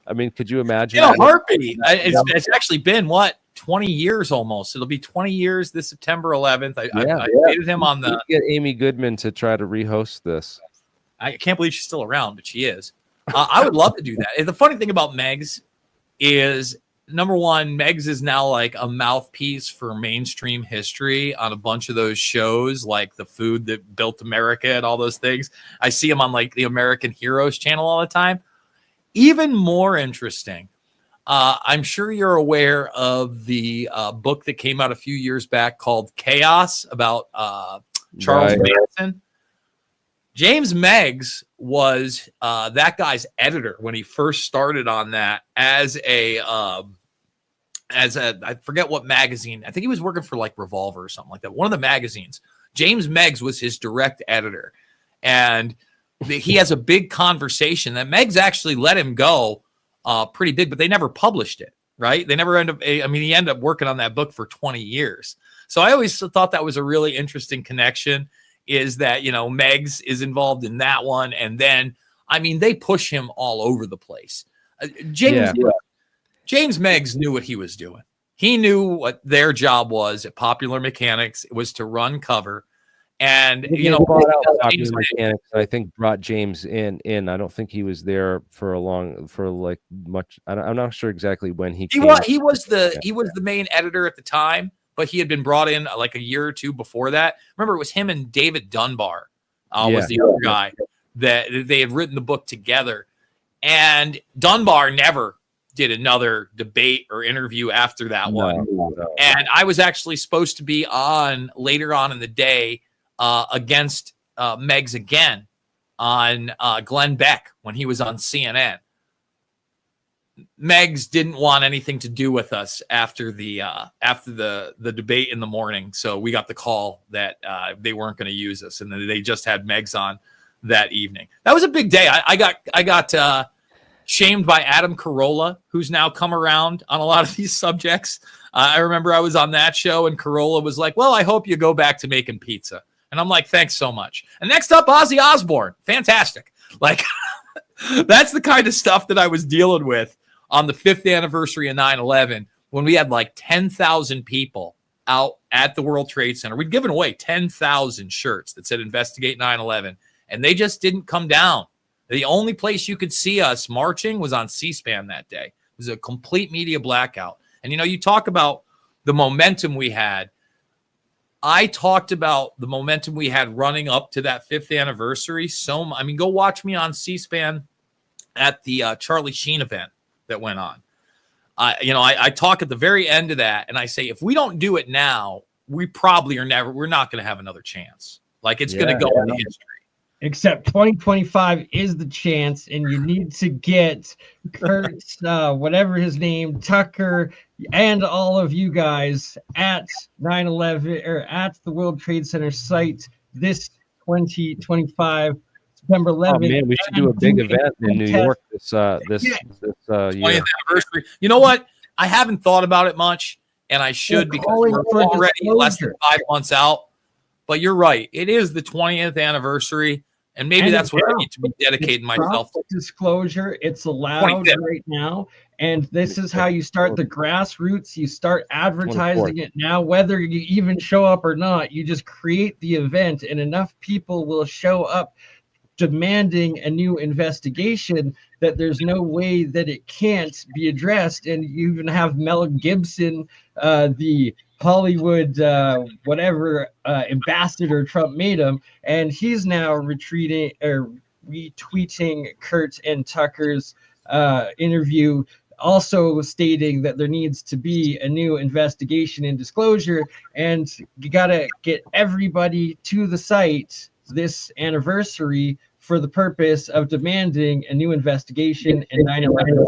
I mean, could you imagine? In a heartbeat. It's actually been 20 years almost. It'll be 20 years this September 11th. I debated him on the. Get Amy Goodman to try to rehost this. I can't believe she's still around, but she is. I would love to do that. And the funny thing about Meggs is, number one, Meggs is now like a mouthpiece for mainstream history on a bunch of those shows, like The Food That Built America and all those things. I see him on like the American Heroes channel all the time. Even more interesting, I'm sure you're aware of the book that came out a few years back called Chaos about Charles Manson. James Meggs was that guy's editor when he first started on that as a I forget what magazine. I think he was working for like Revolver or something like that. One of the magazines. James Meggs was his direct editor, and he has a big conversation that Meggs actually let him go pretty big, but they never published it, right? They never he ended up working on that book for 20 years. So I always thought that was a really interesting connection, is that, Meggs is involved in that one. And then, they push him all over the place. James Meggs knew what he was doing. He knew what their job was at Popular Mechanics. It was to run cover. And I think brought James in. I don't think he was there I'm not sure exactly when he came. He was the main editor at the time, but he had been brought in like a year or two before that. Remember, it was him and David Dunbar was the other guy that they had written the book together. And Dunbar never did another debate or interview after that one. No. And I was actually supposed to be on later on in the day against Meggs again on Glenn Beck when he was on CNN. Meggs didn't want anything to do with us after the debate in the morning, so we got the call that they weren't going to use us, and then they just had Meggs on that evening. That was a big day. I got shamed by Adam Carolla, who's now come around on a lot of these subjects. I remember I was on that show, and Carolla was like, "Well, I hope you go back to making pizza." And I'm like, "Thanks so much." And next up, Ozzy Osbourne, fantastic. Like, that's the kind of stuff that I was dealing with on the 5th anniversary of 9/11, when we had like 10,000 people out at the World Trade Center. We'd given away 10,000 shirts that said investigate 9/11, and they just didn't come down. The only place you could see us marching was on C-SPAN that day. It was a complete media blackout. And, you talk about the momentum we had. I talked about the momentum we had running up to that 5th anniversary. Go watch me on C-SPAN at the Charlie Sheen event that went on. I talk at the very end of that, and I say, if we don't do it now, we're not going to have another chance. Like, it's going to go into history. Except 2025 is the chance, and you need to get Kurt's, whatever his name, Tucker, and all of you guys at 9/11 or at the World Trade Center site this 2025. September 11th. Oh man, we should do a big event in New York this year. 20th anniversary. You know what? I haven't thought about it much, and I should, because we're already less than 5 months out. But you're right. It is the 20th anniversary, and maybe that's what I need to be dedicating myself to. Disclosure. It's allowed right now. And this is how you start the grassroots. You start advertising it now, whether you even show up or not. You just create the event, and enough people will show up demanding a new investigation that there's no way that it can't be addressed. And you even have Mel Gibson, the Hollywood whatever ambassador Trump made him, and he's now retweeting Kurt and Tucker's interview, also stating that there needs to be a new investigation and disclosure, and you got to get everybody to the site this anniversary for the purpose of demanding a new investigation in 9/11.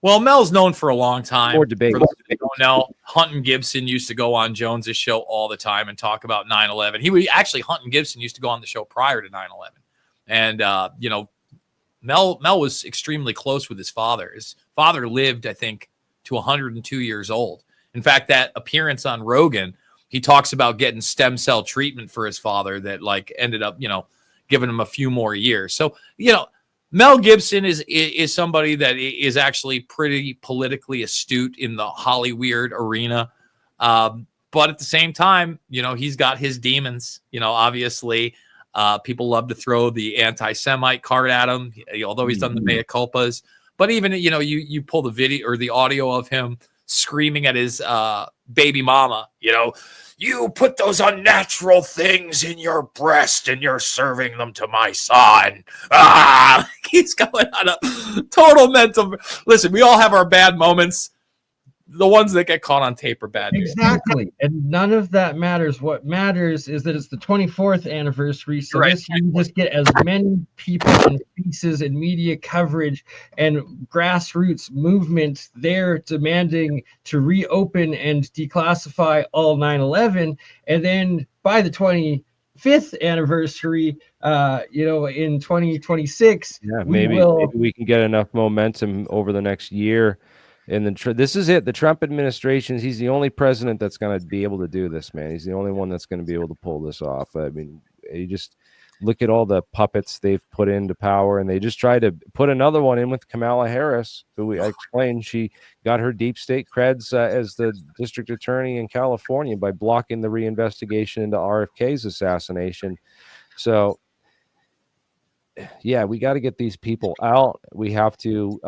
Well, Mel's known for a long time. More debate. For those who don't know, Hunt and Gibson used to go on Jones's show all the time and talk about 9/11. Hunt and Gibson used to go on the show prior to 9/11. And, Mel was extremely close with his father. His father lived, I think, to 102 years old. In fact, that appearance on Rogan, he talks about getting stem cell treatment for his father that ended up, giving him a few more years. So, Mel Gibson is somebody that is actually pretty politically astute in the Hollyweird arena. But at the same time, he's got his demons. Obviously, people love to throw the anti-Semite card at him, although he's done the mea culpas. But even, you pull the video or the audio of him screaming at his baby mama, you put those unnatural things in your breast and you're serving them to my son. He's going on a total mental. Listen, we all have our bad moments. The ones that get caught on tape are bad. Exactly. And none of that matters. What matters is that it's the 24th anniversary. So this, you just get as many people and pieces and media coverage and grassroots movement there demanding to reopen and declassify all 9/11. And then by the 25th anniversary, in 2026, maybe we can get enough momentum over the next year. And this is it. The Trump administration, he's the only president that's going to be able to do this, man. He's the only one that's going to be able to pull this off. I mean, you just look at all the puppets they've put into power, and they just tried to put another one in with Kamala Harris, who I explained she got her deep state creds as the district attorney in California by blocking the reinvestigation into RFK's assassination. So, yeah, we got to get these people out. We have to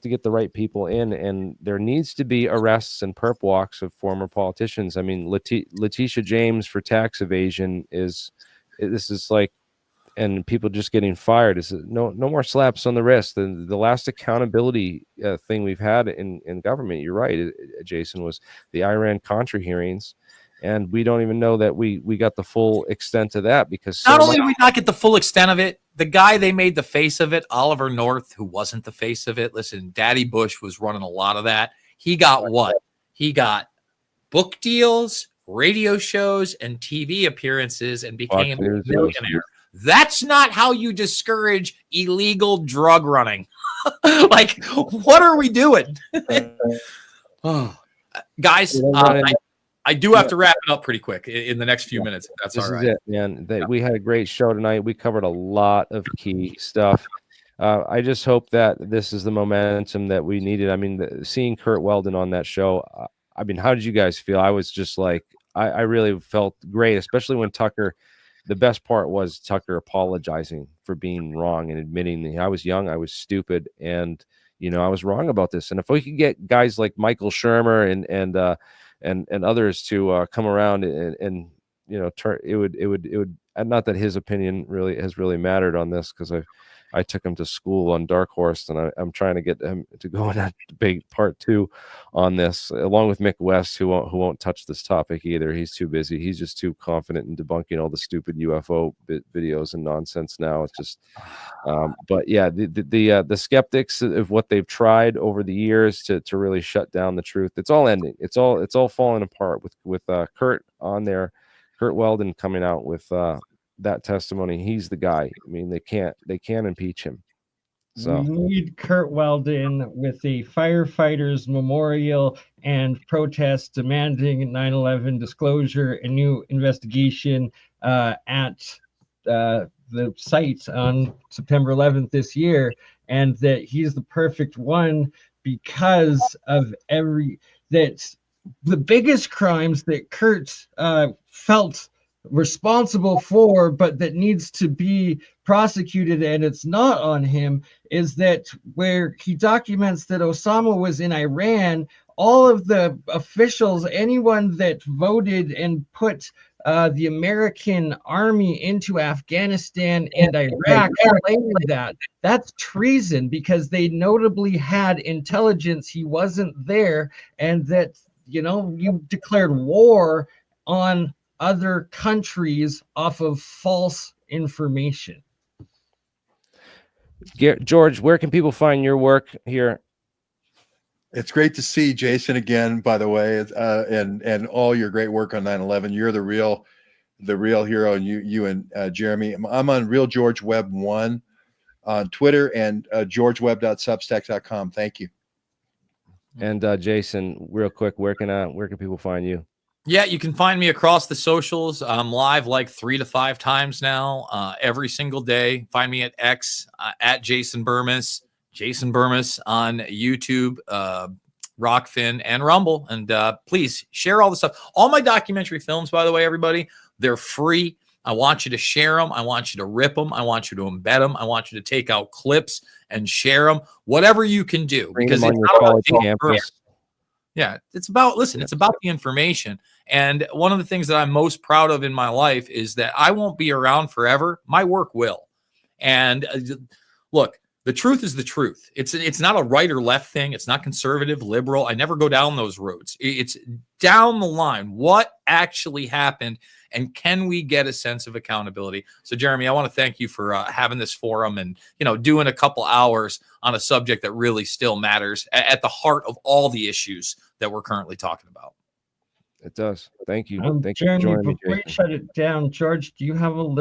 get the right people in, and there needs to be arrests and perp walks of former politicians. I mean, Letitia James for tax evasion this is like and people just getting fired. Is no more slaps on the wrist. The last accountability thing we've had in government, you're right, Jason, was the Iran Contra hearings, and we don't even know that we got the full extent of that, because Not only did we not get the full extent of it, the guy they made the face of it, Oliver North, who wasn't the face of it. Listen, Daddy Bush was running a lot of that. He got what? He got book deals, radio shows, and TV appearances, and became a millionaire. That's not how you discourage illegal drug running. Like, what are we doing? Guys, I do have to wrap it up pretty quick in the next few minutes. If that's all right. This is it, man. We had a great show tonight. We covered a lot of key stuff. I just hope that this is the momentum that we needed. I mean, seeing Curt Weldon on that show, I mean, how did you guys feel? I was just like, I really felt great, especially when Tucker, the best part was Tucker apologizing for being wrong and admitting that I was young, I was stupid, and I was wrong about this. And if we could get guys like Michael Shermer and others to come around and turn, it would not that his opinion really has mattered on this, because I took him to school on Dark Horse, and I'm trying to get him to go in that debate part 2 on this, along with Mick West, who won't touch this topic either. He's too busy. He's just too confident in debunking all the stupid UFO videos and nonsense now. It's just, but yeah, the skeptics of what they've tried over the years to really shut down the truth, it's all ending. It's all falling apart with Curt on there, Curt Weldon coming out with that testimony. He's the guy. I mean, they can't impeach him. So we need Curt Weldon with a firefighters memorial and protest demanding 9/11 disclosure, a new investigation at the site on September 11th this year, and that he's the perfect one because of the biggest crimes that Curt felt responsible for, but that needs to be prosecuted, and it's not on him, is that where he documents that Osama was in Iran, all of the officials, anyone that voted and put the American army into Afghanistan and Iraq, claimed that that's treason, because they notably had intelligence he wasn't there, and that you declared war on other countries off of false information. George, where can people find your work here? It's great to see Jason again, by the way, and all your great work on 9/11. You're the real hero, and you and Jeremy. I'm on Real George Webb 1 on Twitter, and georgewebb.substack.com. Thank you. And Jason, real quick, where can people find you? Yeah, you can find me across the socials. I'm live like 3 to 5 times now, every single day. Find me at X, at Jason Bermas on YouTube, Rockfin, and Rumble. And please share all the stuff. All my documentary films, by the way, everybody, they're free. I want you to share them. I want you to rip them. I want you to embed them. I want you to take out clips and share them. Whatever you can do, because it's not about campus. Yeah, it's about the information. And one of the things that I'm most proud of in my life is that I won't be around forever. My work will. And look, the truth is the truth. It's not a right or left thing. It's not conservative, liberal. I never go down those roads. It's down the line. What actually happened, and can we get a sense of accountability? So, Jeremy, I want to thank you for having this forum and doing a couple hours on a subject that really still matters at the heart of all the issues that we're currently talking about. It does. Thank you. Thank Jeremy, you for joining me, before you shut it down, George, do you have a little